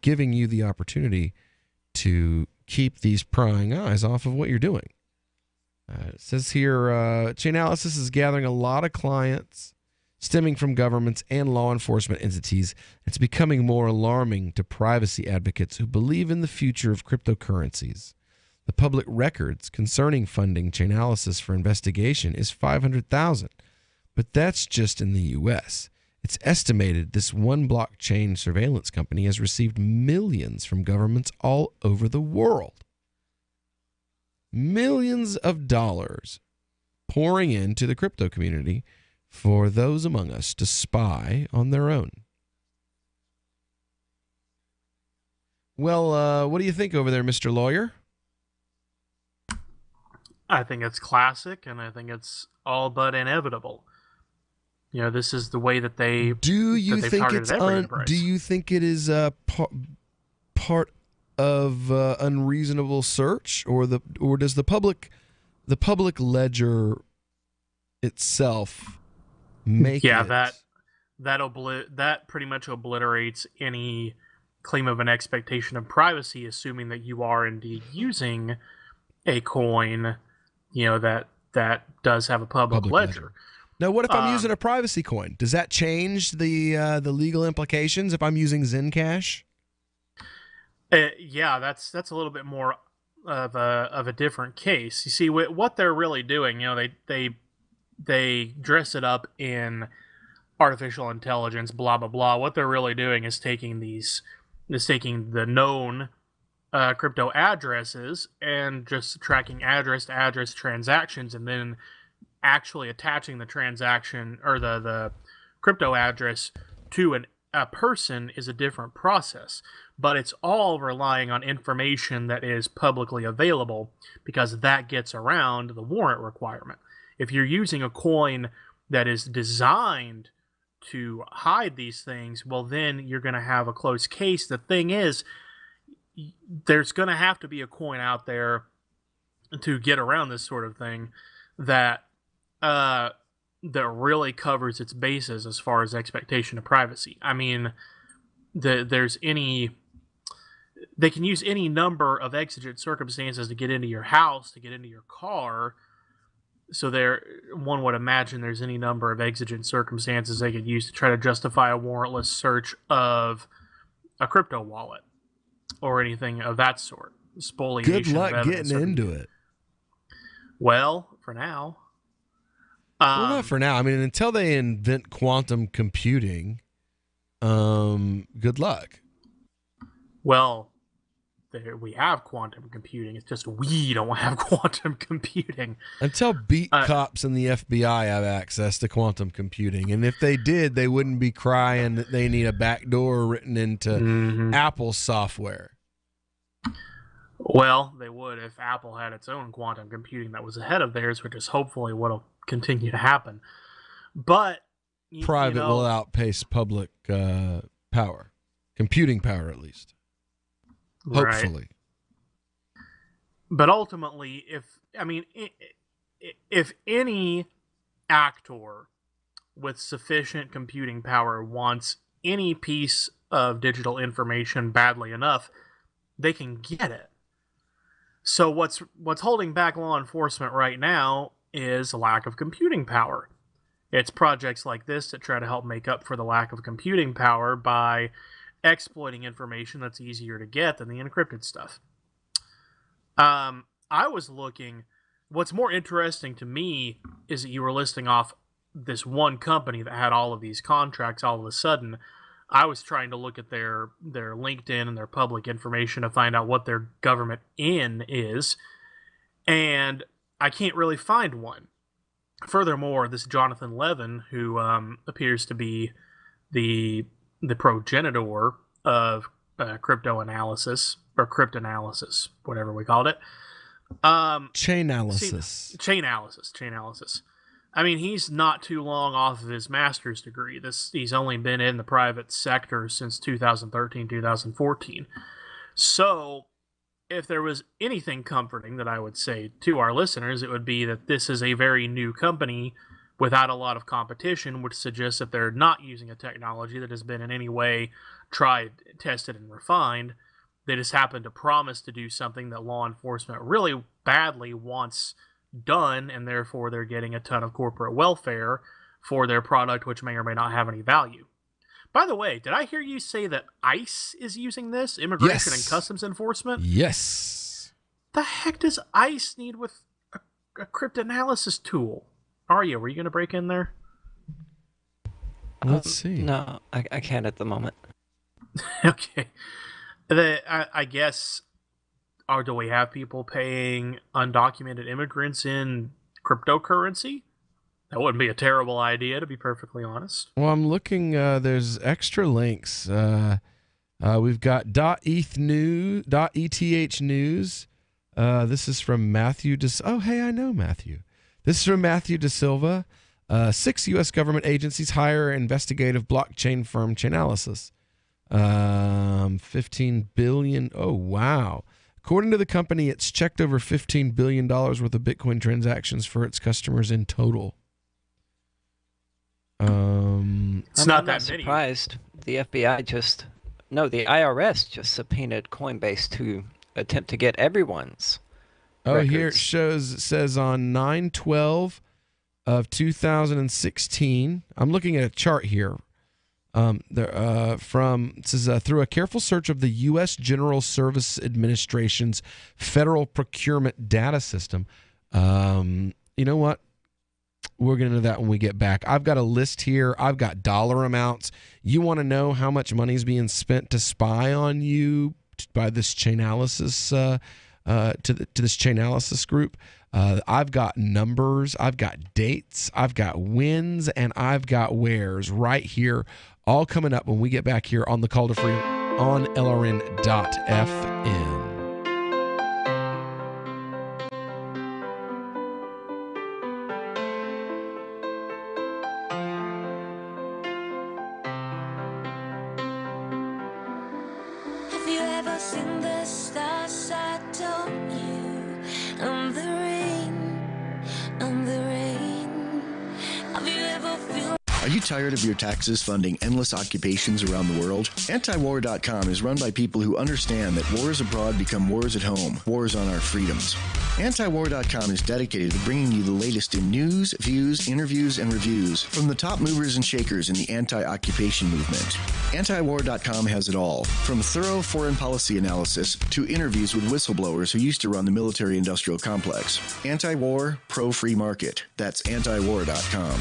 giving you the opportunity to keep these prying eyes off of what you're doing. It says here, Chainalysis is gathering a lot of clients stemming from governments and law enforcement entities. It's becoming more alarming to privacy advocates who believe in the future of cryptocurrencies. The public records concerning funding Chainalysis for investigation is $500,000, but that's just in the U.S. It's estimated this one blockchain surveillance company has received millions from governments all over the world. Millions of dollars pouring into the crypto community for those among us to spy on their own. Well, what do you think over there, Mr. Lawyer? I think it's classic, and I think it's all but inevitable. This is the way that they do. You think it's do you think it is part of unreasonable search, or does the public ledger itself make it? that pretty much obliterates any claim of an expectation of privacy, assuming that you are indeed using a coin, that does have a public ledger. Now, what if I'm using a privacy coin? Does that change the legal implications if I'm using Zencash? Yeah, that's a little bit more of a different case. You see, what they're really doing, they dress it up in artificial intelligence, blah blah blah. What they're really doing is taking the known crypto addresses and just tracking address to address transactions, and then actually attaching the transaction or the crypto address to a person is a different process. But it's all relying on information that is publicly available, because that gets around the warrant requirement. If you're using a coin that is designed to hide these things, well, then you're going to have a closed case. The thing is, there's going to have to be a coin out there to get around this sort of thing that really covers its bases as far as expectation of privacy. I mean, they can use any number of exigent circumstances to get into your house, to get into your car. So one would imagine there's any number of exigent circumstances they could use to try to justify a warrantless search of a crypto wallet or anything of that sort. Spoliation. Good luck getting into it. Well, for now. Well, not for now. I mean, until they invent quantum computing, good luck. Well, we have quantum computing. It's just we don't have quantum computing. Until beat cops and the FBI have access to quantum computing. And if they did, they wouldn't be crying that they need a backdoor written into Apple software. Well, they would if Apple had its own quantum computing that was ahead of theirs, which is hopefully what will continue to happen. But private will outpace public power, computing power at least. Hopefully. Right. But ultimately, if any actor with sufficient computing power wants any piece of digital information badly enough, they can get it. So what's holding back law enforcement right now is a lack of computing power. It's projects like this that try to help make up for the lack of computing power by exploiting information that's easier to get than the encrypted stuff. I was looking, what's more interesting to me is that you were listing off this one company that had all of these contracts all of a sudden. I was trying to look at their LinkedIn and their public information to find out what their government in is, and I can't really find one. Furthermore, this Jonathan Levin, who appears to be the progenitor of cryptanalysis, or cryptanalysis, whatever we called it. Chainalysis. Chainalysis. I mean, he's not too long off of his master's degree. He's only been in the private sector since 2013, 2014. So, if there was anything comforting that I would say to our listeners, it would be that this is a very new company without a lot of competition, which suggests that they're not using a technology that has been in any way tried, tested, and refined. They just happen to promise to do something that law enforcement really badly wants done, and therefore they're getting a ton of corporate welfare for their product, which may or may not have any value. By the way, did I hear you say that ICE is using this? Immigration and Customs Enforcement? Yes. The heck does ICE need with a cryptanalysis tool? Were you going to break in there? Let's see. No, I can't at the moment. Okay. I guess, do we have people paying undocumented immigrants in cryptocurrency? That wouldn't be a terrible idea, to be perfectly honest. Well, I'm looking. There's extra links. We've got .eth news, .eth news. This is from Matthew. Oh, hey, I know Matthew. This is from Matthew De Silva. 6 U.S. government agencies hire investigative blockchain firm Chainalysis. 15 billion. Oh, wow. According to the company, it's checked over $15 billion worth of Bitcoin transactions for its customers in total. I'm not surprised. The FBI the IRS just subpoenaed Coinbase to attempt to get everyone's records. Here it says on 9/12 of 2016. I'm looking at a chart here. It says through a careful search of the U.S. General Service Administration's Federal Procurement Data System. You know what? We'll get into that when we get back. I've got a list here. I've got dollar amounts. You want to know how much money is being spent to spy on you by this Chainalysis, to this Chainalysis group? I've got numbers. I've got dates. I've got wins, and I've got wheres right here, all coming up when we get back here on the Call to Freedom on LRN.FM. Are you tired of your taxes funding endless occupations around the world? Antiwar.com is run by people who understand that wars abroad become wars at home, wars on our freedoms. Antiwar.com is dedicated to bringing you the latest in news, views, interviews, and reviews from the top movers and shakers in the anti-occupation movement. Antiwar.com has it all, from thorough foreign policy analysis to interviews with whistleblowers who used to run the military-industrial complex. Anti-war, pro-free market. That's antiwar.com.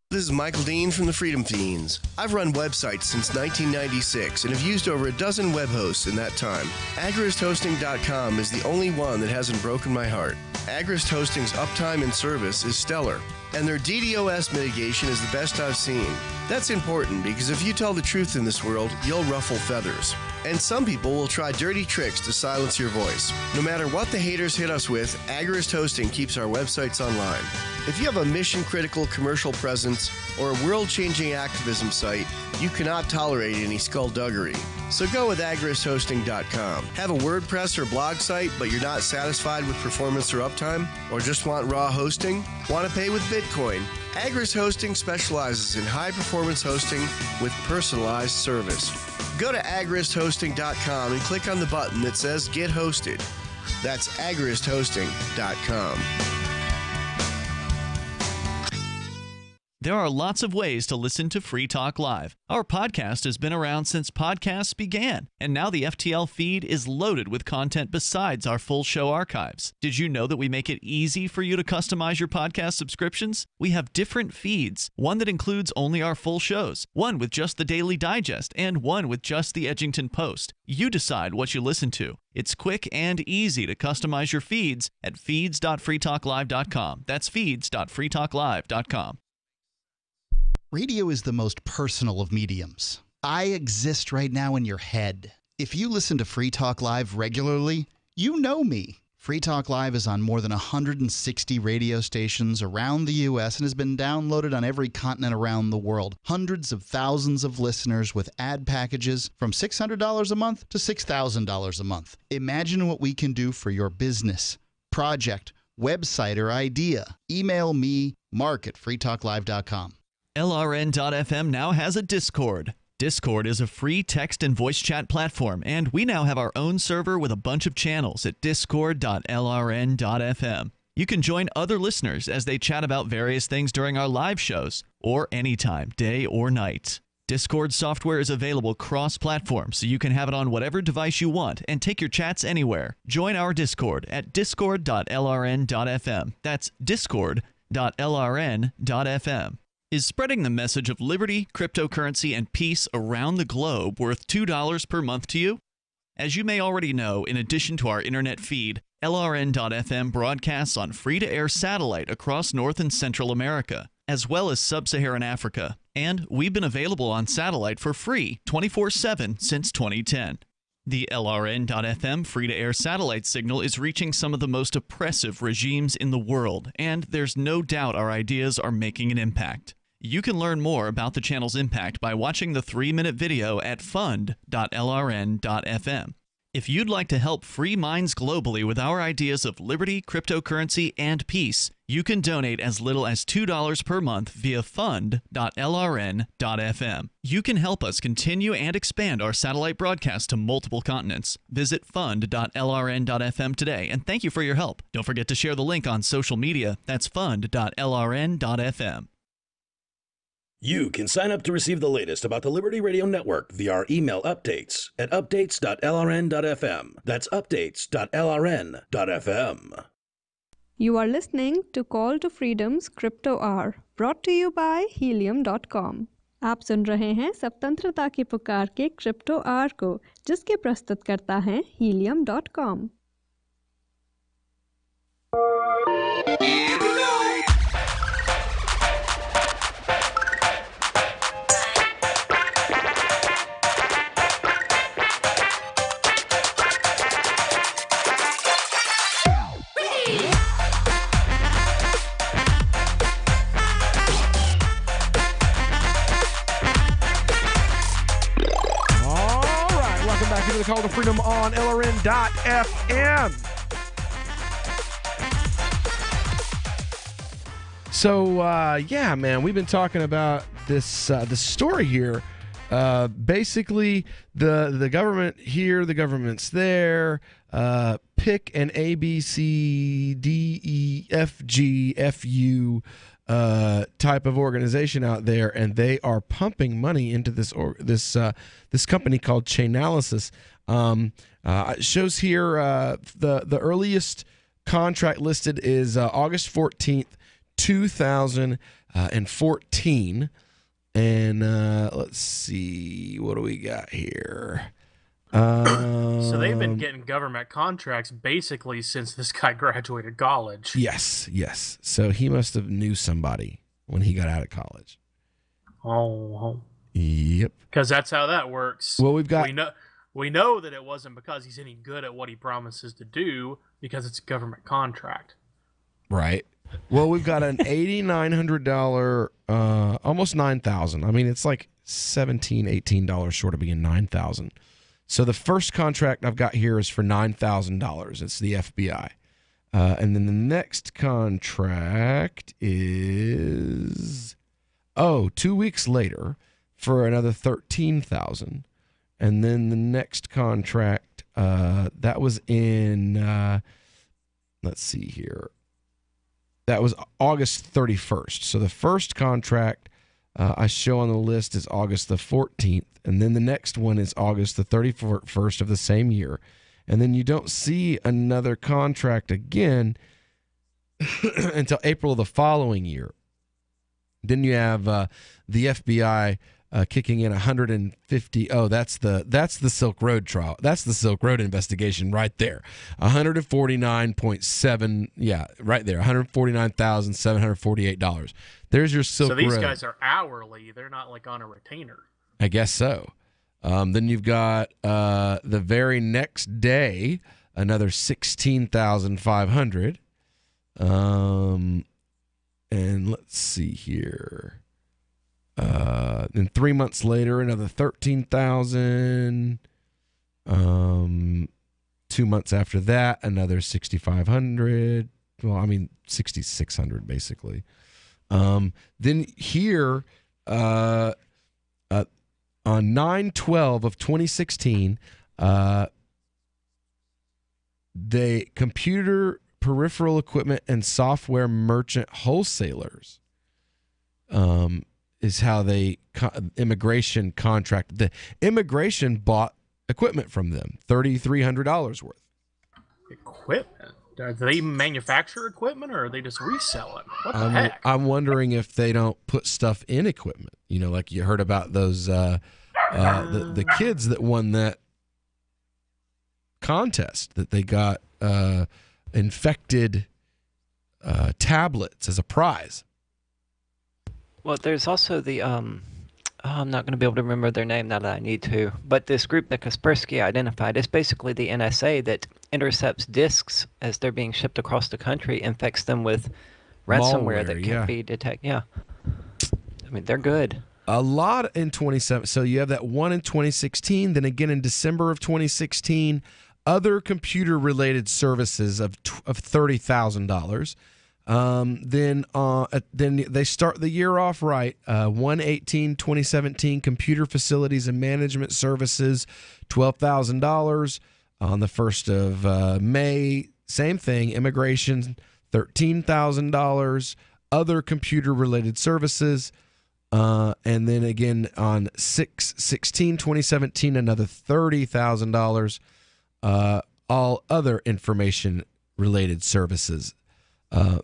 This is Michael Dean from the Freedom Fiends. I've run websites since 1996 and have used over a dozen web hosts in that time. AgristHosting.com is the only one that hasn't broken my heart. Agrist Hosting's uptime and service is stellar, and their DDoS mitigation is the best I've seen. That's important because if you tell the truth in this world, you'll ruffle feathers. And some people will try dirty tricks to silence your voice. No matter what the haters hit us with, Agrist Hosting keeps our websites online. If you have a mission-critical commercial presence or a world-changing activism site, you cannot tolerate any skullduggery. So go with agristhosting.com. Have a WordPress or blog site, but you're not satisfied with performance or uptime? Or just want raw hosting? Want to pay with Bitcoin? Agrist Hosting specializes in high-performance hosting with personalized service. Go to agristhosting.com and click on the button that says Get Hosted. That's agristhosting.com. There are lots of ways to listen to Free Talk Live. Our podcast has been around since podcasts began, and now the FTL feed is loaded with content besides our full show archives. Did you know that we make it easy for you to customize your podcast subscriptions? We have different feeds, one that includes only our full shows, one with just the Daily Digest, and one with just the Edgington Post. You decide what you listen to. It's quick and easy to customize your feeds at feeds.freetalklive.com. That's feeds.freetalklive.com. Radio is the most personal of mediums. I exist right now in your head. If you listen to Free Talk Live regularly, you know me. Free Talk Live is on more than 160 radio stations around the U.S. and has been downloaded on every continent around the world. Hundreds of thousands of listeners with ad packages from $600 a month to $6,000 a month. Imagine what we can do for your business, project, website, or idea. Email me, mark@freetalklive.com. LRN.FM now has a Discord. Discord is a free text and voice chat platform, and we now have our own server with a bunch of channels at discord.lrn.fm. You can join other listeners as they chat about various things during our live shows, or anytime, day or night. Discord software is available cross-platform, so you can have it on whatever device you want and take your chats anywhere. Join our Discord at discord.lrn.fm. That's discord.lrn.fm. Is spreading the message of liberty, cryptocurrency, and peace around the globe worth $2 per month to you? As you may already know, in addition to our internet feed, LRN.FM broadcasts on free-to-air satellite across North and Central America, as well as Sub-Saharan Africa. And we've been available on satellite for free 24/7 since 2010. The LRN.FM free-to-air satellite signal is reaching some of the most oppressive regimes in the world, and there's no doubt our ideas are making an impact. You can learn more about the channel's impact by watching the 3-minute video at fund.lrn.fm. If you'd like to help free minds globally with our ideas of liberty, cryptocurrency, and peace, you can donate as little as $2 per month via fund.lrn.fm. You can help us continue and expand our satellite broadcast to multiple continents. Visit fund.lrn.fm today, and thank you for your help. Don't forget to share the link on social media. That's fund.lrn.fm. You can sign up to receive the latest about the Liberty Radio Network via our email updates at updates.lrn.fm. That's updates.lrn.fm. You are listening to Call to Freedom's Crypto Hour, brought to you by Helium.com. आप सुन रहे हैं स्वतंत्रता की पुकार के crypto our को, जिसके प्रस्तुत करता है Helium.com। The Call to Freedom on LRN.FM. So, yeah, man, we've been talking about this story here. Basically, the government here, the government's there. Pick an A, B, C, D, E, F, G, F, U type of organization out there, and they are pumping money into this company called Chainalysis. It shows here the earliest contract listed is August 14th, 2014. And let's see, what do we got here? So they've been getting government contracts basically since this guy graduated college. Yes. So he must have knew somebody when he got out of college. Oh. Yep. Because that's how that works. Well, we know that it wasn't because he's any good at what he promises to do, because it's a government contract. Right. Well, we've got an $8,900, almost $9,000. I mean, it's like $17, $18 short of being $9,000. So the first contract I've got here is for $9,000. It's the FBI. And then the next contract is, 2 weeks later for another $13,000. And then the next contract, that was in, let's see here. That was August 31st. So the first contract I show on the list is August the 14th. And then the next one is August the 31st of the same year. And then you don't see another contract again until April of the following year. Then you have the FBI kicking in 150. Oh, that's the Silk Road trial. That's the Silk Road investigation right there. 149.7. Yeah, right there. $149,748. There's your Silk Road. So these guys are hourly. They're not like on a retainer. I guess so. Then you've got the very next day another $16,500. And let's see here. Then 3 months later, another $13,000. 2 months after that, another $6,500. Well, I mean $6,600 basically. Then here, on 9/12 of 2016, the computer peripheral equipment and software merchant wholesalers is how they immigration contracted. The immigration bought equipment from them, $3,300 worth. Equipment? Do they manufacture equipment, or are they just resell it? What the heck? I'm wondering if they don't put stuff in equipment. You know, like you heard about those the kids that won that contest, that they got infected tablets as a prize. Well, there's also the I'm not going to be able to remember their name now that I need to, but this group that Kaspersky identified is basically the NSA that intercepts disks as they're being shipped across the country, infects them with ransomware that can't be detected. Yeah. I mean, they're good. A lot in 2017. So you have that one in 2016, then again in December of 2016, other computer-related services of $30,000. Then they start the year off right. 1/18/2017, computer facilities and management services, $12,000. On the 1st of May, same thing. Immigration, $13,000. Other computer-related services. And then again on 6/16/2017, another $30,000. All other information-related services.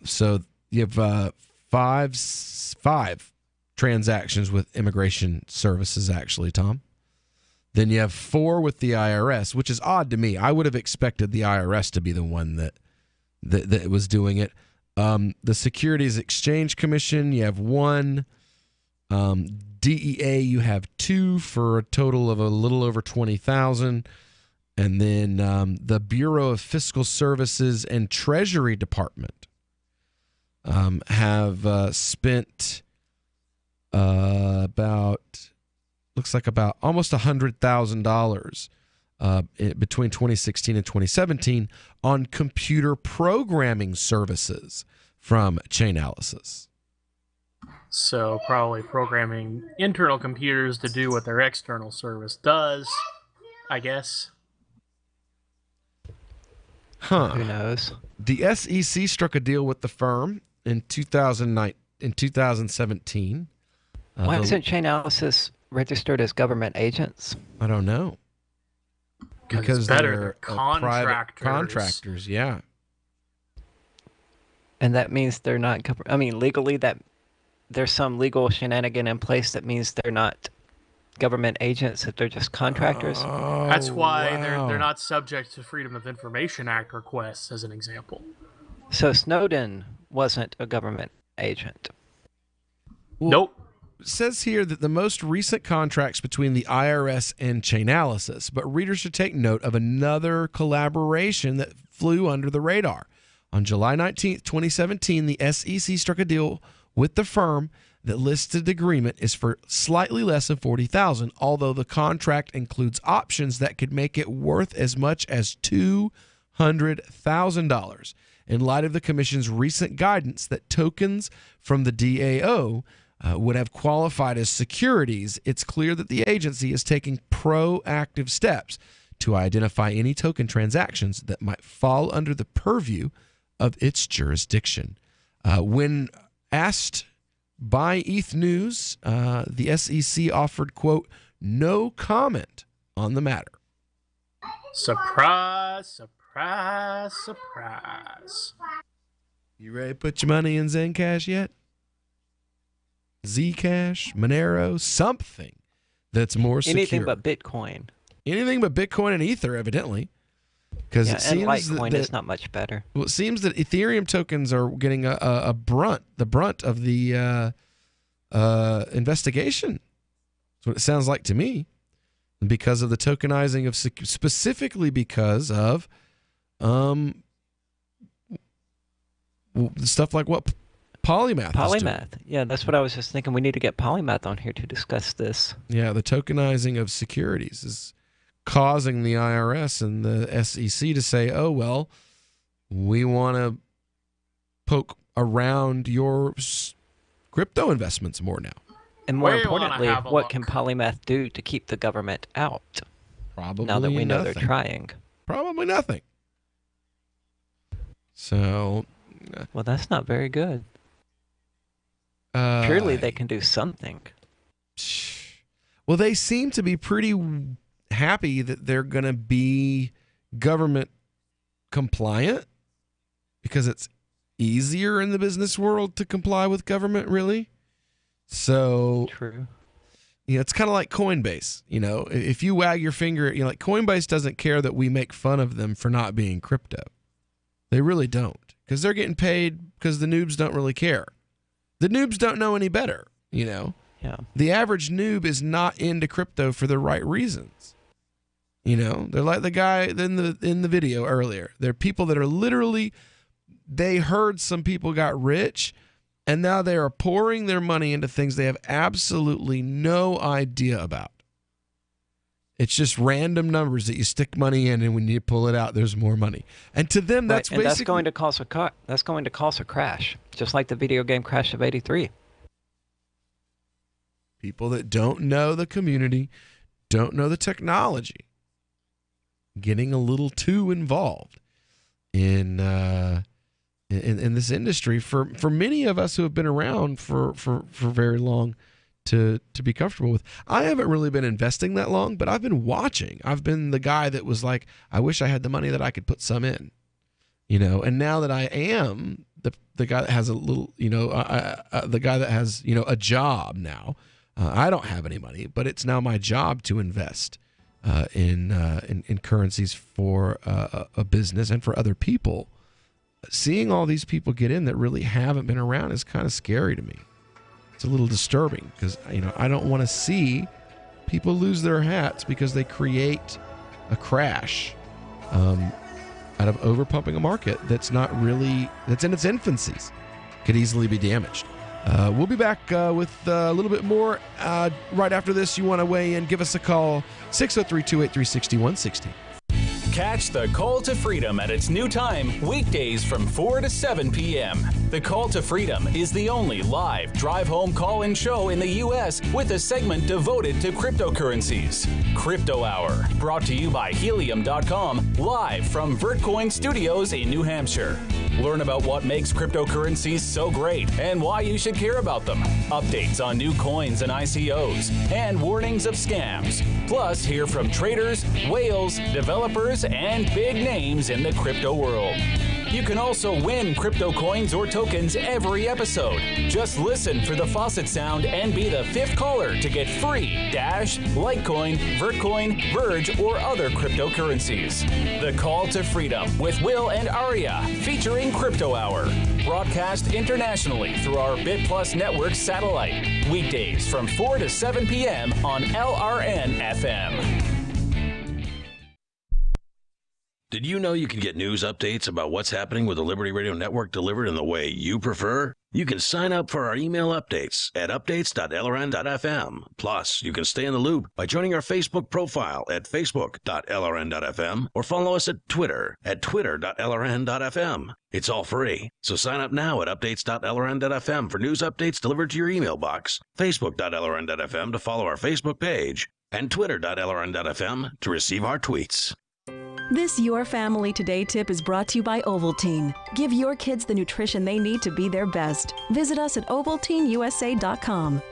So you have five transactions with immigration services, actually, Tom. Then you have 4 with the IRS, which is odd to me. I would have expected the IRS to be the one that was doing it. The Securities Exchange Commission, you have 1. DEA, you have 2 for a total of a little over 20,000. And then the Bureau of Fiscal Services and Treasury Department have spent looks like about almost $100,000 between 2016 and 2017 on computer programming services from Chainalysis. So probably programming internal computers to do what their external service does, I guess. Who knows? The SEC struck a deal with the firm in 2017. Why isn't Chainalysis registered as government agents? I don't know. Because it's better. They're private contractors, yeah. And that means they're not. I mean, legally, that there's some legal shenanigan in place that means they're not government agents, that they're just contractors. That's why they're not subject to Freedom of Information Act requests, as an example. So Snowden wasn't a government agent. Nope. It says here that the most recent contracts between the IRS and Chainalysis, but readers should take note of another collaboration that flew under the radar. On July 19th, 2017, the SEC struck a deal with the firm that listed agreement is for slightly less than $40,000, although the contract includes options that could make it worth as much as $200,000. In light of the Commission's recent guidance that tokens from the DAO would have qualified as securities, it's clear that the agency is taking proactive steps to identify any token transactions that might fall under the purview of its jurisdiction. When asked by ETH News, the SEC offered, quote, no comment on the matter. Surprise, surprise, surprise. You ready to put your money in Zencash yet? Zcash, Monero, something that's more secure. Anything but Bitcoin. Anything but Bitcoin and Ether, evidently. Because it seems Litecoin that is not much better. Well, it seems that Ethereum tokens are getting the brunt of the investigation. That's what it sounds like to me. Because of the tokenizing of specifically because of stuff like what Polymath is doing. Yeah, that's what I was just thinking. We need to get Polymath on here to discuss this. Yeah, the tokenizing of securities is causing the IRS and the SEC to say, oh, well, we want to poke around your crypto investments more now. And more importantly, what can Polymath do to keep the government out? Probably now that we know nothing. they're trying. Probably nothing. So, well, that's not very good. Surely they can do something. Well, they seem to be pretty happy that they're going to be government compliant because it's easier in the business world to comply with government, really. So true. You know, it's kind of like Coinbase. You know, if you wag your finger, you know, like Coinbase doesn't care that we make fun of them for not being crypto. They really don't, because they're getting paid because the noobs don't really care. The noobs don't know any better, you know. Yeah. The average noob is not into crypto for the right reasons. You know, they're like the guy in the video earlier. They're people that are literally, they heard some people got rich, and now they are pouring their money into things they have absolutely no idea about. It's just random numbers that you stick money in, and when you pull it out, there's more money. And to them, that's basically that's going to cause a crash, just like the video game crash of '83. People that don't know the community, don't know the technology, getting a little too involved in this industry for many of us who have been around for very long to be comfortable with. I haven't really been investing that long, but I've been watching. I've been the guy that was like, I wish I had the money that I could put some in, you know. And now that I am the guy that has a little, the guy that has, a job now. I don't have any money, but it's now my job to invest in currencies for a business and for other people. Seeing all these people get in that really haven't been around is kind of scary to me. It's a little disturbing because, I don't want to see people lose their hats because they create a crash out of overpumping a market that's in its infancies, could easily be damaged. We'll be back with a little bit more right after this. You want to weigh in, give us a call, 603-283-6160. Catch the Call to Freedom at its new time, weekdays from 4 to 7 p.m. The Call to Freedom is the only live drive-home call-in show in the U.S. with a segment devoted to cryptocurrencies. Crypto Hour, brought to you by Helium.com, live from Vertcoin Studios in New Hampshire. Learn about what makes cryptocurrencies so great and why you should care about them. Updates on new coins and ICOs, and warnings of scams. Plus, hear from traders, whales, developers, and big names in the crypto world. You can also win crypto coins or tokens every episode. Just listen for the faucet sound and be the 5th caller to get free Dash, Litecoin, Vertcoin, Verge, or other cryptocurrencies. The Call to Freedom with Will and Aria, featuring Crypto Hour. Broadcast internationally through our BitPlus network satellite. Weekdays from 4 to 7 p.m. on LRN FM. Did you know you can get news updates about what's happening with the Liberty Radio Network delivered in the way you prefer? You can sign up for our email updates at updates.lrn.fm. Plus, you can stay in the loop by joining our Facebook profile at facebook.lrn.fm or follow us at Twitter at twitter.lrn.fm. It's all free, so sign up now at updates.lrn.fm for news updates delivered to your email box, facebook.lrn.fm to follow our Facebook page, and twitter.lrn.fm to receive our tweets. This Your Family Today tip is brought to you by Ovaltine. Give your kids the nutrition they need to be their best. Visit us at ovaltineusa.com.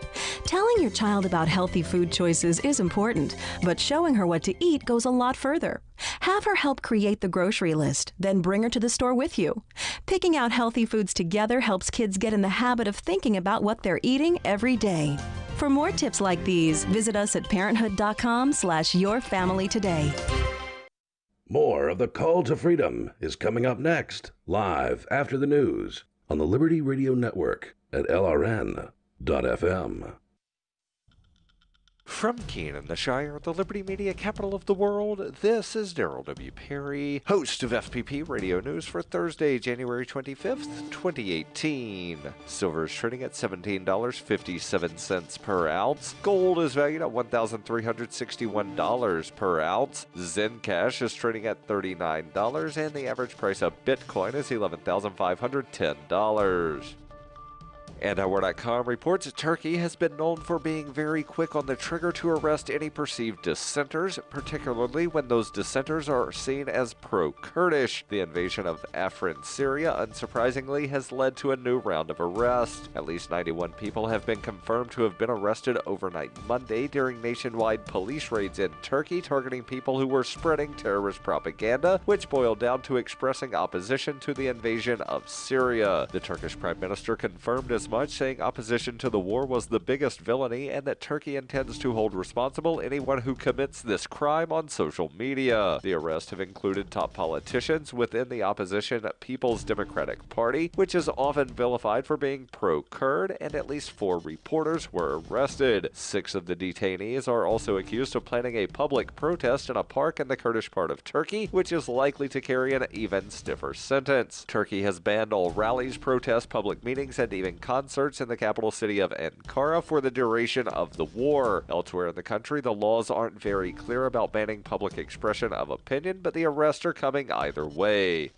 Telling your child about healthy food choices is important, but showing her what to eat goes a lot further. Have her help create the grocery list, then bring her to the store with you. Picking out healthy foods together helps kids get in the habit of thinking about what they're eating every day. For more tips like these, visit us at parenthood.com/yourfamilytoday. More of the Call to Freedom is coming up next, live after the news on the Liberty Radio Network at LRN.FM. From Keene, the Shire, the Liberty Media capital of the world, this is Daryl W. Perry, host of FPP Radio News for Thursday, January 25th, 2018. Silver is trading at $17.57 per ounce. Gold is valued at $1,361 per ounce. Zencash is trading at $39, and the average price of Bitcoin is $11,510. Antiwar.com reports that Turkey has been known for being very quick on the trigger to arrest any perceived dissenters, particularly when those dissenters are seen as pro-Kurdish. The invasion of Afrin, Syria, unsurprisingly, has led to a new round of arrests. At least 91 people have been confirmed to have been arrested overnight Monday during nationwide police raids in Turkey, targeting people who were spreading terrorist propaganda, which boiled down to expressing opposition to the invasion of Syria. The Turkish Prime Minister confirmed as much, saying opposition to the war was the biggest villainy and that Turkey intends to hold responsible anyone who commits this crime on social media. The arrests have included top politicians within the opposition People's Democratic Party, which is often vilified for being pro-Kurd, and at least 4 reporters were arrested. 6 of the detainees are also accused of planning a public protest in a park in the Kurdish part of Turkey, which is likely to carry an even stiffer sentence. Turkey has banned all rallies, protests, public meetings, and even concerts in the capital city of Ankara for the duration of the war. Elsewhere in the country, the laws aren't very clear about banning public expression of opinion, but the arrests are coming either way.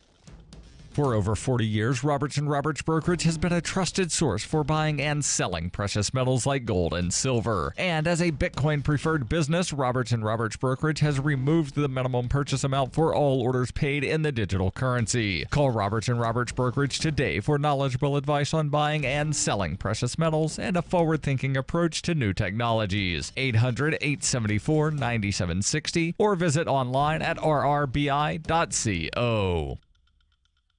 For over 40 years, Robertson Roberts Brokerage has been a trusted source for buying and selling precious metals like gold and silver. And as a Bitcoin-preferred business, Robertson Roberts Brokerage has removed the minimum purchase amount for all orders paid in the digital currency. Call Robertson Roberts Brokerage today for knowledgeable advice on buying and selling precious metals and a forward-thinking approach to new technologies. 800-874-9760 or visit online at rrbi.co.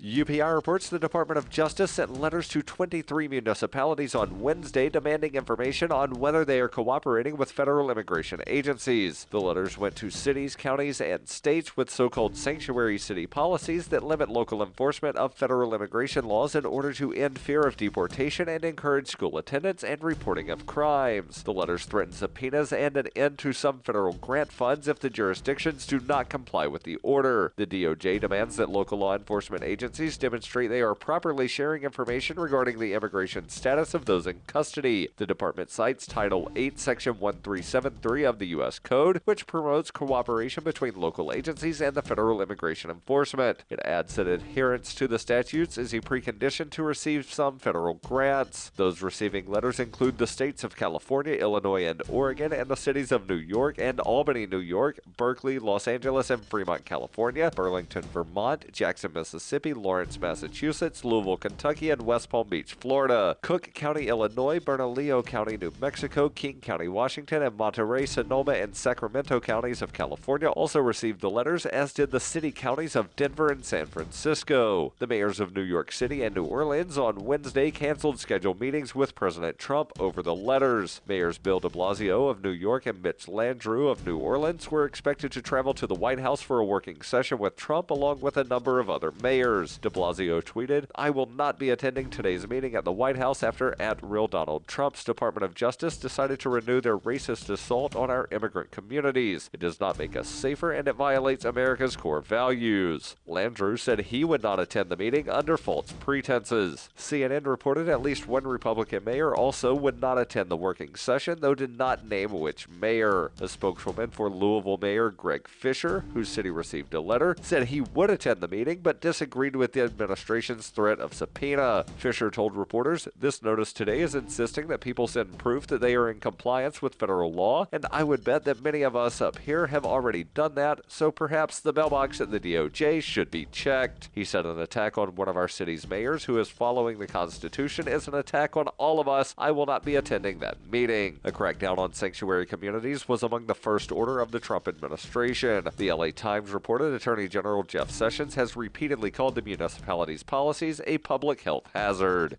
UPI reports the Department of Justice sent letters to 23 municipalities on Wednesday demanding information on whether they are cooperating with federal immigration agencies. The letters went to cities, counties, and states with so-called sanctuary city policies that limit local enforcement of federal immigration laws in order to end fear of deportation and encourage school attendance and reporting of crimes. The letters threaten subpoenas and an end to some federal grant funds if the jurisdictions do not comply with the order. The DOJ demands that local law enforcement agencies demonstrate they are properly sharing information regarding the immigration status of those in custody. The department cites Title 8, Section 1373 of the U.S. Code, which promotes cooperation between local agencies and the federal immigration enforcement. It adds that adherence to the statutes is a precondition to receive some federal grants. Those receiving letters include the states of California, Illinois, and Oregon, and the cities of New York and Albany, New York, Berkeley, Los Angeles, and Fremont, California, Burlington, Vermont, Jackson, Mississippi, Lawrence, Massachusetts, Louisville, Kentucky, and West Palm Beach, Florida. Cook County, Illinois, Bernalillo County, New Mexico, King County, Washington, and Monterey, Sonoma, and Sacramento counties of California also received the letters, as did the city counties of Denver and San Francisco. The mayors of New York City and New Orleans on Wednesday canceled scheduled meetings with President Trump over the letters. Mayors Bill de Blasio of New York and Mitch Landrieu of New Orleans were expected to travel to the White House for a working session with Trump along with a number of other mayors. De Blasio tweeted, "I will not be attending today's meeting at the White House after @real Donald Trump's Department of Justice decided to renew their racist assault on our immigrant communities. It does not make us safer and it violates America's core values." Landrieu said he would not attend the meeting under false pretenses. CNN reported at least one Republican mayor also would not attend the working session, though did not name which mayor. A spokeswoman for Louisville Mayor Greg Fisher, whose city received a letter, said he would attend the meeting but disagreed with the administration's threat of subpoena. Fisher told reporters, "This notice today is insisting that people send proof that they are in compliance with federal law, and I would bet that many of us up here have already done that, so perhaps the mailbox at the DOJ should be checked." He said an attack on one of our city's mayors who is following the Constitution is an attack on all of us. I will not be attending that meeting. A crackdown on sanctuary communities was among the first order of the Trump administration. The LA Times reported Attorney General Jeff Sessions has repeatedly called the municipalities' policies a public health hazard.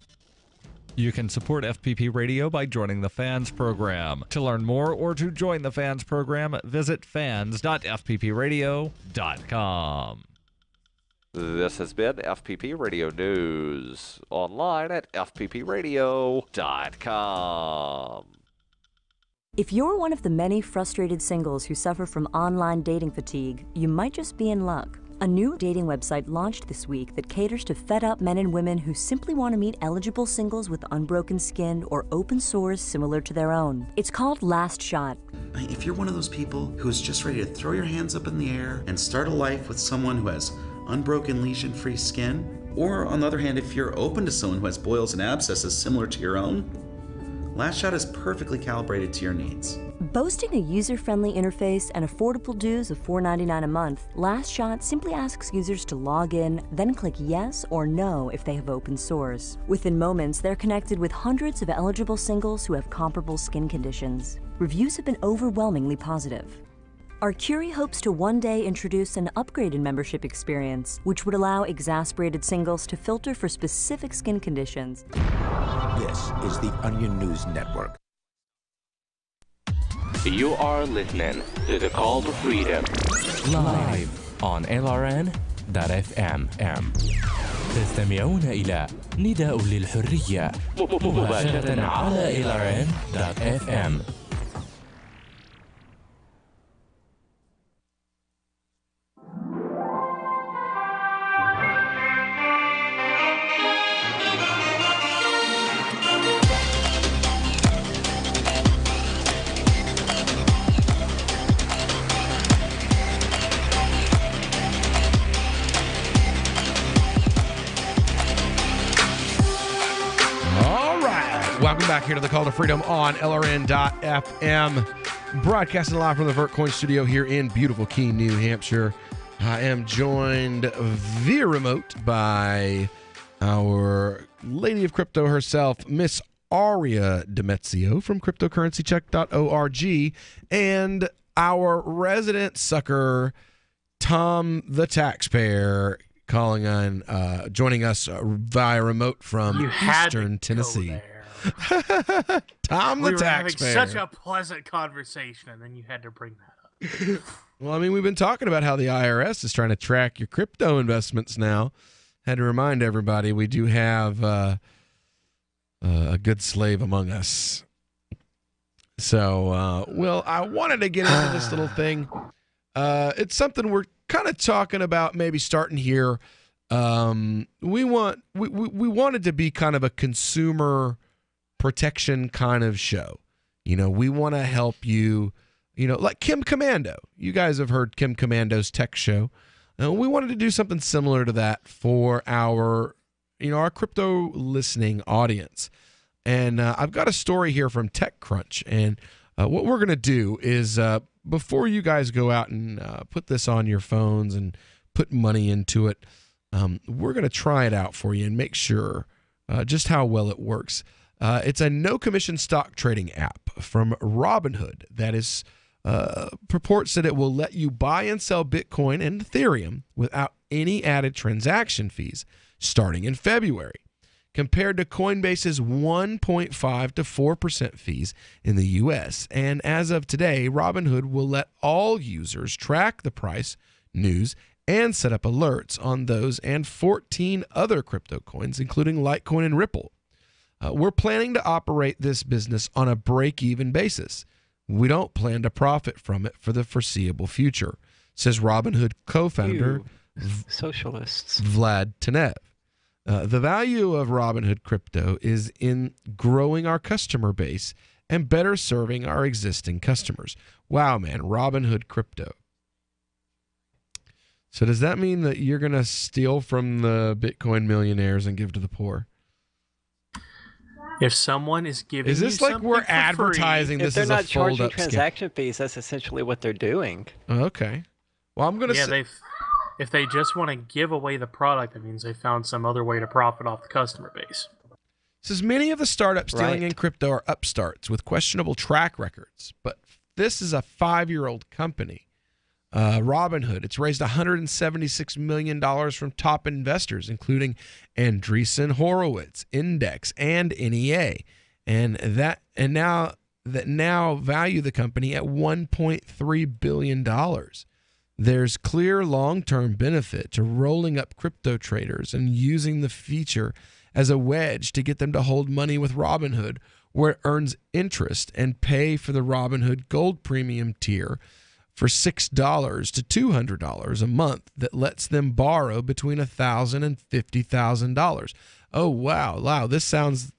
You can support FPP Radio by joining the Fans program. To learn more or to join the Fans program, visit fans.fppradio.com. This has been FPP Radio News, online at fppradio.com. If you're one of the many frustrated singles who suffer from online dating fatigue, you might just be in luck. A new dating website launched this week that caters to fed-up men and women who simply want to meet eligible singles with unbroken skin or open sores similar to their own. It's called Last Shot. If you're one of those people who is just ready to throw your hands up in the air and start a life with someone who has unbroken lesion-free skin, or on the other hand, if you're open to someone who has boils and abscesses similar to your own, Last Shot is perfectly calibrated to your needs. Boasting a user-friendly interface and affordable dues of $4.99 a month, Last Shot simply asks users to log in, then click yes or no if they have open sores. Within moments, they're connected with hundreds of eligible singles who have comparable skin conditions. Reviews have been overwhelmingly positive. Arcuri hopes to one day introduce an upgraded membership experience, which would allow exasperated singles to filter for specific skin conditions. This is the Onion News Network. You are listening to the Call to Freedom live on LRN.FM. تستمعون إلى نداء للحرية مباشرة على LRN.FM. Welcome back here to the Call to Freedom on LRN.FM. Broadcasting live from the VertCoin studio here in beautiful Keene, New Hampshire. I am joined via remote by our Lady of Crypto herself, Miss Aria Demezio from cryptocurrencycheck.org, and our resident sucker, Tom the Taxpayer, joining us via remote from Eastern Tennessee. Tom the we were taxpayer. having such a pleasant conversation, and then you had to bring that up. Well, I mean, we've been talking about how the IRS is trying to track your crypto investments now. Had to remind everybody we do have a good slave among us. So, Will, I wanted to get into this little thing. It's something we're kind of talking about maybe starting here. We wanted to be kind of a consumer protection kind of show. You know, we want to help you, you know, like Kim Commando. You guys have heard Kim Commando's tech show. We wanted to do something similar to that for our crypto listening audience. And I've got a story here from TechCrunch. And what we're going to do is before you guys go out and put this on your phones and put money into it, we're going to try it out for you and make sure just how well it works. It's a no-commission stock trading app from Robinhood that is purports that it will let you buy and sell Bitcoin and Ethereum without any added transaction fees starting in February, compared to Coinbase's 1.5 to 4% fees in the U.S. And as of today, Robinhood will let all users track the price, news, and set up alerts on those and 14 other crypto coins, including Litecoin and Ripple. We're planning to operate this business on a break-even basis. We don't plan to profit from it for the foreseeable future, says Robinhood co-founder socialists Vlad Tenev. The value of Robinhood Crypto is in growing our customer base and better serving our existing customers. Wow, man, Robinhood Crypto. So does that mean that you're going to steal from the Bitcoin millionaires and give to the poor? If someone is giving, is this you like we're advertising free, this as a fold-up If they're not charging scam? transaction fees, that's essentially what they're doing. Okay. Well, I'm going to say... If they just want to give away the product, that means they found some other way to profit off the customer base. Says many of the startups dealing in crypto are upstarts with questionable track records, but this is a 5-year-old company. Robinhood, it's raised $176 million from top investors, including Andreessen Horowitz, Index, and NEA, and now value the company at $1.3 billion. There's clear long-term benefit to rolling up crypto traders and using the feature as a wedge to get them to hold money with Robinhood, where it earns interest and pay for the Robinhood Gold Premium tier for $6 to $200 a month that lets them borrow between $1,000 and $50,000. Oh, wow. This sounds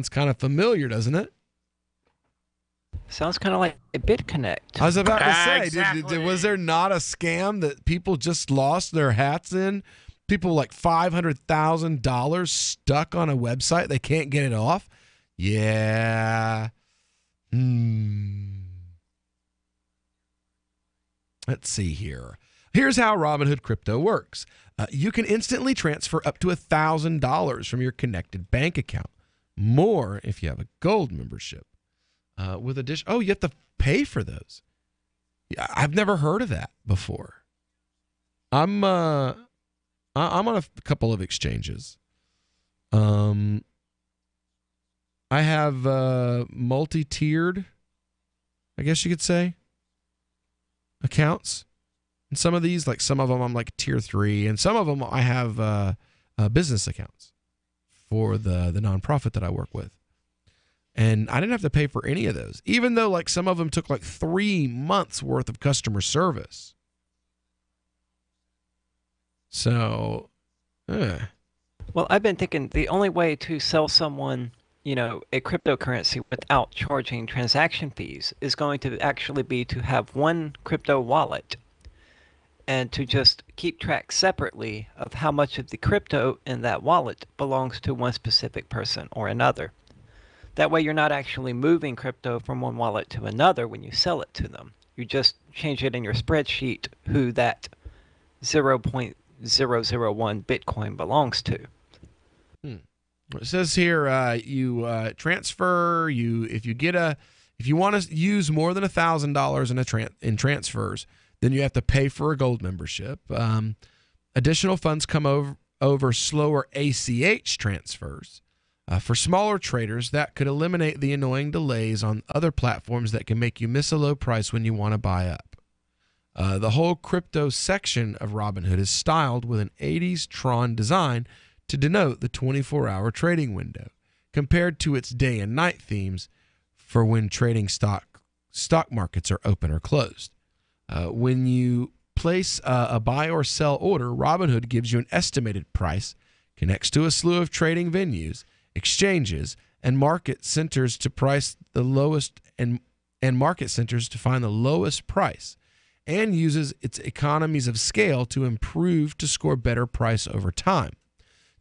kind of familiar, doesn't it? Sounds kind of like a BitConnect. I was about to say, exactly. Was there not a scam that people just lost their hats in? People like $500,000 stuck on a website. They can't get it off? Yeah. Let's see here. Here's how Robinhood Crypto works. You can instantly transfer up to $1,000 from your connected bank account. More if you have a gold membership. With you have to pay for those. Yeah, I've never heard of that before. I'm on a couple of exchanges. I have multi-tiered, I guess you could say, accounts. And some of these, like some of them I'm like tier 3, and some of them I have business accounts for the nonprofit that I work with. And I didn't have to pay for any of those, even though like some of them took like 3 months worth of customer service. So, Well, I've been thinking the only way to sell someone, a cryptocurrency without charging transaction fees is going to actually be to have one crypto wallet and to just keep track separately of how much of the crypto in that wallet belongs to one specific person or another. That way you're not actually moving crypto from one wallet to another when you sell it to them. You just change it in your spreadsheet who that 0.001 Bitcoin belongs to. It says here you transfer, if you want to use more than $1,000 in transfers, then you have to pay for a gold membership. Additional funds come over slower ACH transfers. For smaller traders, that could eliminate the annoying delays on other platforms that can make you miss a low price when you want to buy up. The whole crypto section of Robinhood is styled with an 80s Tron design to denote the 24-hour trading window, compared to its day and night themes for when trading stock markets are open or closed. When you place a buy or sell order, Robinhood gives you an estimated price, connects to a slew of trading venues, exchanges, and market centers to price the lowest and market centers to find the lowest price, and uses its economies of scale to improve to score better price over time.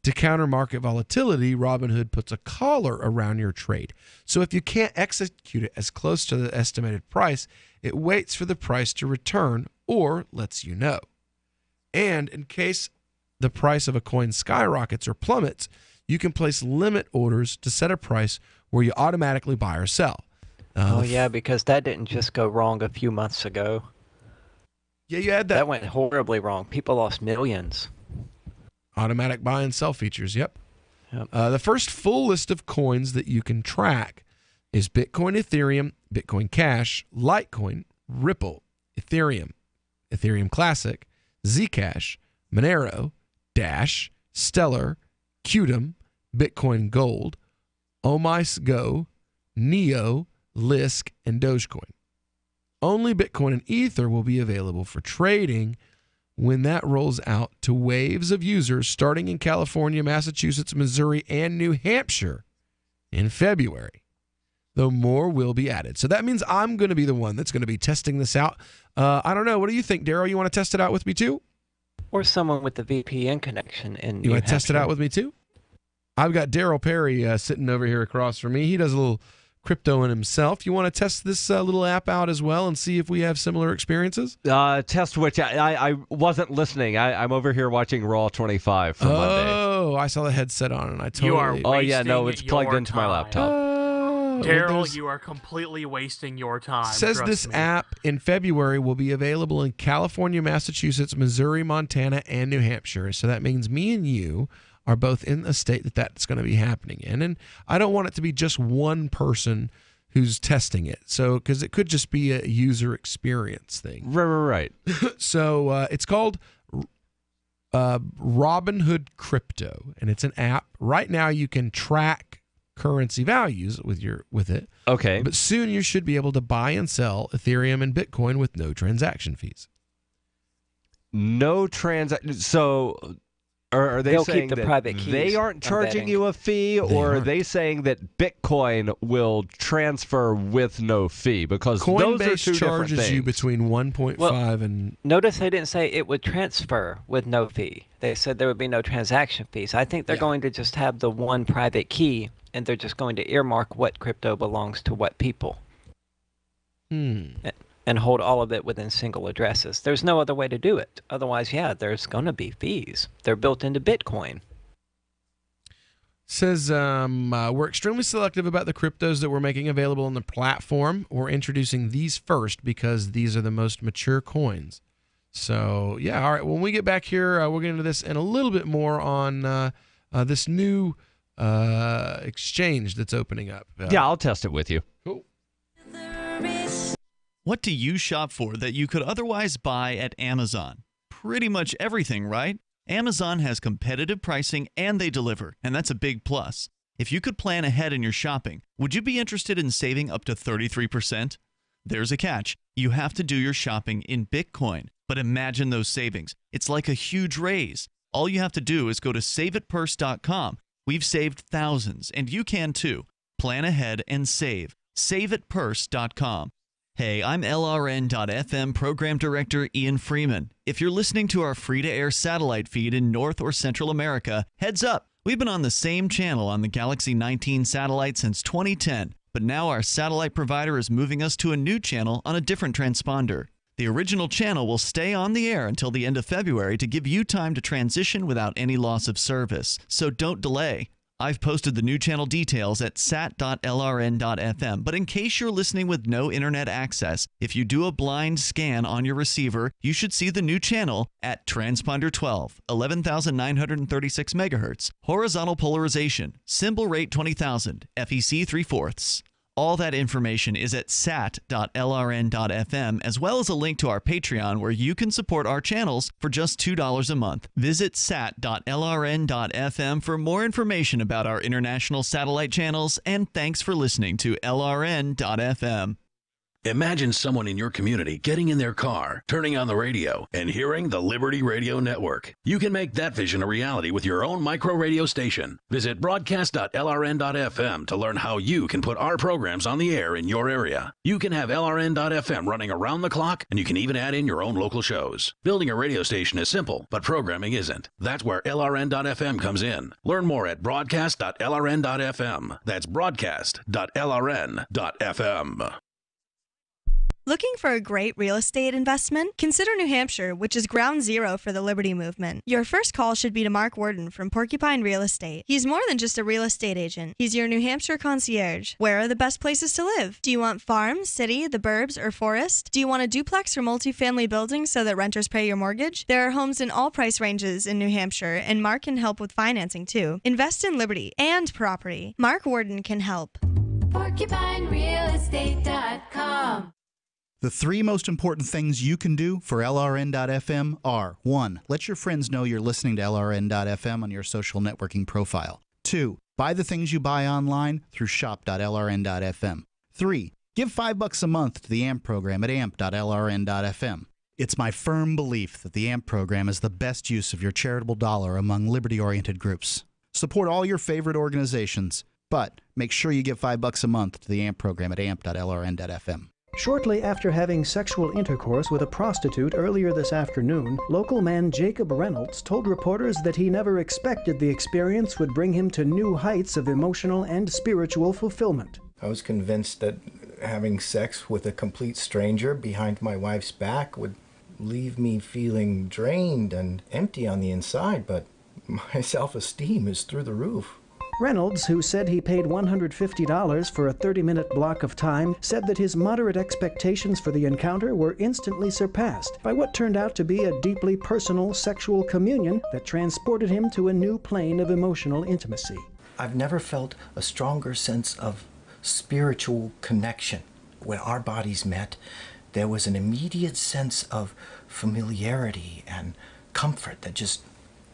To counter market volatility, Robinhood puts a collar around your trade. So if you can't execute it as close to the estimated price, it waits for the price to return or lets you know. And in case the price of a coin skyrockets or plummets, you can place limit orders to set a price where you automatically buy or sell. Yeah, because that didn't just go wrong a few months ago. Yeah, you had that. That went horribly wrong. People lost millions. Automatic buy and sell features, yep. The first full list of coins that you can track is Bitcoin, Ethereum, Bitcoin Cash, Litecoin, Ripple, Ethereum, Ethereum Classic, Zcash, Monero, Dash, Stellar, Qtum, Bitcoin Gold, Omise Go, Neo, Lisk, and Dogecoin. Only Bitcoin and Ether will be available for trading when that rolls out to waves of users starting in California, Massachusetts, Missouri, and New Hampshire in February, though more will be added. So that means I'm going to be the one that's going to be testing this out. I don't know. What do you think, Daryl? You want to test it out with me too? Or someone with the VPN connection in You want to test it out with me too? I've got Daryl Perry sitting over here across from me. He does a little crypto in himself. You want to test this little app out as well and see if we have similar experiences? Test which? I wasn't listening. I'm over here watching Raw 25 from Monday. Oh, I saw the headset on and I totally... Oh, yeah, no, it's plugged into my laptop. Daryl, you are completely wasting your time. Says this app in February will be available in California, Massachusetts, Missouri, Montana, and New Hampshire. So that means me and you are both in a state that's going to be happening in. And I don't want it to be just one person who's testing it. So, because it could just be a user experience thing. Right. So it's called Robinhood Crypto, and it's an app. Right now you can track currency values with it. Okay. But soon you should be able to buy and sell Ethereum and Bitcoin with no transaction fees. No transaction. So are they They'll saying keep the that private keys, they aren't charging you a fee, or are they saying that Bitcoin will transfer with no fee? Because those are two Coinbase charges different you things. between 1.5 and... Notice they didn't say it would transfer with no fee. They said there would be no transaction fees. I think they're going to just have the one private key, and they're just going to earmark what crypto belongs to what people. And hold all of it within single addresses. There's no other way to do it. Otherwise, yeah, there's going to be fees. They're built into Bitcoin. Says, we're extremely selective about the cryptos that we're making available on the platform. We're introducing these first because these are the most mature coins. So, yeah, all right. When we get back here, we'll get into this and a little bit more on this new exchange that's opening up. Yeah, I'll test it with you. Cool. What do you shop for that you could otherwise buy at Amazon? Pretty much everything, right? Amazon has competitive pricing and they deliver, and that's a big plus. If you could plan ahead in your shopping, would you be interested in saving up to 33%? There's a catch. You have to do your shopping in Bitcoin. But imagine those savings. It's like a huge raise. All you have to do is go to saveitpurse.com. We've saved thousands, and you can too. Plan ahead and save. Saveitpurse.com. Hey, I'm LRN.FM Program Director Ian Freeman. If you're listening to our free-to-air satellite feed in North or Central America, heads up. We've been on the same channel on the Galaxy 19 satellite since 2010, but now our satellite provider is moving us to a new channel on a different transponder. The original channel will stay on the air until the end of February to give you time to transition without any loss of service. So don't delay. I've posted the new channel details at sat.lrn.fm, but in case you're listening with no internet access, if you do a blind scan on your receiver, you should see the new channel at transponder 12, 11,936 megahertz, horizontal polarization, symbol rate 20,000, FEC 3/4. All that information is at sat.lrn.fm, as well as a link to our Patreon where you can support our channels for just $2 a month. Visit sat.lrn.fm for more information about our international satellite channels, and thanks for listening to LRN.fm. Imagine someone in your community getting in their car, turning on the radio, and hearing the Liberty Radio Network. You can make that vision a reality with your own micro radio station. Visit broadcast.lrn.fm to learn how you can put our programs on the air in your area. You can have LRN.fm running around the clock, and you can even add in your own local shows. Building a radio station is simple, but programming isn't. That's where LRN.fm comes in. Learn more at broadcast.lrn.fm. That's broadcast.lrn.fm. Looking for a great real estate investment? Consider New Hampshire, which is ground zero for the Liberty Movement. Your first call should be to Mark Worden from Porcupine Real Estate. He's more than just a real estate agent. He's your New Hampshire concierge. Where are the best places to live? Do you want farm, city, the burbs, or forest? Do you want a duplex or multifamily building so that renters pay your mortgage? There are homes in all price ranges in New Hampshire, and Mark can help with financing too. Invest in Liberty and property. Mark Worden can help. PorcupineRealEstate.com. The 3 most important things you can do for LRN.FM are: 1. Let your friends know you're listening to LRN.FM on your social networking profile. 2. Buy the things you buy online through shop.lrn.fm. 3. Give $5 a month to the AMP program at amp.lrn.fm. It's my firm belief that the AMP program is the best use of your charitable dollar among liberty-oriented groups. Support all your favorite organizations, but make sure you give $5 a month to the AMP program at amp.lrn.fm. Shortly after having sexual intercourse with a prostitute earlier this afternoon, local man Jacob Reynolds told reporters that he never expected the experience would bring him to new heights of emotional and spiritual fulfillment. I was convinced that having sex with a complete stranger behind my wife's back would leave me feeling drained and empty on the inside, but my self-esteem is through the roof. Reynolds, who said he paid $150 for a 30-minute block of time, said that his moderate expectations for the encounter were instantly surpassed by what turned out to be a deeply personal sexual communion that transported him to a new plane of emotional intimacy. I've never felt a stronger sense of spiritual connection. When our bodies met, there was an immediate sense of familiarity and comfort that just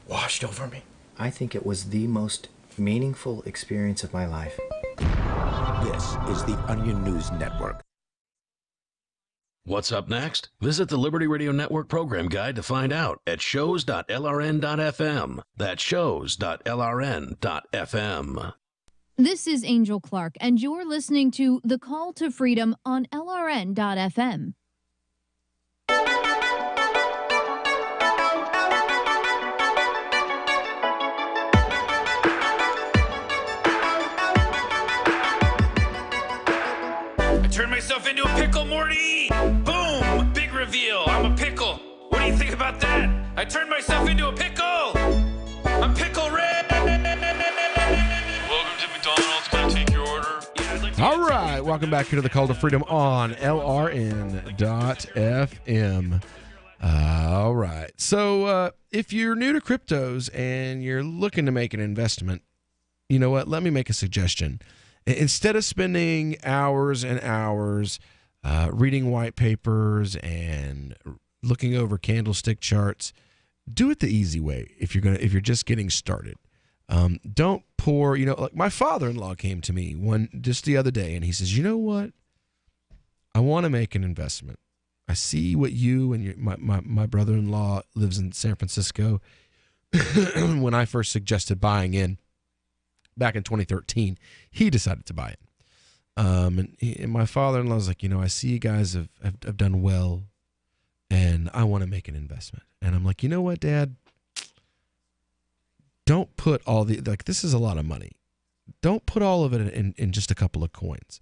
washed over me. I think it was the most meaningful experience of my life. This is the Onion News Network. What's up next? Visit the Liberty Radio Network program guide to find out at shows.lrn.fm. That's shows.lrn.fm. This is Angel Clark, and you're listening to The Call to Freedom on LRN.fm. Turn myself into a pickle, Morty! Boom! Big reveal. I'm a pickle. What do you think about that? I turned myself into a pickle! I'm Pickle Red! Welcome to McDonald's. Can I take your order? All right. Welcome back here to the Call to Freedom on LRN.FM. All right. So if you're new to cryptos and you're looking to make an investment, you know what? Let me make a suggestion. Instead of spending hours and hours reading white papers and looking over candlestick charts, do it the easy way. If you're just getting started, don't pour. Like my father-in-law came to me just the other day, and he says, "You know what? I want to make an investment. I see what you and my brother-in-law lives in San Francisco. When I first suggested buying in." Back in 2013, he decided to buy it. And my father-in-law was like, I see you guys have done well, and I want to make an investment. And I'm like, you know what, Dad? Don't put all this is a lot of money. Don't put all of it in just a couple of coins.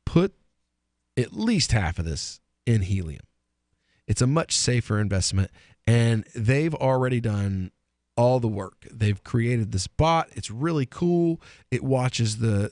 Put at least half of this in helium. It's a much safer investment, and they've already done all the work. They've created this bot. It's really cool. It watches the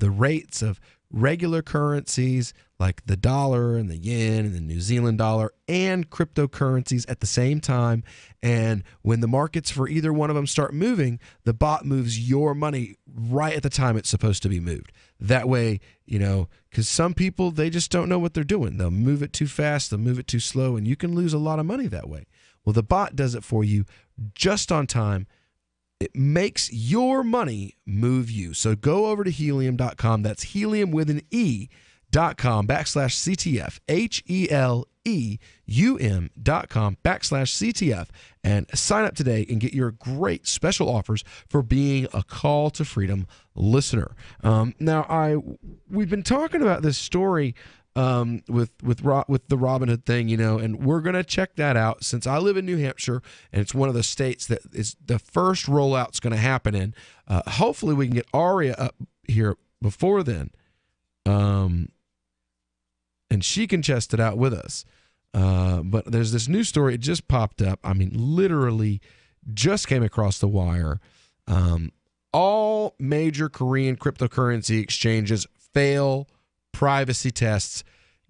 rates of regular currencies like the dollar and the yen and the New Zealand dollar and cryptocurrencies at the same time. And when the markets for either one of them start moving, the bot moves your money right at the time it's supposed to be moved. That way, because some people, they just don't know what they're doing. They'll move it too fast, they'll move it too slow, and you can lose a lot of money that way. Well, the bot does it for you just on time. It makes your money move you. So go over to helium.com. That's helium with an E.com/CTF. HELEUM.com/CTF. And sign up today and get your great special offers for being a Call to Freedom listener. We've been talking about this story with the Robinhood thing, and we're going to check that out since I live in New Hampshire and it's one of the states that is the first rollout's going to happen in. Hopefully we can get Aria up here before then, and she can test it out with us. But there's this new story. It just popped up. I mean, literally just came across the wire. All major Korean cryptocurrency exchanges fail privacy tests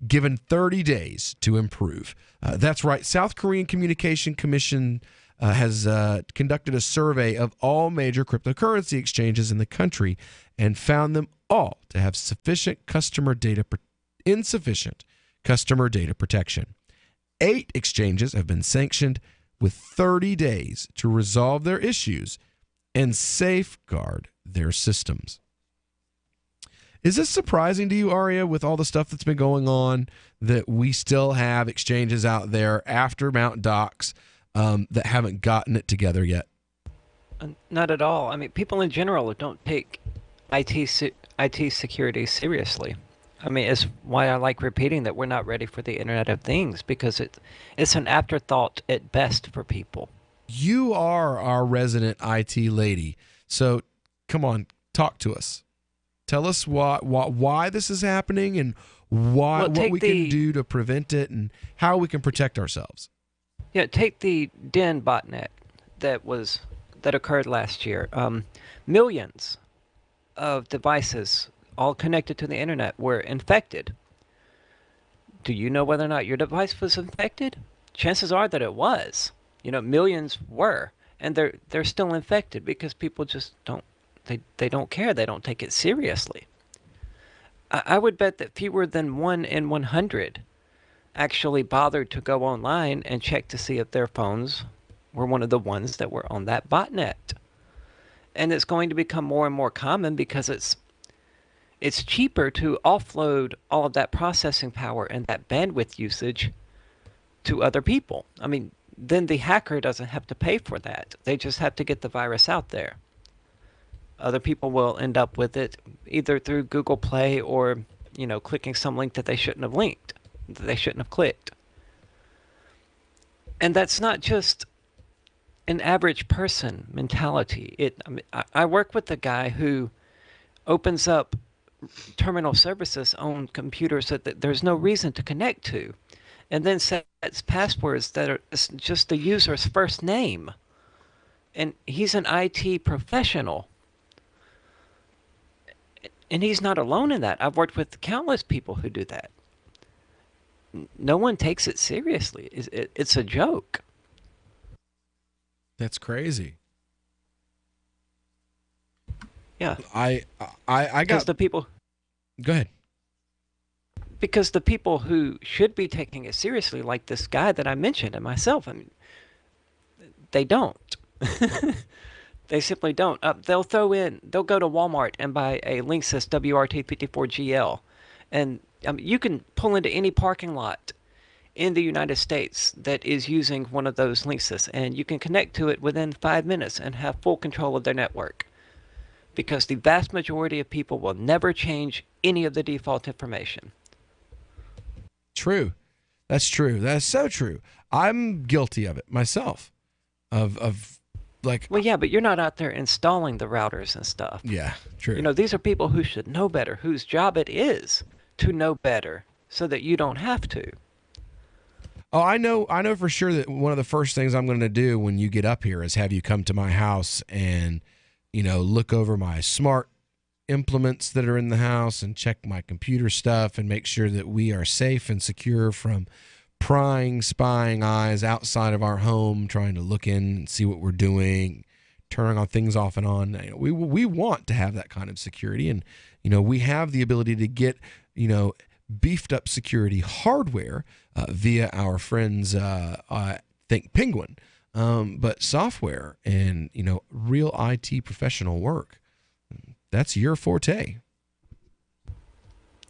given 30 days to improve. That's right. South Korean Communication Commission has conducted a survey of all major cryptocurrency exchanges in the country and found them all to have insufficient customer data protection. 8 exchanges have been sanctioned with 30 days to resolve their issues and safeguard their systems. Is this surprising to you, Aria, with all the stuff that's been going on, that we still have exchanges out there after Mt. Gox that haven't gotten it together yet? Not at all. I mean, people in general don't take IT security seriously. I mean, it's why I like repeating that we're not ready for the Internet of Things, because it's an afterthought at best for people. You are our resident IT lady, so come on, talk to us. Tell us why this is happening and what we can do to prevent it and how we can protect ourselves. Yeah, take the Den botnet that occurred last year. Millions of devices all connected to the internet were infected. Do you know whether or not your device was infected? Chances are that it was. Millions were, and they're still infected because people just don't. They don't care. They don't take it seriously. I would bet that fewer than 1 in 100 actually bothered to go online and check to see if their phones were one of the ones that were on that botnet. And it's going to become more and more common because it's cheaper to offload all of that processing power and that bandwidth usage to other people. I mean, then the hacker doesn't have to pay for that. They just have to get the virus out there. Other people will end up with it either through Google Play or, clicking some link that they shouldn't have clicked. And that's not just an average person mentality. I work with a guy who opens up terminal services on computers that there's no reason to connect to, and then sets passwords that are just the user's first name. And he's an IT professional. And he's not alone in that. I've worked with countless people who do that. No one takes it seriously. It's a joke. That's crazy. Yeah. I got the people. Go ahead. Because the people who should be taking it seriously, like this guy that I mentioned and myself, I mean, they don't. They simply don't. They'll go to Walmart and buy a Linksys WRT54GL. And you can pull into any parking lot in the United States that is using one of those Linksys, and you can connect to it within 5 minutes and have full control of their network. Because the vast majority of people will never change any of the default information. True. That's true. That's so true. I'm guilty of it myself. Well, yeah, but you're not out there installing the routers and stuff. Yeah, true. These are people who should know better, whose job it is to know better so that you don't have to. Oh, I know for sure that one of the first things I'm going to do when you get up here is have you come to my house and, look over my smart implements that are in the house and check my computer stuff and make sure that we are safe and secure from prying, spying eyes outside of our home, trying to look in and see what we're doing, turning on things off and on. We want to have that kind of security, and we have the ability to get beefed up security hardware via our friends Think Penguin, but software and real IT professional work, that's your forte.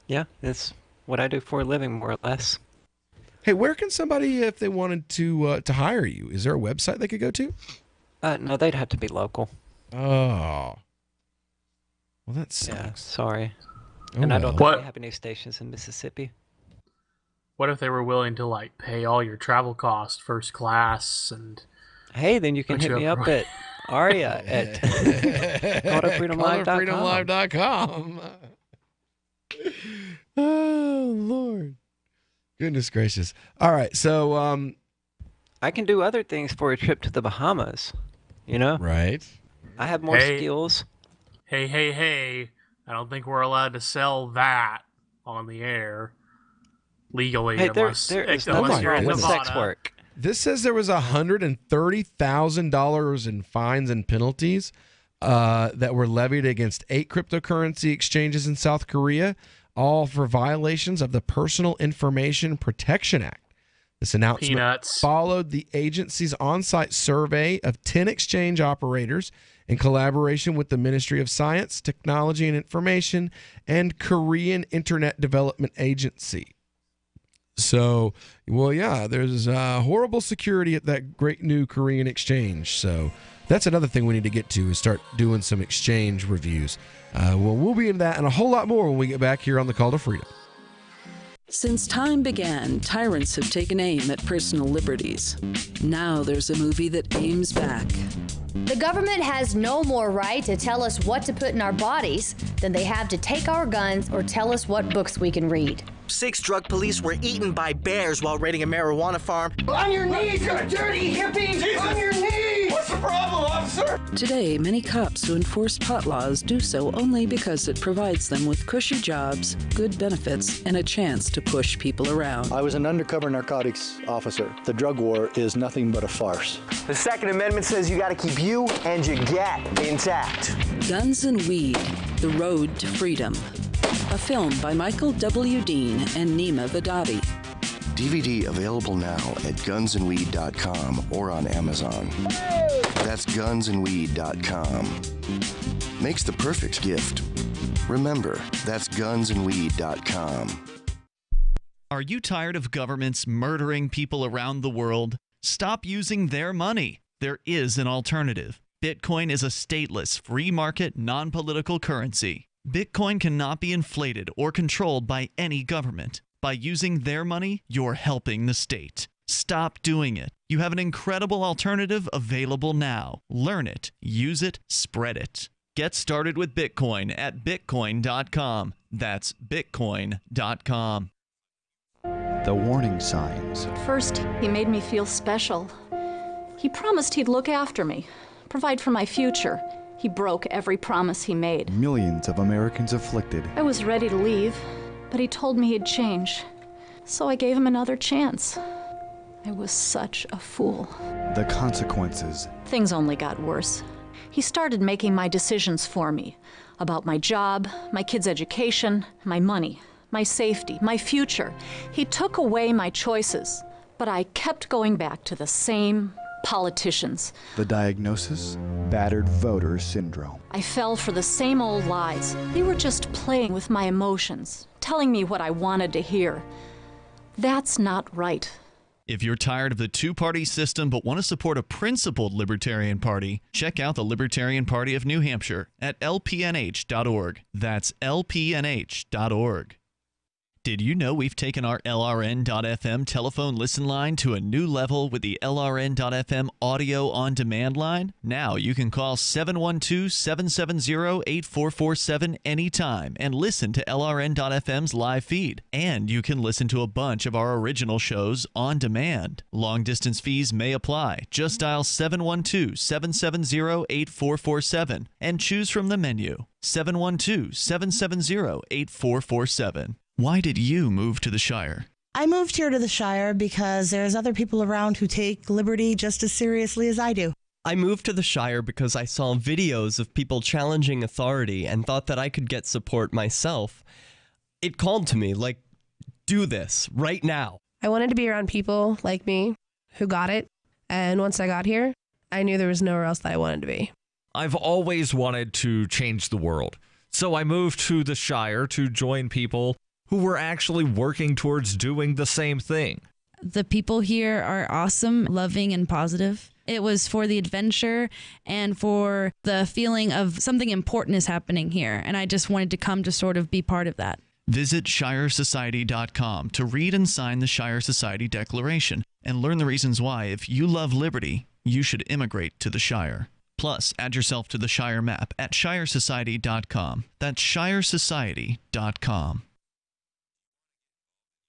Yeah, that's what I do for a living, more or less. Hey, where can somebody, if they wanted to hire you, is there a website they could go to? No, they'd have to be local. Oh. Well, that sucks. Yeah, sorry. Oh, and I don't well. think they have any stations in Mississippi. What if they were willing to pay all your travel costs, first class, and hey, then you can hit me up at Aria at CallToFreedomLive.com. Oh, Lord. Goodness gracious. All right, so I can do other things for a trip to the Bahamas, Right. I have more skills. Hey. I don't think we're allowed to sell that on the air legally unless you're in Nevada. Sex work. This says there was $130,000 in fines and penalties that were levied against 8 cryptocurrency exchanges in South Korea, all for violations of the Personal Information Protection Act. This announcement followed the agency's on-site survey of 10 exchange operators in collaboration with the Ministry of Science, Technology and Information and Korean Internet Development Agency. So, there's horrible security at that great new Korean exchange. So that's another thing we need to get to is start doing some exchange reviews. We'll be in that and a whole lot more when we get back here on the Call to Freedom. Since time began, tyrants have taken aim at personal liberties. Now there's a movie that aims back. The government has no more right to tell us what to put in our bodies than they have to take our guns or tell us what books we can read. 6 drug police were eaten by bears while raiding a marijuana farm. On your knees, you dirty hippies! Jesus. On your knees! What's the problem, officer? Today, many cops who enforce pot laws do so only because it provides them with cushy jobs, good benefits, and a chance to push people around. I was an undercover narcotics officer. The drug war is nothing but a farce. The Second Amendment says you gotta keep you and your gat intact. Guns and Weed, The Road to Freedom. A film by Michael W. Dean and Nima Vadadi. DVD available now at gunsandweed.com or on Amazon. That's gunsandweed.com. Makes the perfect gift. Remember, that's gunsandweed.com. Are you tired of governments murdering people around the world? Stop using their money. There is an alternative. Bitcoin is a stateless, free market, non-political currency. Bitcoin cannot be inflated or controlled by any government. By using their money, you're helping the state. Stop doing it. You have an incredible alternative available now. Learn it, use it, spread it. Get started with Bitcoin at bitcoin.com. That's bitcoin.com. The warning signs. At first, he made me feel special. He promised he'd look after me, provide for my future. He broke every promise he made. Millions of Americans afflicted. I was ready to leave, but he told me he'd change. So I gave him another chance. I was such a fool. The consequences. Things only got worse. He started making my decisions for me. About my job, my kids' education, my money, my safety, my future. He took away my choices, but I kept going back to the same politicians. The diagnosis? Battered voter syndrome. I fell for the same old lies. They were just playing with my emotions, telling me what I wanted to hear. That's not right. If you're tired of the two-party system but want to support a principled Libertarian Party, check out the Libertarian Party of New Hampshire at lpnh.org. That's lpnh.org. Did you know we've taken our LRN.FM telephone listen line to a new level with the LRN.FM audio on demand line? Now you can call 712-770-8447 anytime and listen to LRN.FM's live feed. And you can listen to a bunch of our original shows on demand. Long distance fees may apply. Just dial 712-770-8447 and choose from the menu. 712-770-8447. Why did you move to the Shire? I moved here to the Shire because there's other people around who take liberty just as seriously as I do. I moved to the Shire because I saw videos of people challenging authority and thought that I could get support myself. It called to me, like, do this right now. I wanted to be around people like me who got it, and once I got here, I knew there was nowhere else that I wanted to be. I've always wanted to change the world, so I moved to the Shire to join people who were actually working towards doing the same thing. The people here are awesome, loving, and positive. It was for the adventure and for the feeling of something important is happening here, and I just wanted to come to sort of be part of that. Visit ShireSociety.com to read and sign the Shire Society Declaration and learn the reasons why, if you love liberty, you should immigrate to the Shire. Plus, add yourself to the Shire map at ShireSociety.com. That's ShireSociety.com.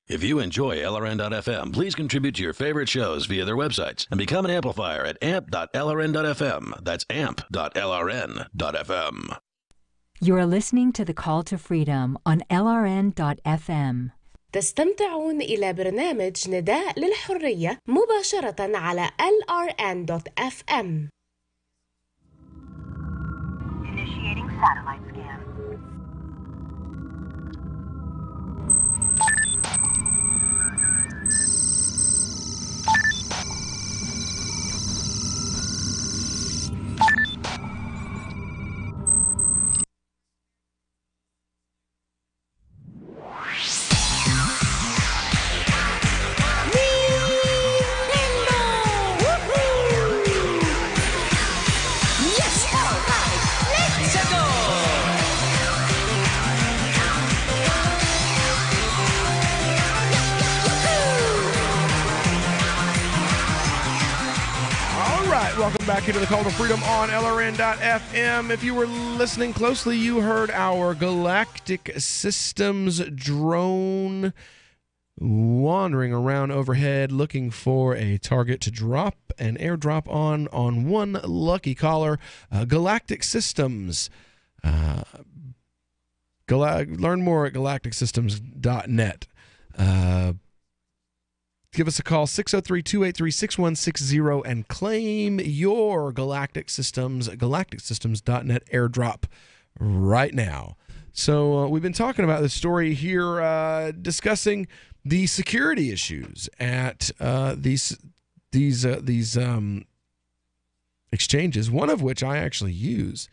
If you enjoy LRN.FM, please contribute to your favorite shows via their websites and become an amplifier at amp.lrn.fm. That's amp.lrn.fm. You're listening to The Call to Freedom on LRN.FM. تستمتعون إلى برنامج نداء للحرية مباشرة على LRN.FM. Initiating satellite scan. Welcome back into the Call to Freedom on LRN.FM. If you were listening closely, you heard our Galactic Systems drone wandering around overhead looking for a target to drop an airdrop on one lucky caller. Galactic Systems. Learn more at galacticsystems.net. Give us a call, 603-283-6160, and claim your Galactic Systems, galacticsystems.net airdrop right now. So we've been talking about this story here, discussing the security issues at these exchanges, one of which I actually use.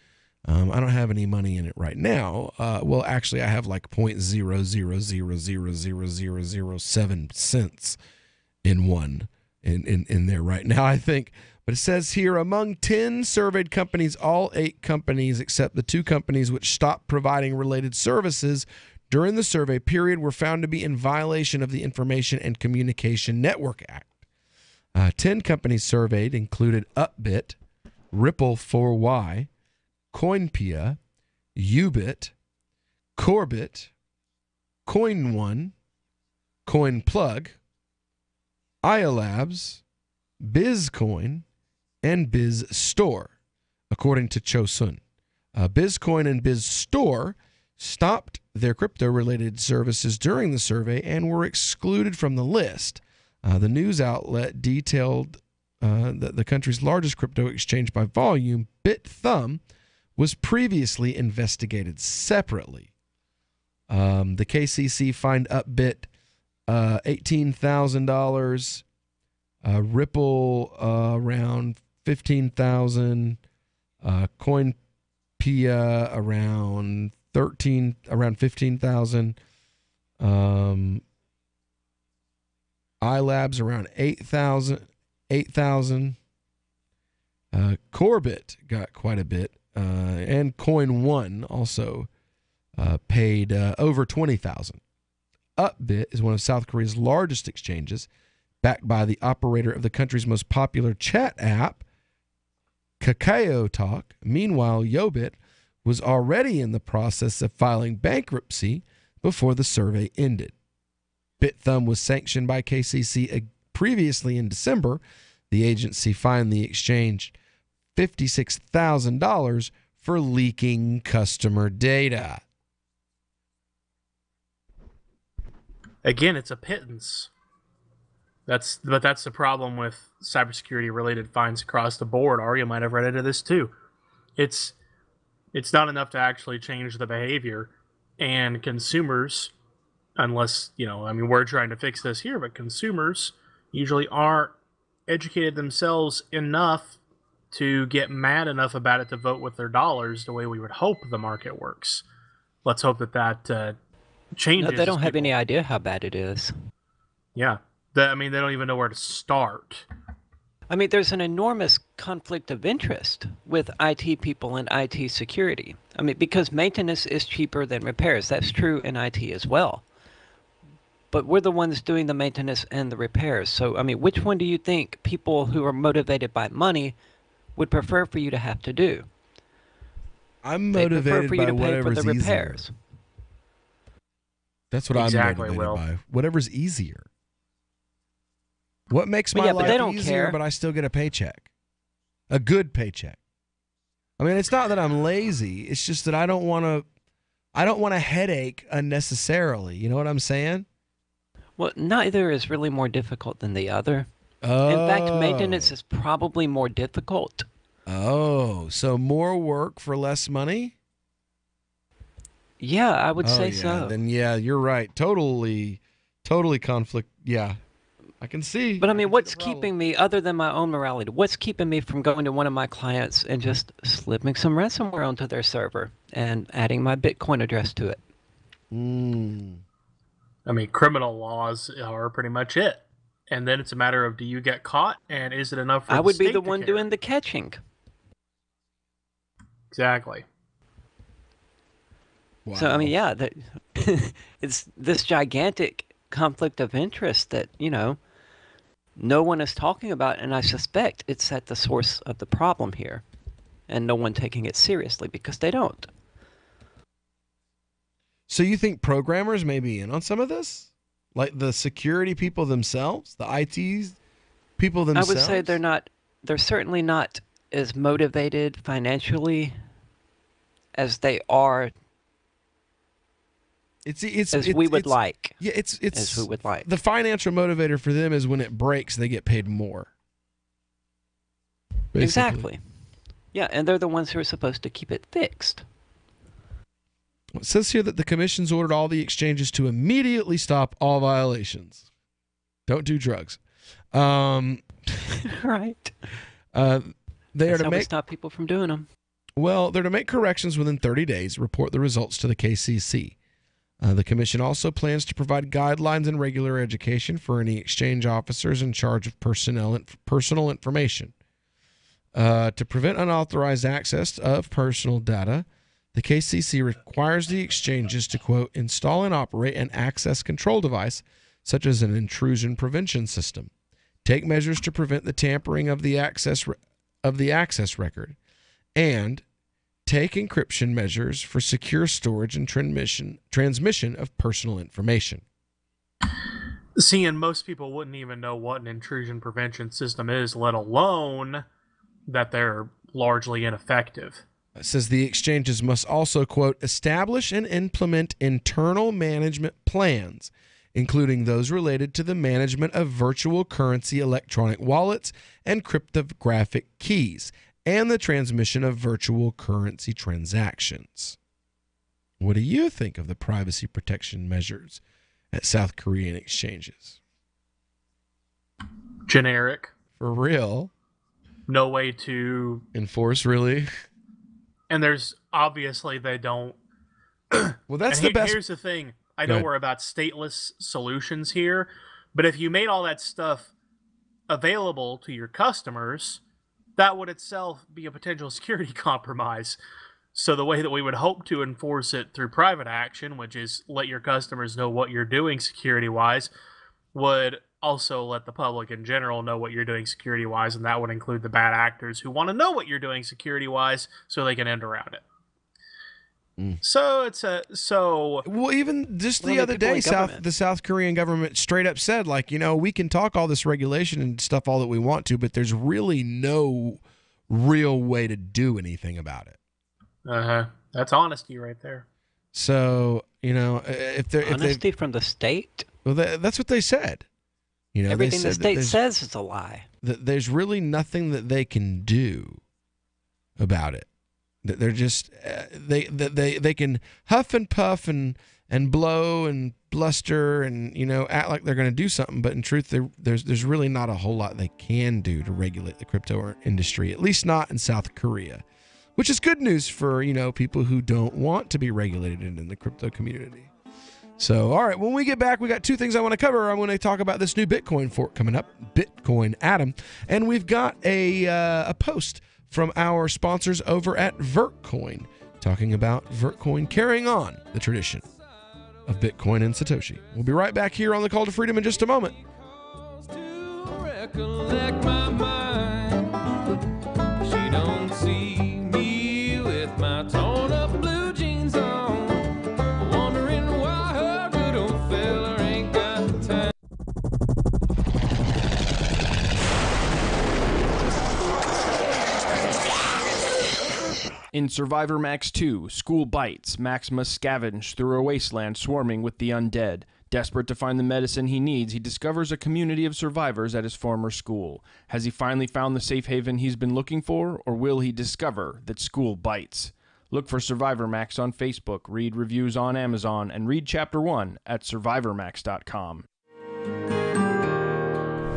I don't have any money in it right now. Well, actually, I have like 0.0000007 cents in one in there right now, I think. But it says here, among 10 surveyed companies, all 8 companies except the 2 companies which stopped providing related services during the survey period were found to be in violation of the Information and Communication Network Act. 10 companies surveyed included Upbit, Ripple 4Y, Coinpia, Ubit, Corbit, CoinOne, CoinPlug, iLabs, Bizcoin, and BizStore, according to Chosun. Bizcoin and BizStore stopped their crypto-related services during the survey and were excluded from the list. The news outlet detailed that the country's largest crypto exchange by volume, BitThumb, was previously investigated separately. The KCC fined Upbit $18,000, Ripple around $15,000, Coinpia around $15,000, iLabs around $8,000. Corbit got quite a bit, and CoinOne also paid over $20,000. Upbit is one of South Korea's largest exchanges, backed by the operator of the country's most popular chat app, Kakao Talk. Meanwhile, Yobit was already in the process of filing bankruptcy before the survey ended. BitThumb was sanctioned by KCC previously in December. The agency fined the exchange $56,000 for leaking customer data. Again, it's a pittance. That's the problem with cybersecurity related fines across the board. Arya might have read into this too. It's not enough to actually change the behavior, and consumers, unless, we're trying to fix this here, but consumers usually aren't educated themselves enough to get mad enough about it to vote with their dollars the way we would hope the market works. Let's hope that changes. No, they don't have any idea how bad it is. Yeah. They don't even know where to start. There's an enormous conflict of interest with IT people and IT security. Because maintenance is cheaper than repairs. That's true in IT as well. But we're the ones doing the maintenance and the repairs. So, which one do you think people who are motivated by money would prefer for you to have to do? I'm motivated for you by to pay for whatever's the easier. repairs. That's what Exactly, I'm motivated Will. by. Whatever's easier. What makes my Yeah, but life they don't easier, care. but I still get a paycheck? A good paycheck. It's not that I'm lazy. It's just that I don't want a headache unnecessarily. You know what I'm saying? Well, neither is really more difficult than the other. Oh. In fact, maintenance is probably more difficult. Oh, so more work for less money? Yeah, I would say so. Then yeah, you're right. Totally conflict. Yeah, I can see. But what's keeping me, other than my own morality, what's keeping me from going to one of my clients and just slipping some ransomware onto their server and adding my Bitcoin address to it? Criminal laws are pretty much it. And then it's a matter of, do you get caught, and is it enough for I the would be state the to one care? doing the catching. Exactly. Wow. So, it's this gigantic conflict of interest that, no one is talking about, and I suspect it's at the source of the problem here, and no one taking it seriously because they don't. So you think programmers may be in on some of this? Like the security people themselves? The IT people themselves? I would say they're certainly not as motivated financially as they are as we would like. Yeah, it's as we would like. The financial motivator for them is when it breaks, they get paid more. Basically. Exactly. Yeah, and they're the ones who are supposed to keep it fixed. It says here that the commission's ordered all the exchanges to immediately stop all violations. Don't do drugs. Right. They are to how we make stop people from doing them. Well, they're to make corrections within 30 days, report the results to the KCC. The commission also plans to provide guidelines and regular education for any exchange officers in charge of personal information. To prevent unauthorized access of personal data, the KCC requires the exchanges to, quote, install and operate an access control device, such as an intrusion prevention system, take measures to prevent the tampering of the access record, and take encryption measures for secure storage and transmission of personal information. See, and most people wouldn't even know what an intrusion prevention system is, let alone that they're largely ineffective. It says the exchanges must also, quote, establish and implement internal management plans, including those related to the management of virtual currency electronic wallets and cryptographic keys, and the transmission of virtual currency transactions. What do you think of the privacy protection measures at South Korean exchanges? Generic. For real? No way to enforce, really? And there's obviously they don't. Well, that's the best. Here's the thing. I know we're about stateless solutions here, but if you made all that stuff available to your customers, that would itself be a potential security compromise. So the way that we would hope to enforce it through private action, which is let your customers know what you're doing security-wise, would also let the public in general know what you're doing security-wise, and that would include the bad actors who want to know what you're doing security-wise so they can end around it. So it's well, even just the other day, the South Korean government straight up said, like, we can talk all this regulation and stuff all that we want to, but there's really no real way to do anything about it. That's honesty right there. So if honesty from the state. Well, that's what they said. Everything the state says is a lie. There's really nothing that they can do about it. They're just they can huff and puff and blow and bluster and act like they're going to do something, but in truth, there's really not a whole lot they can do to regulate the crypto industry. At least not in South Korea, which is good news for people who don't want to be regulated in the crypto community. So, all right, when we get back, we got two things I want to cover. I want to talk about this new Bitcoin fork coming up, Bitcoin Atom, and we've got a post from our sponsors over at Vertcoin, talking about Vertcoin carrying on the tradition of Bitcoin and Satoshi. We'll be right back here on the Call to Freedom in just a moment. She don't see me with my torn up blue jeans on, wondering why her good old fella ain't got the time. In Survivor Max 2, School Bites, Max must scavenge through a wasteland swarming with the undead. Desperate to find the medicine he needs, he discovers a community of survivors at his former school. Has he finally found the safe haven he's been looking for, or will he discover that school bites? Look for Survivor Max on Facebook, read reviews on Amazon, and read Chapter 1 at survivormax.com.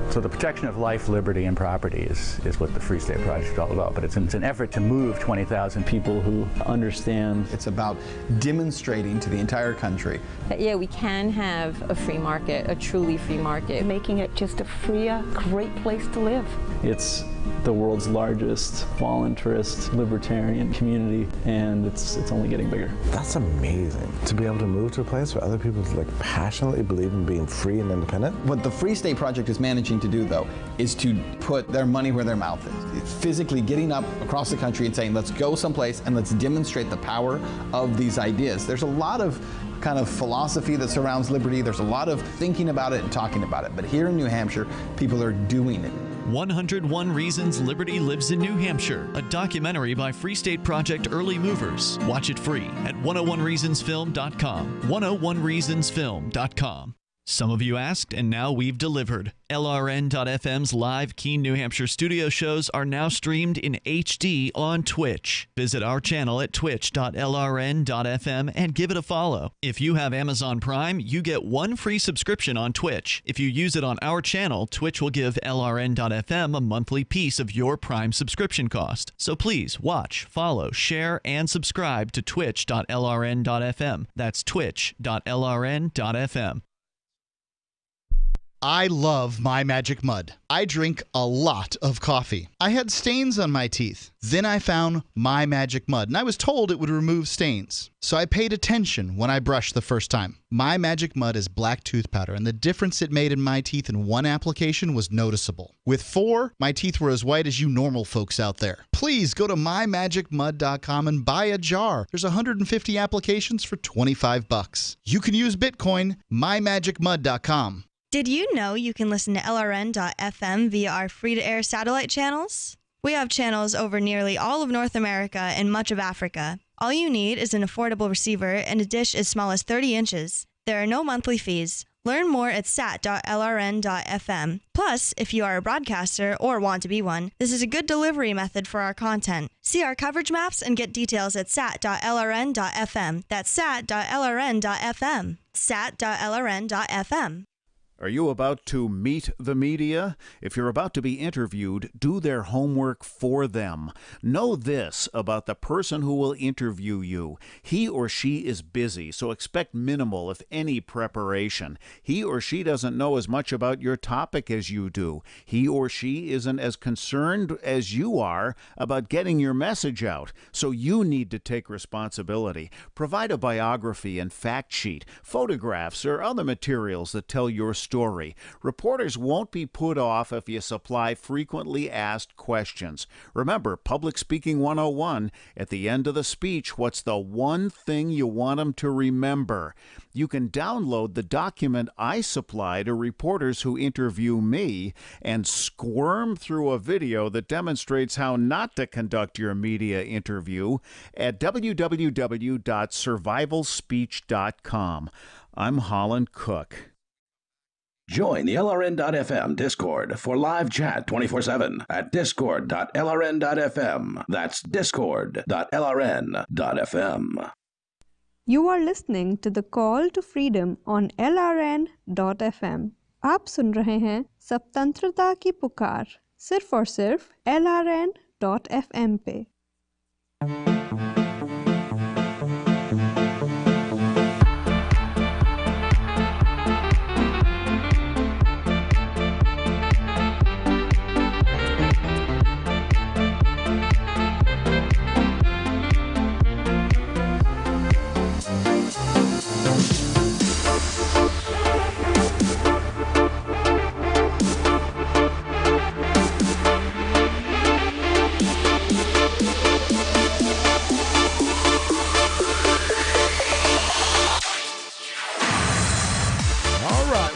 So the protection of life, liberty, and property is what the Free State Project is all about. But it's an effort to move 20,000 people who understand. It's about demonstrating to the entire country that, yeah, we can have a free market, a truly free market. Making it just a freer, great place to live. It's the world's largest voluntarist libertarian community, and it's only getting bigger. That's amazing, to be able to move to a place where other people passionately believe in being free and independent. What the Free State Project is managing to do, though, is to put their money where their mouth is. It's physically getting up across the country and saying, let's go someplace and let's demonstrate the power of these ideas. There's a lot of kind of philosophy that surrounds liberty. There's a lot of thinking about it and talking about it. But here in New Hampshire, people are doing it. 101 Reasons Liberty Lives in New Hampshire, a documentary by Free State Project Early Movers. Watch it free at 101reasonsfilm.com. 101reasonsfilm.com. Some of you asked, and now we've delivered. LRN.FM's live Keene, New Hampshire studio shows are now streamed in HD on Twitch. Visit our channel at twitch.lrn.fm and give it a follow. If you have Amazon Prime, you get one free subscription on Twitch. If you use it on our channel, Twitch will give LRN.FM a monthly piece of your Prime subscription cost. So please watch, follow, share, and subscribe to twitch.lrn.fm. That's twitch.lrn.fm. I love My Magic Mud. I drink a lot of coffee. I had stains on my teeth. Then I found My Magic Mud, and I was told it would remove stains. So I paid attention when I brushed the first time. My Magic Mud is black tooth powder, and the difference it made in my teeth in one application was noticeable. With 4, my teeth were as white as you normal folks out there. Please go to mymagicmud.com and buy a jar. There's 150 applications for $25. You can use Bitcoin, mymagicmud.com. Did you know you can listen to LRN.FM via our free-to-air satellite channels? We have channels over nearly all of North America and much of Africa. All you need is an affordable receiver and a dish as small as 30 inches. There are no monthly fees. Learn more at sat.lrn.fm. Plus, if you are a broadcaster or want to be one, this is a good delivery method for our content. See our coverage maps and get details at sat.lrn.fm. That's sat.lrn.fm. sat.lrn.fm. Are you about to meet the media? If you're about to be interviewed, do their homework for them. Know this about the person who will interview you. He or she is busy, so expect minimal, if any, preparation. He or she doesn't know as much about your topic as you do. He or she isn't as concerned as you are about getting your message out, so you need to take responsibility. Provide a biography and fact sheet, photographs, or other materials that tell your story. Reporters won't be put off if you supply frequently asked questions. Remember, Public Speaking 101, at the end of the speech, what's the one thing you want them to remember? You can download the document I supply to reporters who interview me and squirm through a video that demonstrates how not to conduct your media interview at www.survivalspeech.com. I'm Holland Cook. Join the LRN.FM Discord for live chat 24/7 at discord.lrn.fm. That's discord.lrn.fm. You are listening to the Call to Freedom on LRN.FM. आप सुन रहे हैं स्वतंत्रता की पुकार सिर्फ और सिर्फ LRN.FM पे।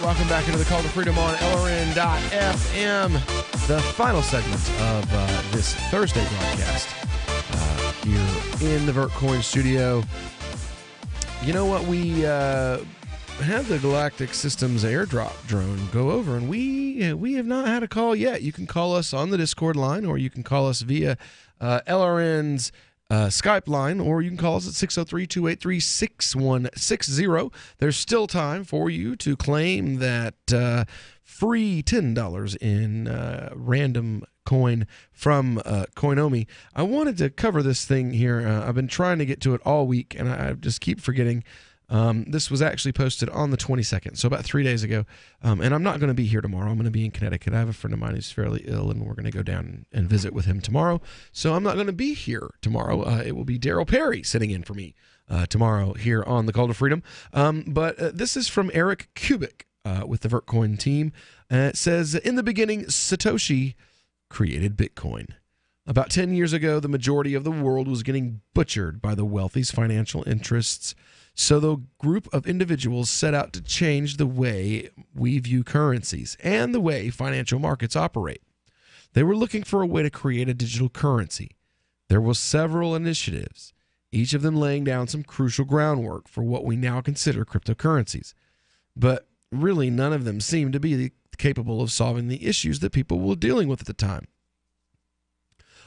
Welcome back into the Call to Freedom on LRN.FM, the final segment of this Thursday broadcast here in the VertCoin studio. You know what? We had the Galactic Systems airdrop drone go over, and we have not had a call yet. You can call us on the Discord line, or you can call us via LRN's Skype line, or you can call us at 603-283-6160. There's still time for you to claim that free $10 in random coin from Coinomi. I wanted to cover this thing here. I've been trying to get to it all week, and I just keep forgetting. This was actually posted on the 22nd, so about 3 days ago. And I'm not going to be here tomorrow. I'm going to be in Connecticut. I have a friend of mine who's fairly ill, and we're going to go down and visit with him tomorrow. So I'm not going to be here tomorrow. It will be Daryl Perry sitting in for me tomorrow here on the Call to Freedom. But this is from Eric Kubik with the VertCoin team. It says, in the beginning, Satoshi created Bitcoin. About 10 years ago, the majority of the world was getting butchered by the wealthy's financial interests. So the group of individuals set out to change the way we view currencies and the way financial markets operate. They were looking for a way to create a digital currency. There were several initiatives, each of them laying down some crucial groundwork for what we now consider cryptocurrencies. But really, none of them seemed to be capable of solving the issues that people were dealing with at the time.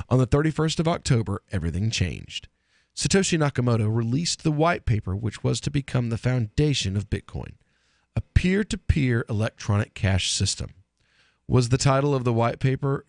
On the 31st of October, everything changed. Satoshi Nakamoto released the white paper which was to become the foundation of Bitcoin, a peer-to-peer electronic cash system. Was the title of the white paper?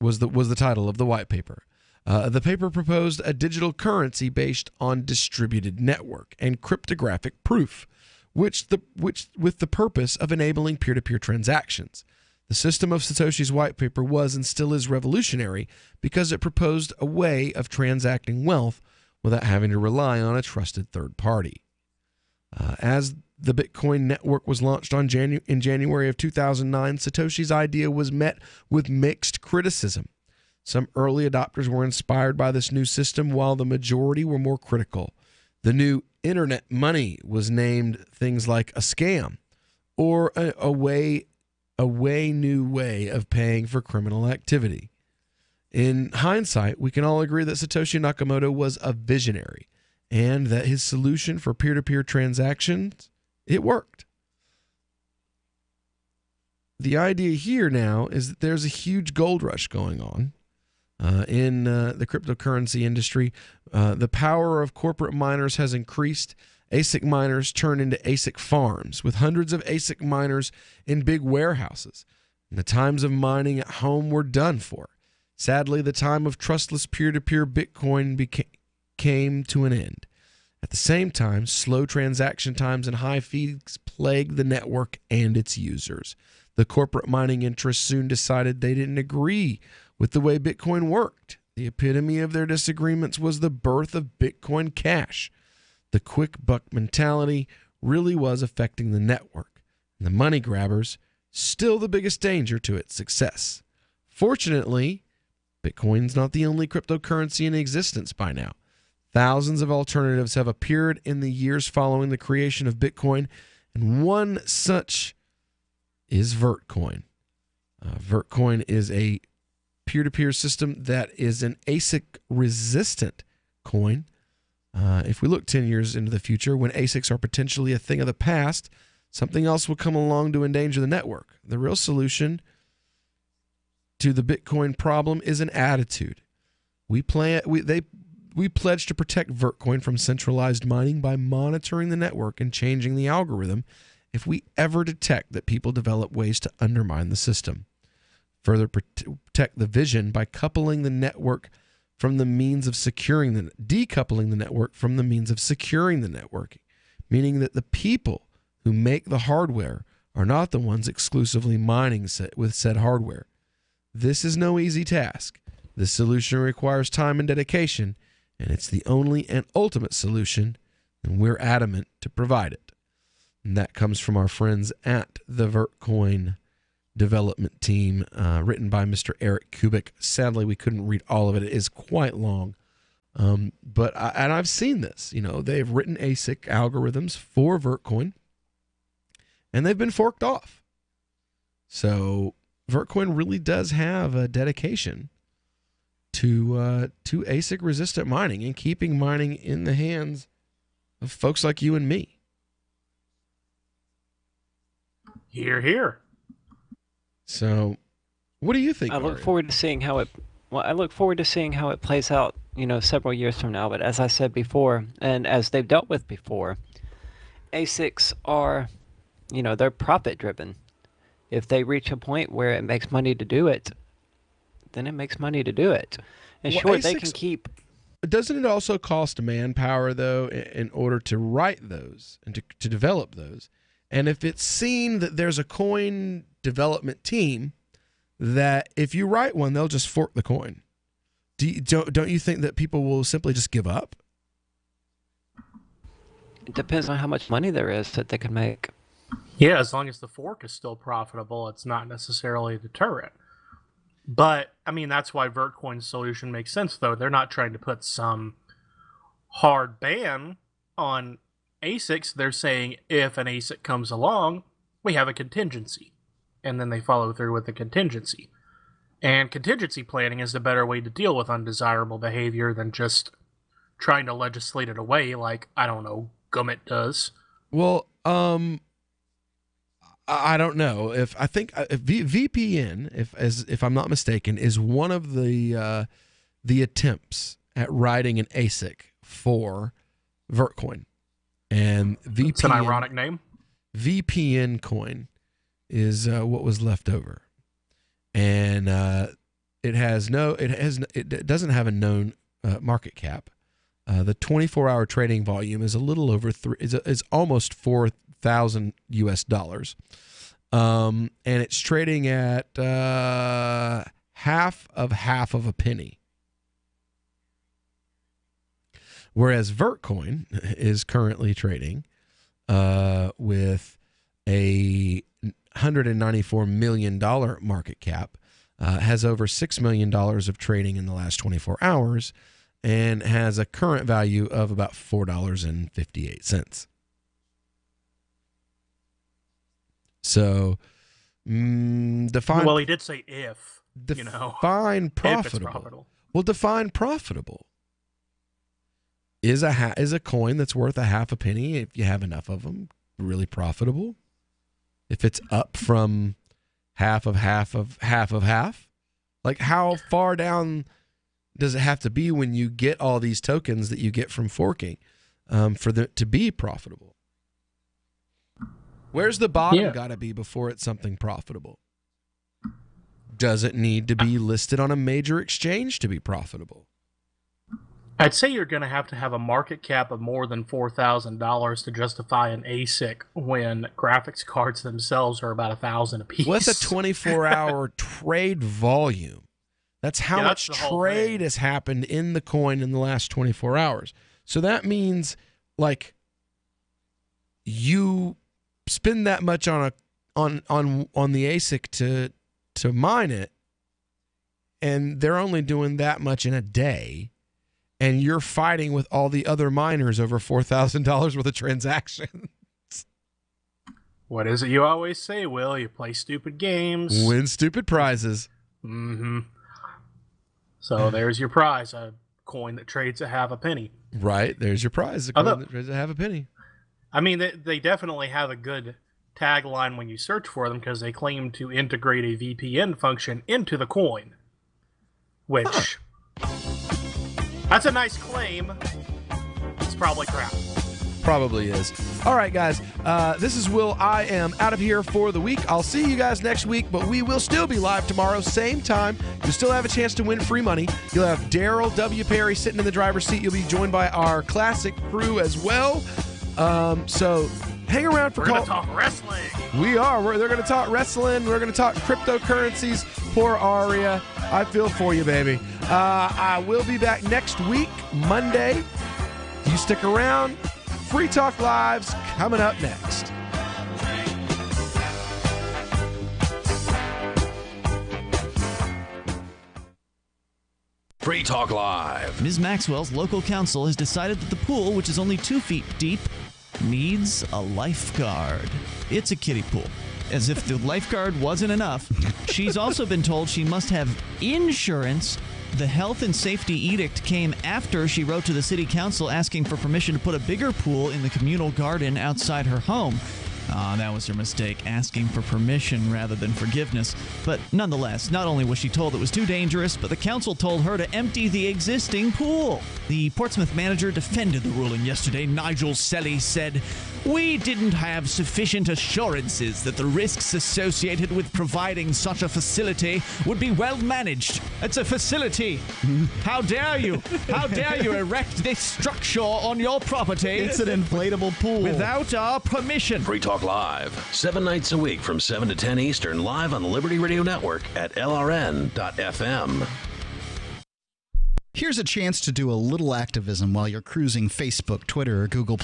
The title of the white paper. The paper proposed a digital currency based on distributed network and cryptographic proof, with the purpose of enabling peer-to-peer transactions. The system of Satoshi's white paper was and still is revolutionary because it proposed a way of transacting wealth without having to rely on a trusted third party. As the Bitcoin network was launched in January of 2009, Satoshi's idea was met with mixed criticism. Some early adopters were inspired by this new system, while the majority were more critical. The new internet money was named things like a scam or a new way of paying for criminal activity. In hindsight, we can all agree that Satoshi Nakamoto was a visionary and that his solution for peer-to-peer transactions, it worked. The idea here now is that there's a huge gold rush going on in the cryptocurrency industry. The power of corporate miners has increased, ASIC miners turn into ASIC farms with hundreds of ASIC miners in big warehouses. And the times of mining at home were done for. Sadly, the time of trustless peer-to-peer Bitcoin came to an end. At the same time, slow transaction times and high fees plagued the network and its users. The corporate mining interests soon decided they didn't agree with the way Bitcoin worked. The epitome of their disagreements was the birth of Bitcoin Cash. The quick buck mentality really was affecting the network, and the money grabbers still the biggest danger to its success. Fortunately, Bitcoin's not the only cryptocurrency in existence by now. Thousands of alternatives have appeared in the years following the creation of Bitcoin, and one such is Vertcoin. Vertcoin is a peer-to-peer system that is an ASIC-resistant coin. If we look 10 years into the future, when ASICs are potentially a thing of the past, something else will come along to endanger the network. The real solution to the Bitcoin problem is an attitude. We pledge to protect Vertcoin from centralized mining by monitoring the network and changing the algorithm if we ever detect that people develop ways to undermine the system. Further protect the vision by coupling the network from the means of decoupling the network from the means of securing the network, meaning that the people who make the hardware are not the ones exclusively mining with said hardware. This is no easy task. This solution requires time and dedication, and it's the only and ultimate solution, and we're adamant to provide it. And that comes from our friends at the Vertcoin development team, written by Mr. Eric Kubik. Sadly, we couldn't read all of it. It is quite long. But I've seen this. They've written ASIC algorithms for Vertcoin, and they've been forked off. So Vertcoin really does have a dedication to ASIC-resistant mining and keeping mining in the hands of folks like you and me. Hear, hear. So, what do you think? I look forward to seeing how it. Well, I look forward to seeing how it plays out. Several years from now. But as I said before, and as they've dealt with before, ASICs are, they're profit-driven. If they reach a point where it makes money to do it, then it makes money to do it. And sure, they can keep. Doesn't it also cost manpower, though, in order to write those and to develop those? And if it's seen that there's a coin development team that if you write one, they'll just fork the coin. Don't you think that people will simply just give up? It depends on how much money there is that they can make. Yeah, as long as the fork is still profitable, it's not necessarily a deterrent. But, that's why Vertcoin's solution makes sense, though. They're not trying to put some hard ban on ASICs. They're saying if an ASIC comes along, we have a contingency. And then they follow through with the contingency. And contingency planning is the better way to deal with undesirable behavior than just trying to legislate it away like, Gummit does. Well, I don't know. I think VPN, if I'm not mistaken, is one of the attempts at writing an ASIC for Vertcoin. And VPN, it's an ironic name. VPN coin is what was left over, and it doesn't have a known market cap. The 24-hour trading volume is a little over is almost $4,000 US, and it's trading at half of a penny. Whereas Vertcoin is currently trading with a $194 million market cap, has over $6 million of trading in the last 24 hours, and has a current value of about $4.58. So, define. Well, he did say if. Define profitable. If it's profitable. Well, define profitable. Is a coin that's worth a half a penny, if you have enough of them, really profitable? If it's up from half of half, like how far down does it have to be when you get all these tokens that you get from forking? for it to be profitable. Where's the bottom got to be before it's something profitable? Does it need to be listed on a major exchange to be profitable? I'd say you're going to have a market cap of more than $4,000 to justify an ASIC when graphics cards themselves are about $1,000 a piece. What's a 24-hour trade volume? That's how much trade has happened in the coin in the last 24 hours. So that means, like, you spend that much on the ASIC to mine it, and they're only doing that much in a day. And you're fighting with all the other miners over $4,000 worth of transactions. What is it you always say, Will? You play stupid games. Win stupid prizes. Mm-hmm. So there's your prize, a coin that trades at half a penny. Right, there's your prize, a coin that trades at half a penny. I mean, they definitely have a good tagline when you search for them because they claim to integrate a VPN function into the coin. Which... That's a nice claim. It's probably crap. Probably is. All right, guys. This is Will. I am out of here for the week. I'll see you guys next week, but we will still be live tomorrow, same time. You'll still have a chance to win free money. You'll have Daryl W. Perry sitting in the driver's seat. You'll be joined by our classic crew as well. So hang around for We're going to talk wrestling. We are. They're going to talk wrestling. We're going to talk cryptocurrencies. Poor Aria. I feel for you, baby. I will be back next week, Monday. You stick around. Free Talk Live's coming up next. Free Talk Live. Ms. Maxwell's local council has decided that the pool, which is only 2 feet deep, needs a lifeguard. It's a kiddie pool. As if the lifeguard wasn't enough, she's also been told she must have insurance. The health and safety edict came after she wrote to the city council asking for permission to put a bigger pool in the communal garden outside her home. That was her mistake, asking for permission rather than forgiveness. But nonetheless, not only was she told it was too dangerous, but the council told her to empty the existing pool. The Portsmouth manager defended the ruling yesterday. Nigel Selly said, "We didn't have sufficient assurances that the risks associated with providing such a facility would be well managed. It's a facility. How dare you? How dare you erect this structure on your property? It's an inflatable pool. Without our permission." Free Talk Live, 7 nights a week from 7 to 10 Eastern, live on the Liberty Radio Network at LRN.FM. Here's a chance to do a little activism while you're cruising Facebook, Twitter, or Google+.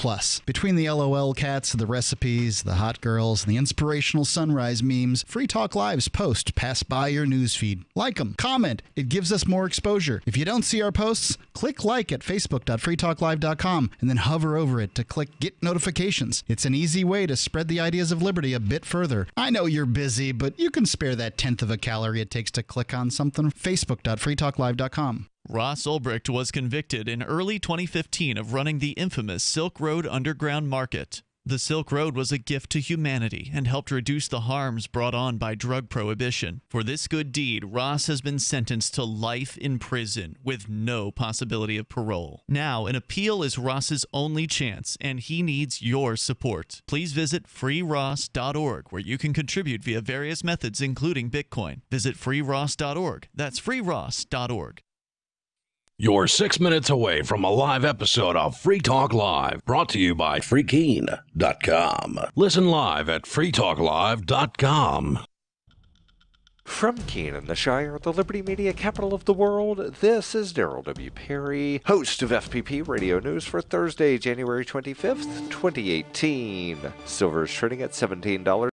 Between the LOL cats, the recipes, the hot girls, and the inspirational sunrise memes, Free Talk Live's posts pass by your newsfeed. Like them, comment. It gives us more exposure. If you don't see our posts, click like at facebook.freetalklive.com and then hover over it to click Get Notifications. It's an easy way to spread the ideas of liberty a bit further. I know you're busy, but you can spare that 1/10 of a calorie it takes to click on something. Facebook.freetalklive.com. Ross Ulbricht was convicted in early 2015 of running the infamous Silk Road underground market. The Silk Road was a gift to humanity and helped reduce the harms brought on by drug prohibition. For this good deed, Ross has been sentenced to life in prison with no possibility of parole. Now, an appeal is Ross's only chance, and he needs your support. Please visit freeross.org, where you can contribute via various methods, including Bitcoin. Visit freeross.org. That's freeross.org. You're 6 minutes away from a live episode of Free Talk Live, brought to you by freekeen.com. Listen live at freetalklive.com. From Keene in the Shire, the Liberty Media capital of the world, this is Daryl W. Perry, host of FPP Radio News for Thursday, January 25th, 2018. Silver is trading at $17.